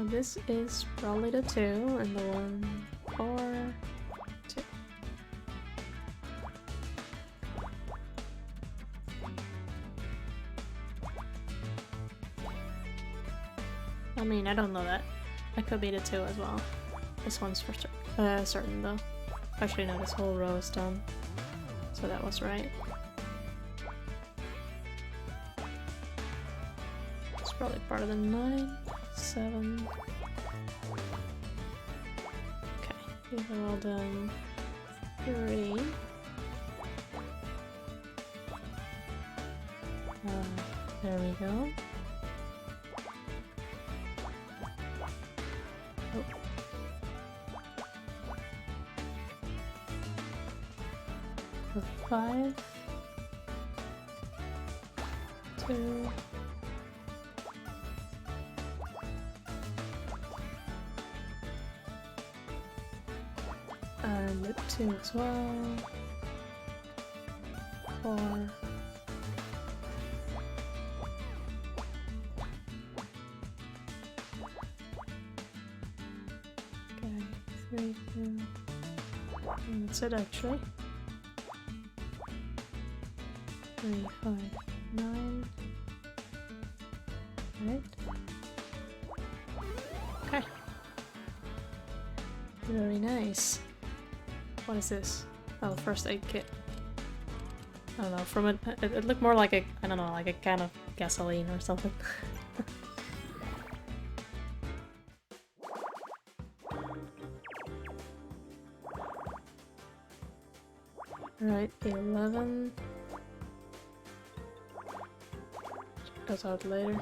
[SPEAKER 1] This is probably the 2 and the 1, 4, 2. I mean, I don't know that. That could be the 2 as well. This one's for certain though. Actually, no, this whole row is done. So that was right. It's probably part of the 9, 7. Okay, these are all done. 3. There we go. Oh. For 5, 2, and 2 as well. 4. Okay, 3, 2. And that's it actually. 3, 5, 9. Right. Okay. Very nice. What is this? Oh, first aid kit. I don't know, from it looked more like a, I don't know, like a can of gasoline or something. Right, 11. Check those out later.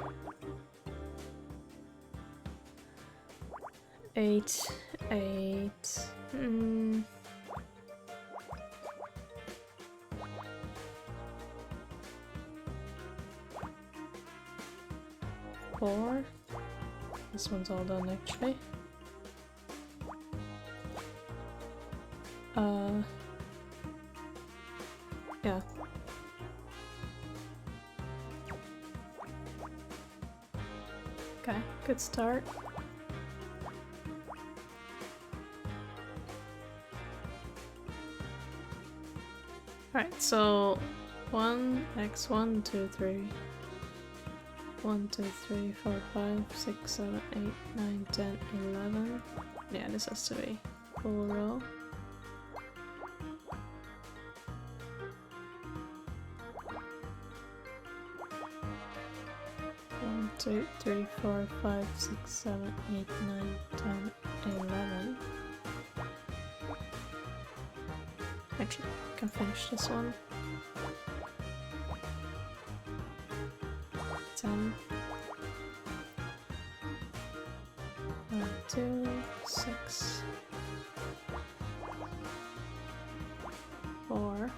[SPEAKER 1] 8, 8. 4. This one's all done actually. Yeah. Okay, good start. Alright, so 1, X, 1, 2, 3. 1, 2, 3, 4, 5, 6, 7, 8, 9, 10, 11. Yeah, this has to be full row. One, 2, 3, 4, 5, 6, 7, 8, 9, 10, 11. Actually, I can finish this one. 10. 1, 2, 6. 4.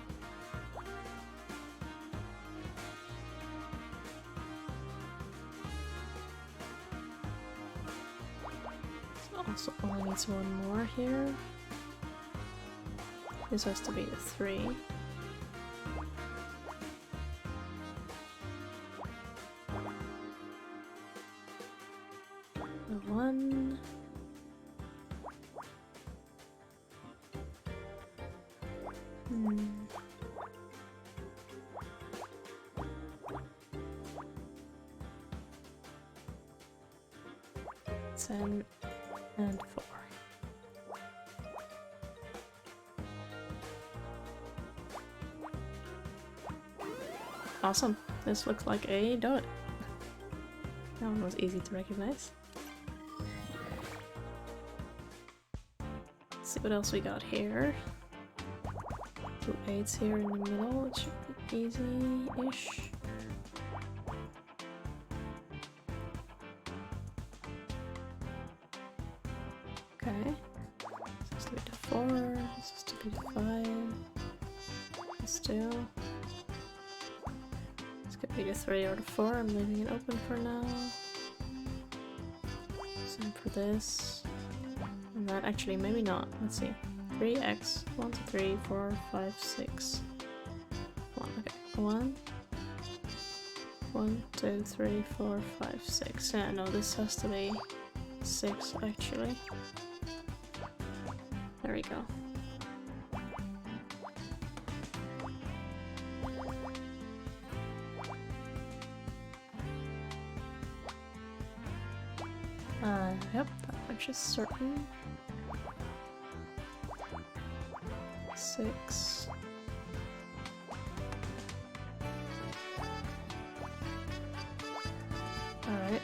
[SPEAKER 1] Also only needs one more here. This has to be the 3. The 1. Ten and 4. Awesome. This looks like a dot. That one was easy to recognize. Let's see what else we got here. 2 8s here in the middle. It should be easy-ish. Okay. This has to be the 4. This has to be the 5. Still. This could be the 3 or the 4. I'm leaving it open for now. Same for this. And that actually, maybe not. Let's see. 3x. 1, 2, 3, 4, 5, 6. 1. Okay. 1. 1, 2, 3, 4, 5, 6. Yeah, no, this has to be 6 actually. There we go. Yep, that much is certain. 6. Alright.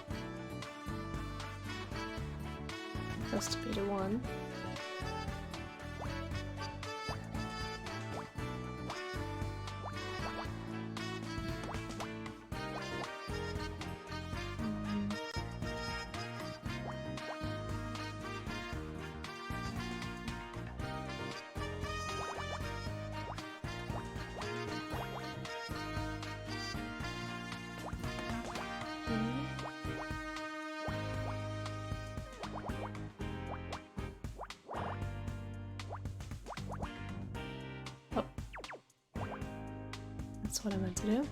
[SPEAKER 1] Has to be the 1. That's what I meant to do.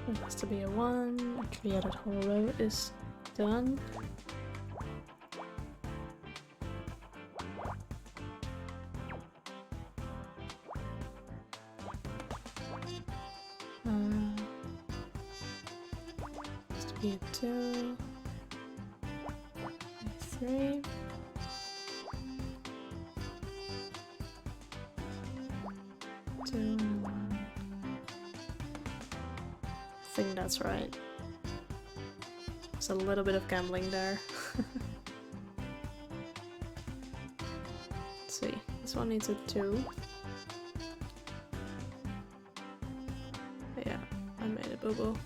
[SPEAKER 1] It has to be a 1. Actually, yeah, that whole row is done. Be a 2, 3, 2, and 1. I think that's right. There's a little bit of gambling there. Let's see, this one needs a 2. Yeah, I made a boo-boo.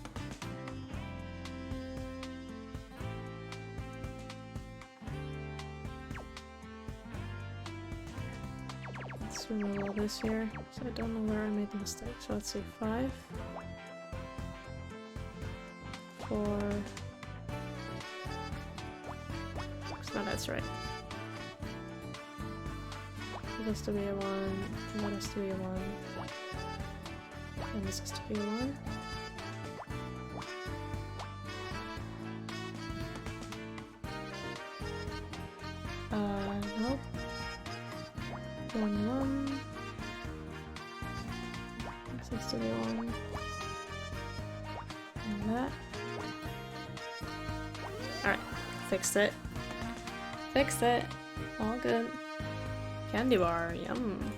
[SPEAKER 1] Remove all this here, so I don't know where I made the mistake. So let's see, 5, 4. No, that's right. It has to be a 1, and that has to be a 1, and this has to be a 1. Nope. 1, 1. This has to be 1. And that. Alright, fixed it. Fixed it. All good. Candy bar, yum.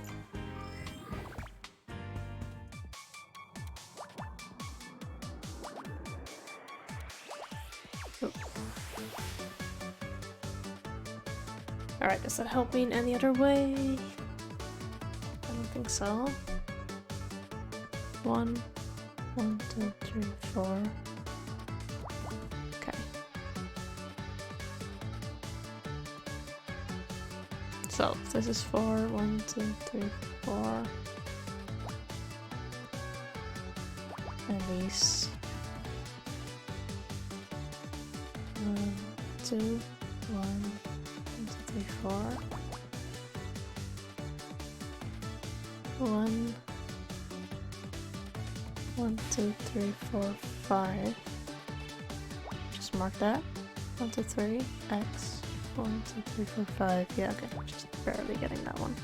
[SPEAKER 1] Oh. Alright, does that help me in any other way? I don't think so. 1, 1, 2, 3, 4. Okay. So this is 4, 1, 2, 3, 4. And these 1, 2, 1, 2, 3, 4. 1, 1, 2, 3, 4, 5. Just mark that. 1, 2, 3, X. 1, 2, 3, 4, 5. Yeah, okay. Just barely getting that one.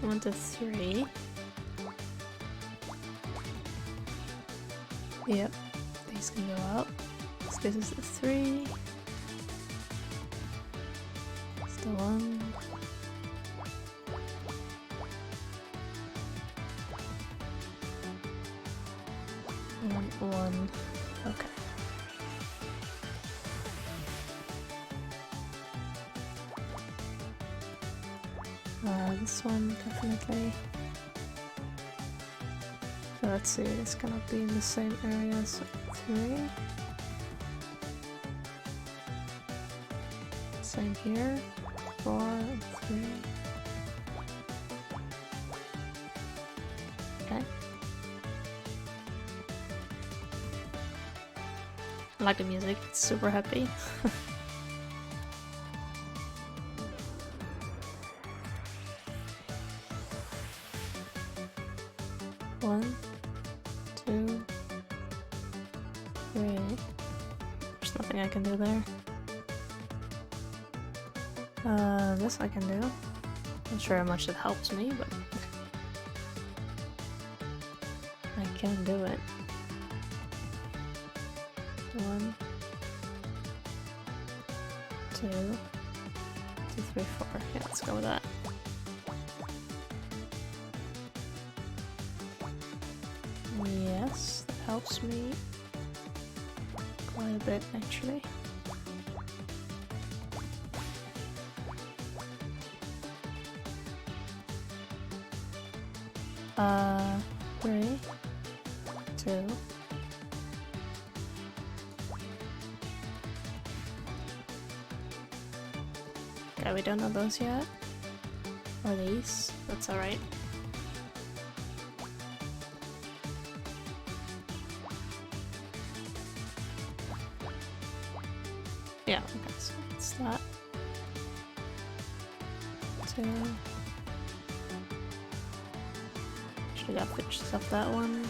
[SPEAKER 1] 1 to 3. Yep, these can go out. So this is the 3. It's the 1. And 1. Okay. This one definitely. So let's see, it's gonna be in the same area as 3. Same here. 4 and 3. Okay. I like the music, it's super happy. 1, 2, 3. There's nothing I can do there. This I can do. Not sure how much it helps me, but I can do it. 1, 2, 2, 3, 4. Yeah, let's go with that. Yes, that helps me quite a bit actually. Three, 2. Okay, we don't know those yet. Or these. That's alright. Yeah, okay, so it's that. 2. Should have fixed up that one.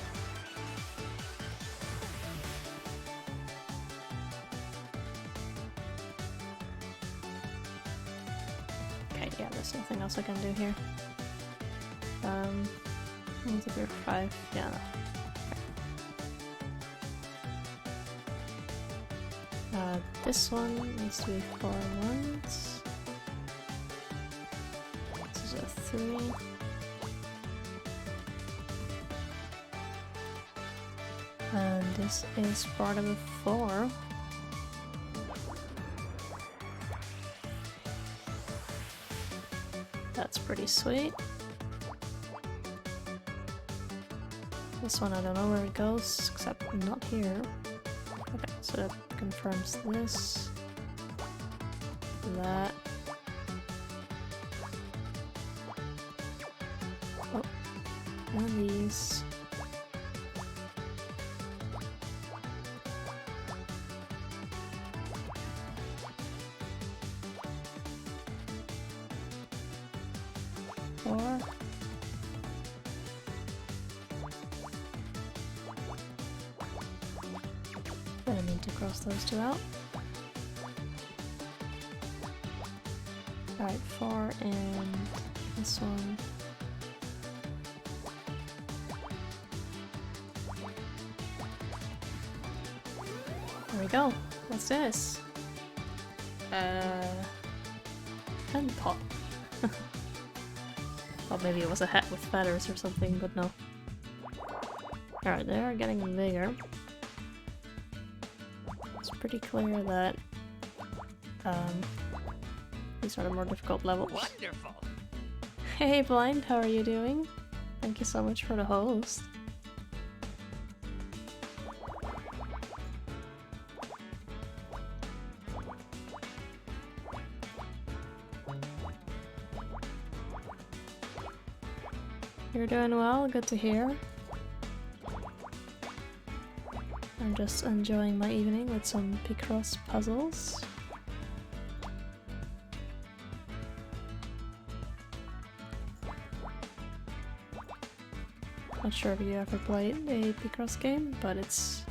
[SPEAKER 1] Okay, yeah, there's nothing else I can do here. 1, 2, 3, 5, yeah. Okay. This one needs to be 4 ones. This is a 3. And this is part of a 4. That's pretty sweet. This one I don't know where it goes, except not here. Okay, so that confirms this. That. Oh, and these. Then I need to cross those 2 out. Alright, 4 and this one. There we go. What's this? Pen pot. Thought maybe it was a hat with feathers or something, but no. Alright, they are getting bigger. It's pretty clear that these are the more difficult levels.
[SPEAKER 2] Wonderful.
[SPEAKER 1] Hey Blind, how are you doing? Thank you so much for the host. You're doing well, good to hear. I'm just enjoying my evening with some Picross puzzles. Not sure if you ever played a Picross game, but it's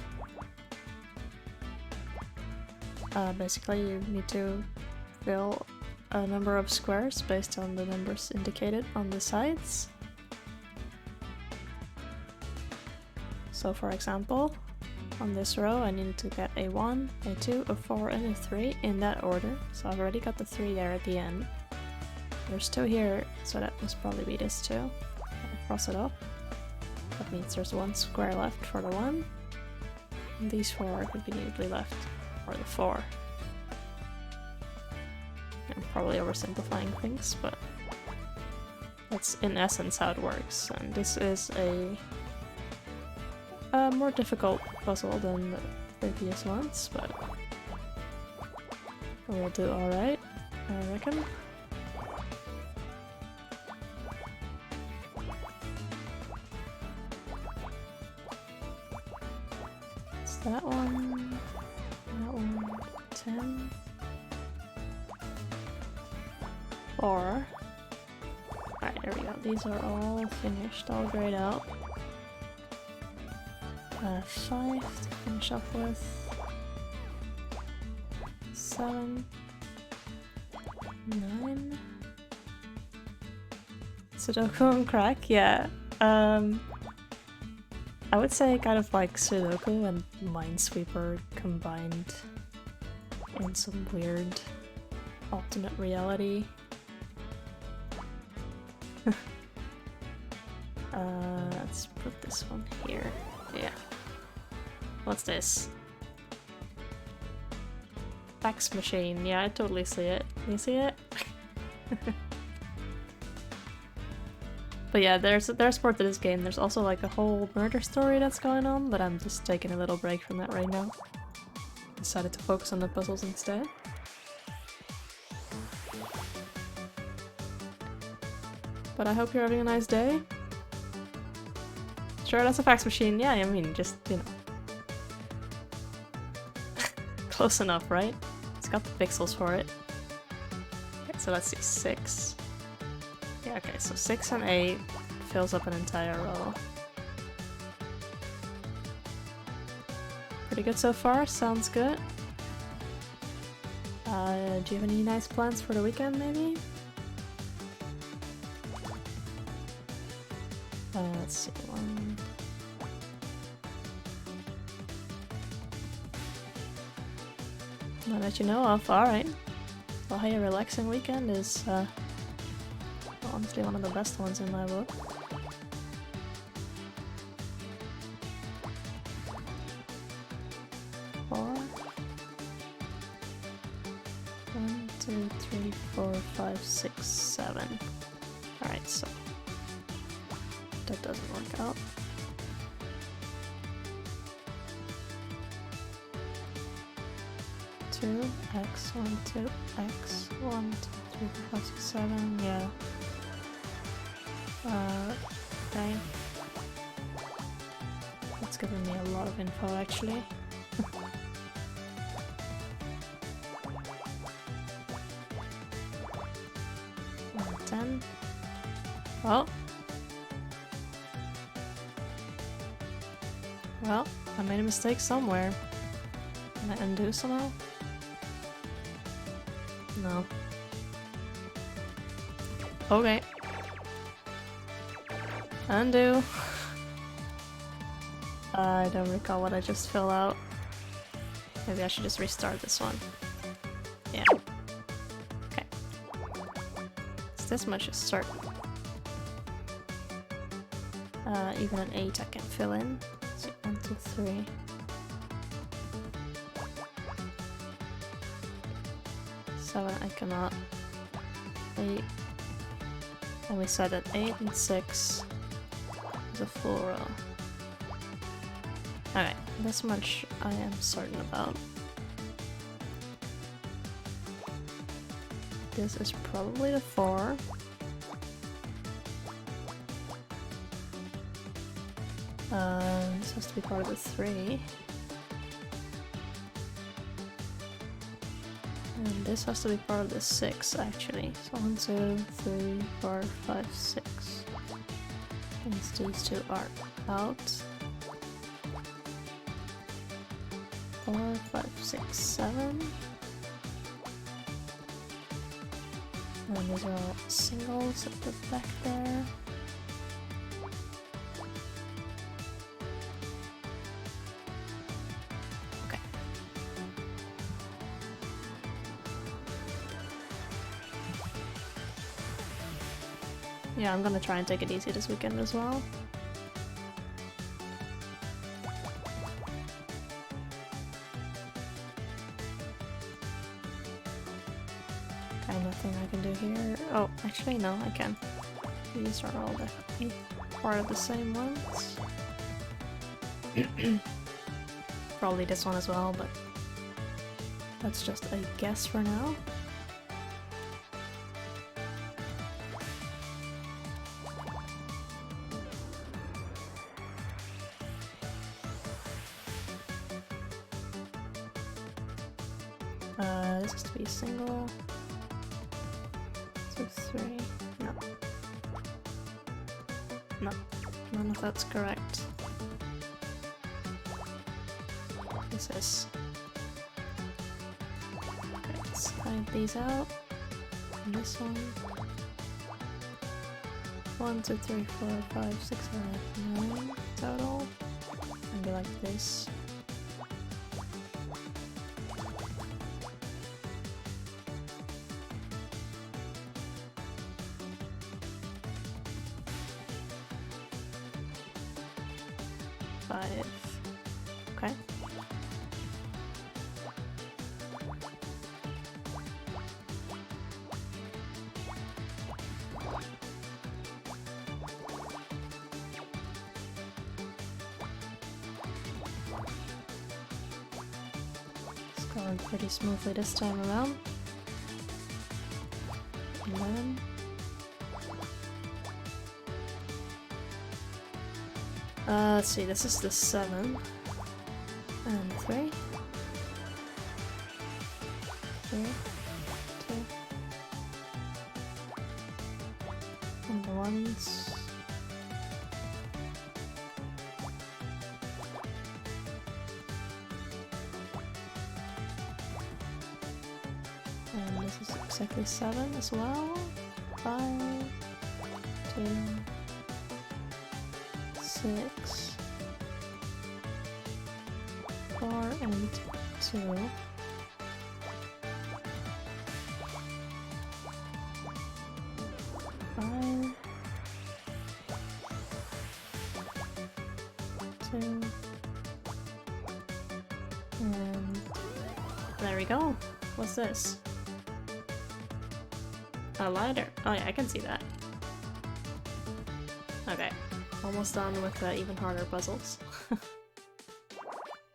[SPEAKER 1] basically you need to fill a number of squares based on the numbers indicated on the sides. So for example, on this row I need to get a 1, a 2, a 4 and a 3 in that order. So I've already got the 3 there at the end. There's 2 here, so that must probably be this 2. I'll cross it off. That means there's 1 square left for the 1. And these 4 are conveniently left for the 4. I'm probably oversimplifying things, but that's in essence how it works. And this is a more difficult puzzle than the previous ones, but we'll do alright, I reckon. It's that one, 10, 4. Alright, there we go. These are all finished, all grayed out. 5 to finish up with. 7, 9, Sudoku on crack? Yeah. I would say kind of like Sudoku and Minesweeper combined in some weird alternate reality. Let's put this one here. Yeah. What's this? Fax machine. Yeah, I totally see it. You see it? But yeah, there's more to this game. There's also like a whole murder story that's going on, but I'm just taking a little break from that right now. Decided to focus on the puzzles instead. But I hope you're having a nice day. Sure, that's a fax machine. Yeah, I mean, just, you know. Close enough, right? It's got the pixels for it. Okay, so let's see, 6. Yeah, okay, so 6 and 8 fills up an entire row. Pretty good so far, sounds good. Do you have any nice plans for the weekend, maybe? Let's see, 1... None that you know of, alright. Well, hey, a relaxing weekend is, honestly one of the best ones in my book. Four. 1, 2, 3, 4, 5, 6, 7. Alright, so that doesn't work out. X, 1, 2, X, 1, 2, 3, 4, 5, 6, 7, yeah. Okay. That's giving me a lot of info actually. 10. Well. Well, I made a mistake somewhere. Can I undo somehow? No. Okay. Undo. I don't recall what I just filled out. Maybe I should just restart this one. Yeah. Okay. So this much is certain. Even an 8 I can fill in. So 1, 2, 3. 7 I cannot. 8. And we said that 8 and 6 is a full row. Alright, this much I am certain about. This is probably the 4. This has to be part of the 3. And this has to be part of the 6 actually. So 1, 2, 3, 4, 5, 6. And these 2 are out. 4, 5, 6, 7. And these are all singles at the back there. Okay. Yeah, I'm gonna try and take it easy this weekend as well. Nothing I can do here. Oh, actually no, I can. These are all definitely part of the same ones. Probably this one as well, but that's just a guess for now. This has to be single. 2, 3. No. No. None of that's correct. This is. Okay, let's hide these out. And this one. 1, 2, 3, 4, 5, 6, 7, 8, 9 total. And be like this. Okay. It's going pretty smoothly this time around. 11. Let's see, this is the 7. And 3. 3. 2. And the 1s. And this is exactly 7 as well. 5, 2, 6, 4, and 2. Five, 2, and there we go. What's this? A lighter. Oh yeah, I can see that. Okay, almost done with the even harder puzzles.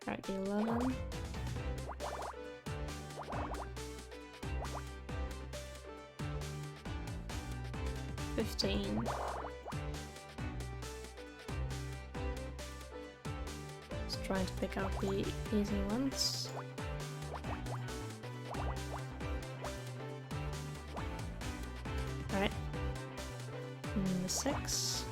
[SPEAKER 1] Alright, the 11. $15. Just trying to pick out the easy ones. Alright. And the 6.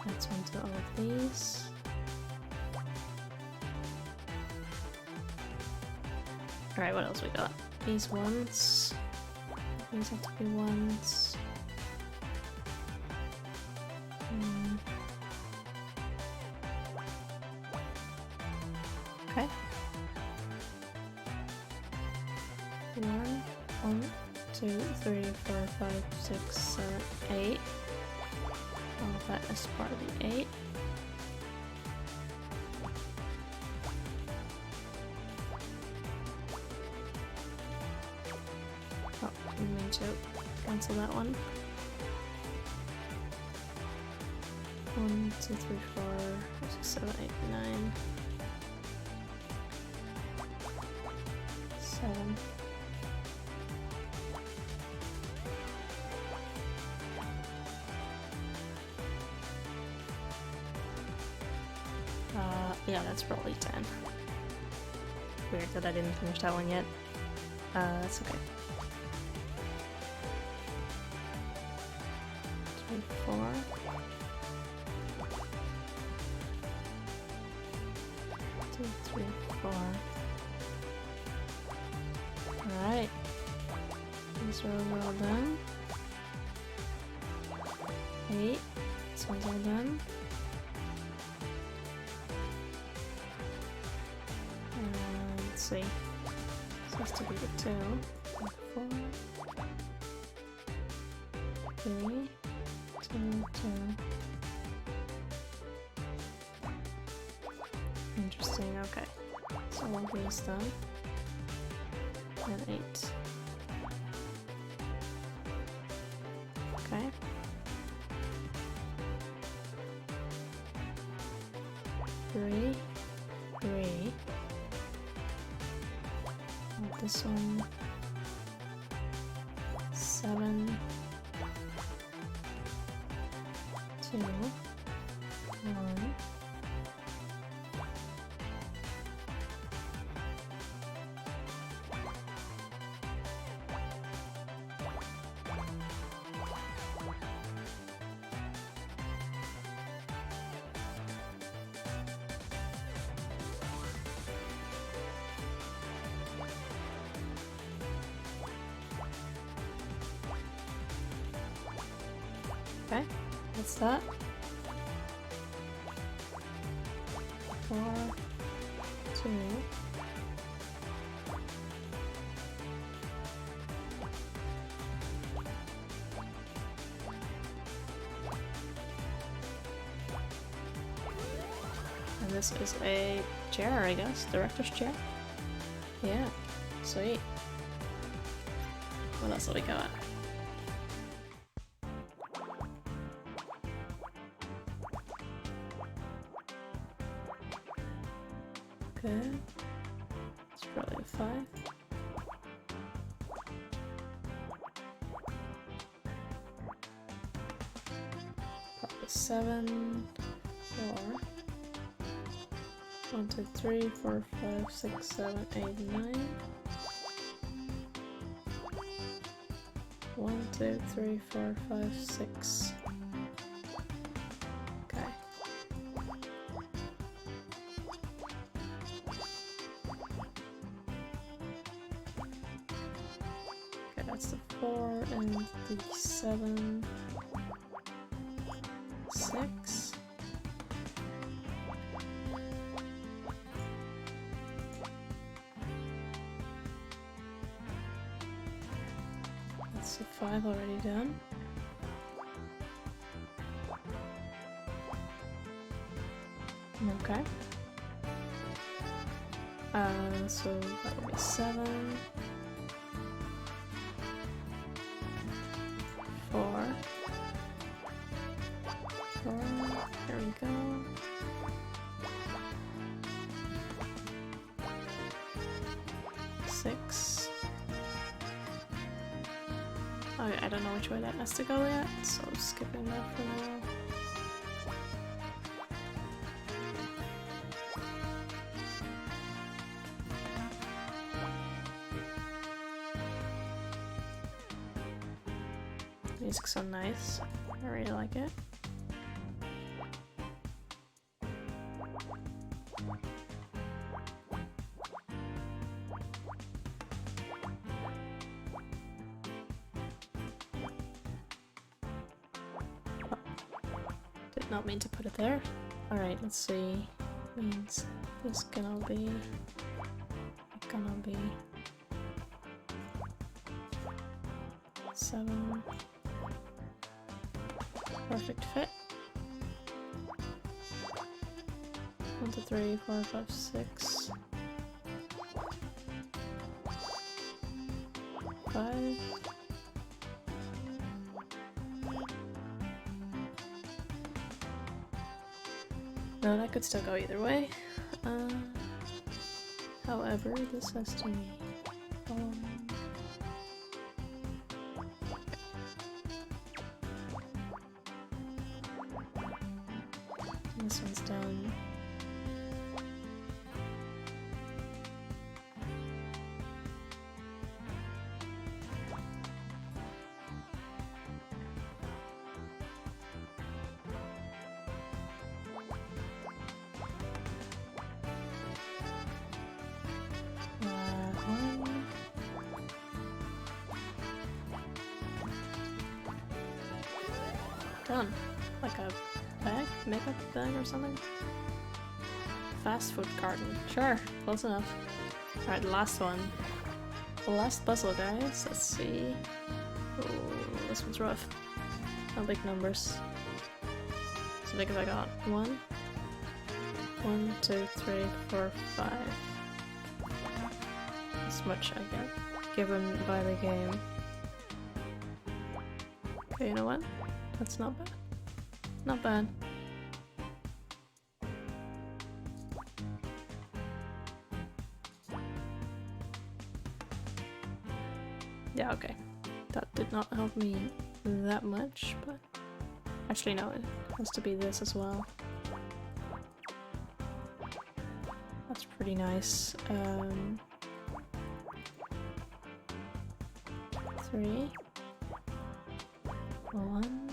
[SPEAKER 1] That's one to all of these. Alright, what else we got? These ones. These have to be ones. Okay. 1, 2, 3, 4, 5, 6, 7, 8. All of that is part of the 8. Oh, I mean to cancel that one. 1, 2, 3, 4, 5, 6, 7, 8, 9. 7. Yeah, that's probably 10. Weird that I didn't finish that one yet. That's okay. 2, 4. 2, 3, 4. Alright. These rows are all done. 8. This one's all done. Let's see. This has to be the 2. 4. 3. 2, 2. Interesting, okay. So all of these done. And 8. Okay. 3. 3. This one. 7. 2. 1. Okay, what's that? 4, 2. And this is a chair, I guess. Director's chair? Yeah, sweet. What else have we got? Okay. It's probably a 5. Probably 7, 4. 1, 2, 3, 4, 5, 6, 7, 8, 9. 1, 2, 3, 4, 5, 6. Okay. Okay, that's the 4 and the 7. 6. That's the 5 already done. Okay. So that would be 7. 4. 4. There we go. 6. Okay, I don't know which way that has to go yet, so skipping that for now. Music's so nice. I really like it. Did not mean to put it there. Alright, let's see. Means this gonna be 7. Perfect fit. 1, 2, 3, 4, 5, 6. 5. No, that could still go either way. However, this has to be this one's done. Done. Like a bag? Makeup bag or something? Fast food carton. Sure, close enough. Alright, the last one. The last puzzle, guys. Let's see. Oh, this one's rough. No big numbers. As big as I got. 1. 1, 2, 3, 4, 5. As much I get given by the game. Okay, you know what? That's not bad. Not bad. Yeah, okay. That did not help me that much, but... Actually, no, it has to be this as well. That's pretty nice. 3. 1.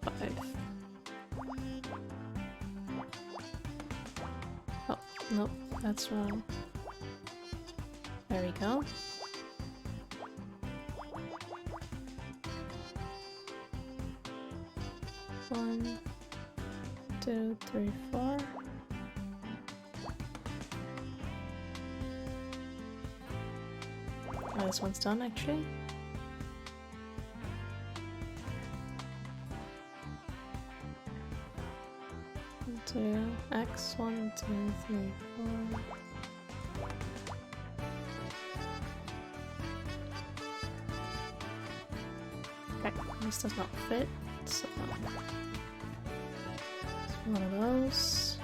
[SPEAKER 1] 5. Nope, that's wrong. There we go. One, two, three, four. Oh, this one's done actually. One, two, X, 1, 2, 3, 4. Okay, this does not fit, so it's one of those.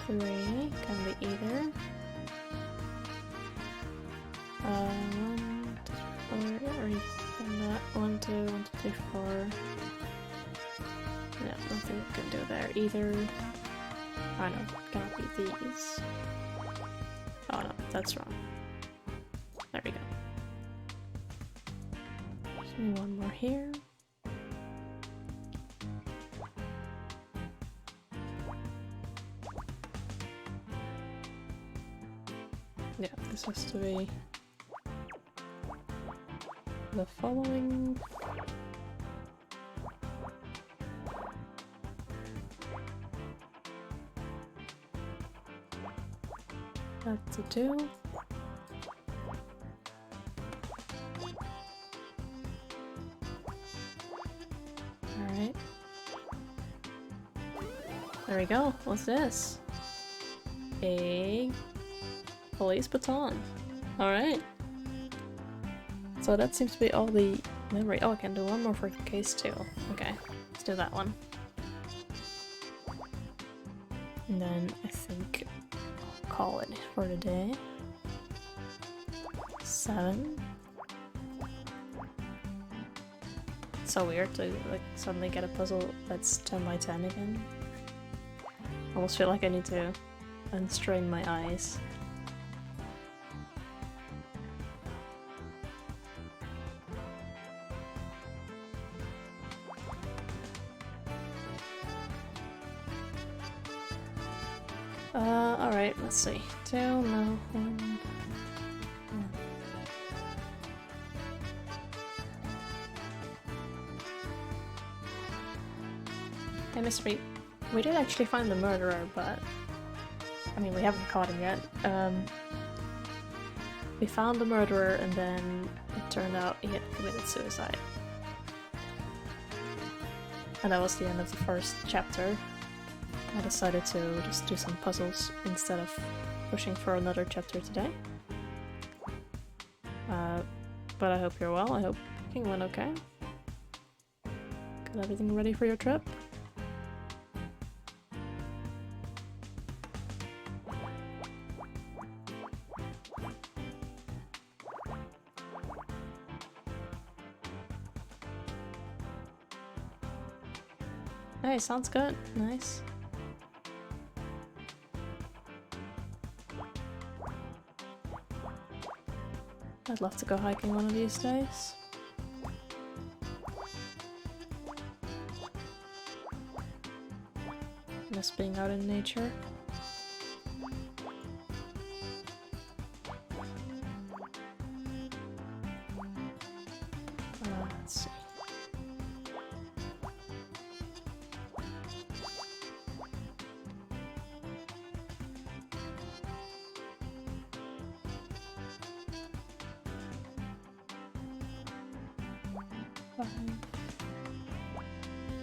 [SPEAKER 1] Three can be either. 1, 2, 4, or even that. 1, 2, 1, 2, 3, 4. Yeah, nothing we can do there either. Oh no, it cannot be these. Oh no, that's wrong. There we go. Just need one more here. Yeah, this has to be the following. That's a 2. Alright. There we go. What's this? A police baton. Alright. So that seems to be all the memory. Oh, I can do one more for case 2. Okay, let's do that one. And then I think I'll call it for the day. 7. So weird to like suddenly get a puzzle that's 10 by 10 again. I almost feel like I need to unstrain my eyes. Alright, let's see. 2, no, 1. Hey, mystery. We did actually find the murderer, but I mean, we haven't caught him yet. We found the murderer and then it turned out he had committed suicide. And that was the end of the first chapter. I decided to just do some puzzles instead of pushing for another chapter today. But I hope you're well. I hope picking went okay. Got everything ready for your trip? Hey, sounds good. Nice. I'd love to go hiking one of these days. Miss being out in nature. Let's see.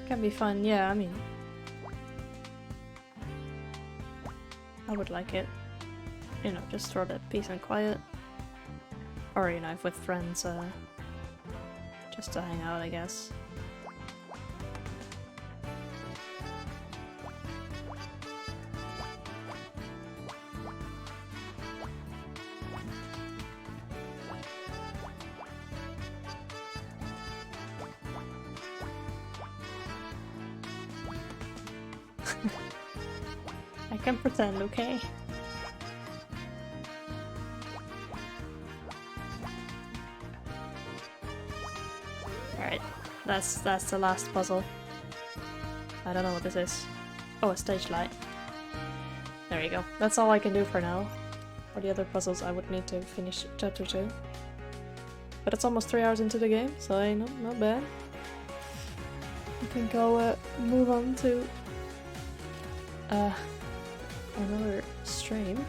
[SPEAKER 1] Can be fun, yeah, I mean, I would like it, you know, just for the peace and quiet, or, you know, if with friends, just to hang out, I guess. I can pretend, okay? Alright. That's the last puzzle. I don't know what this is. Oh, a stage light. There you go. That's all I can do for now. For the other puzzles I would need to finish chapter 2. But it's almost 3 hours into the game, so you know, not bad. I think I'll move on to another stream.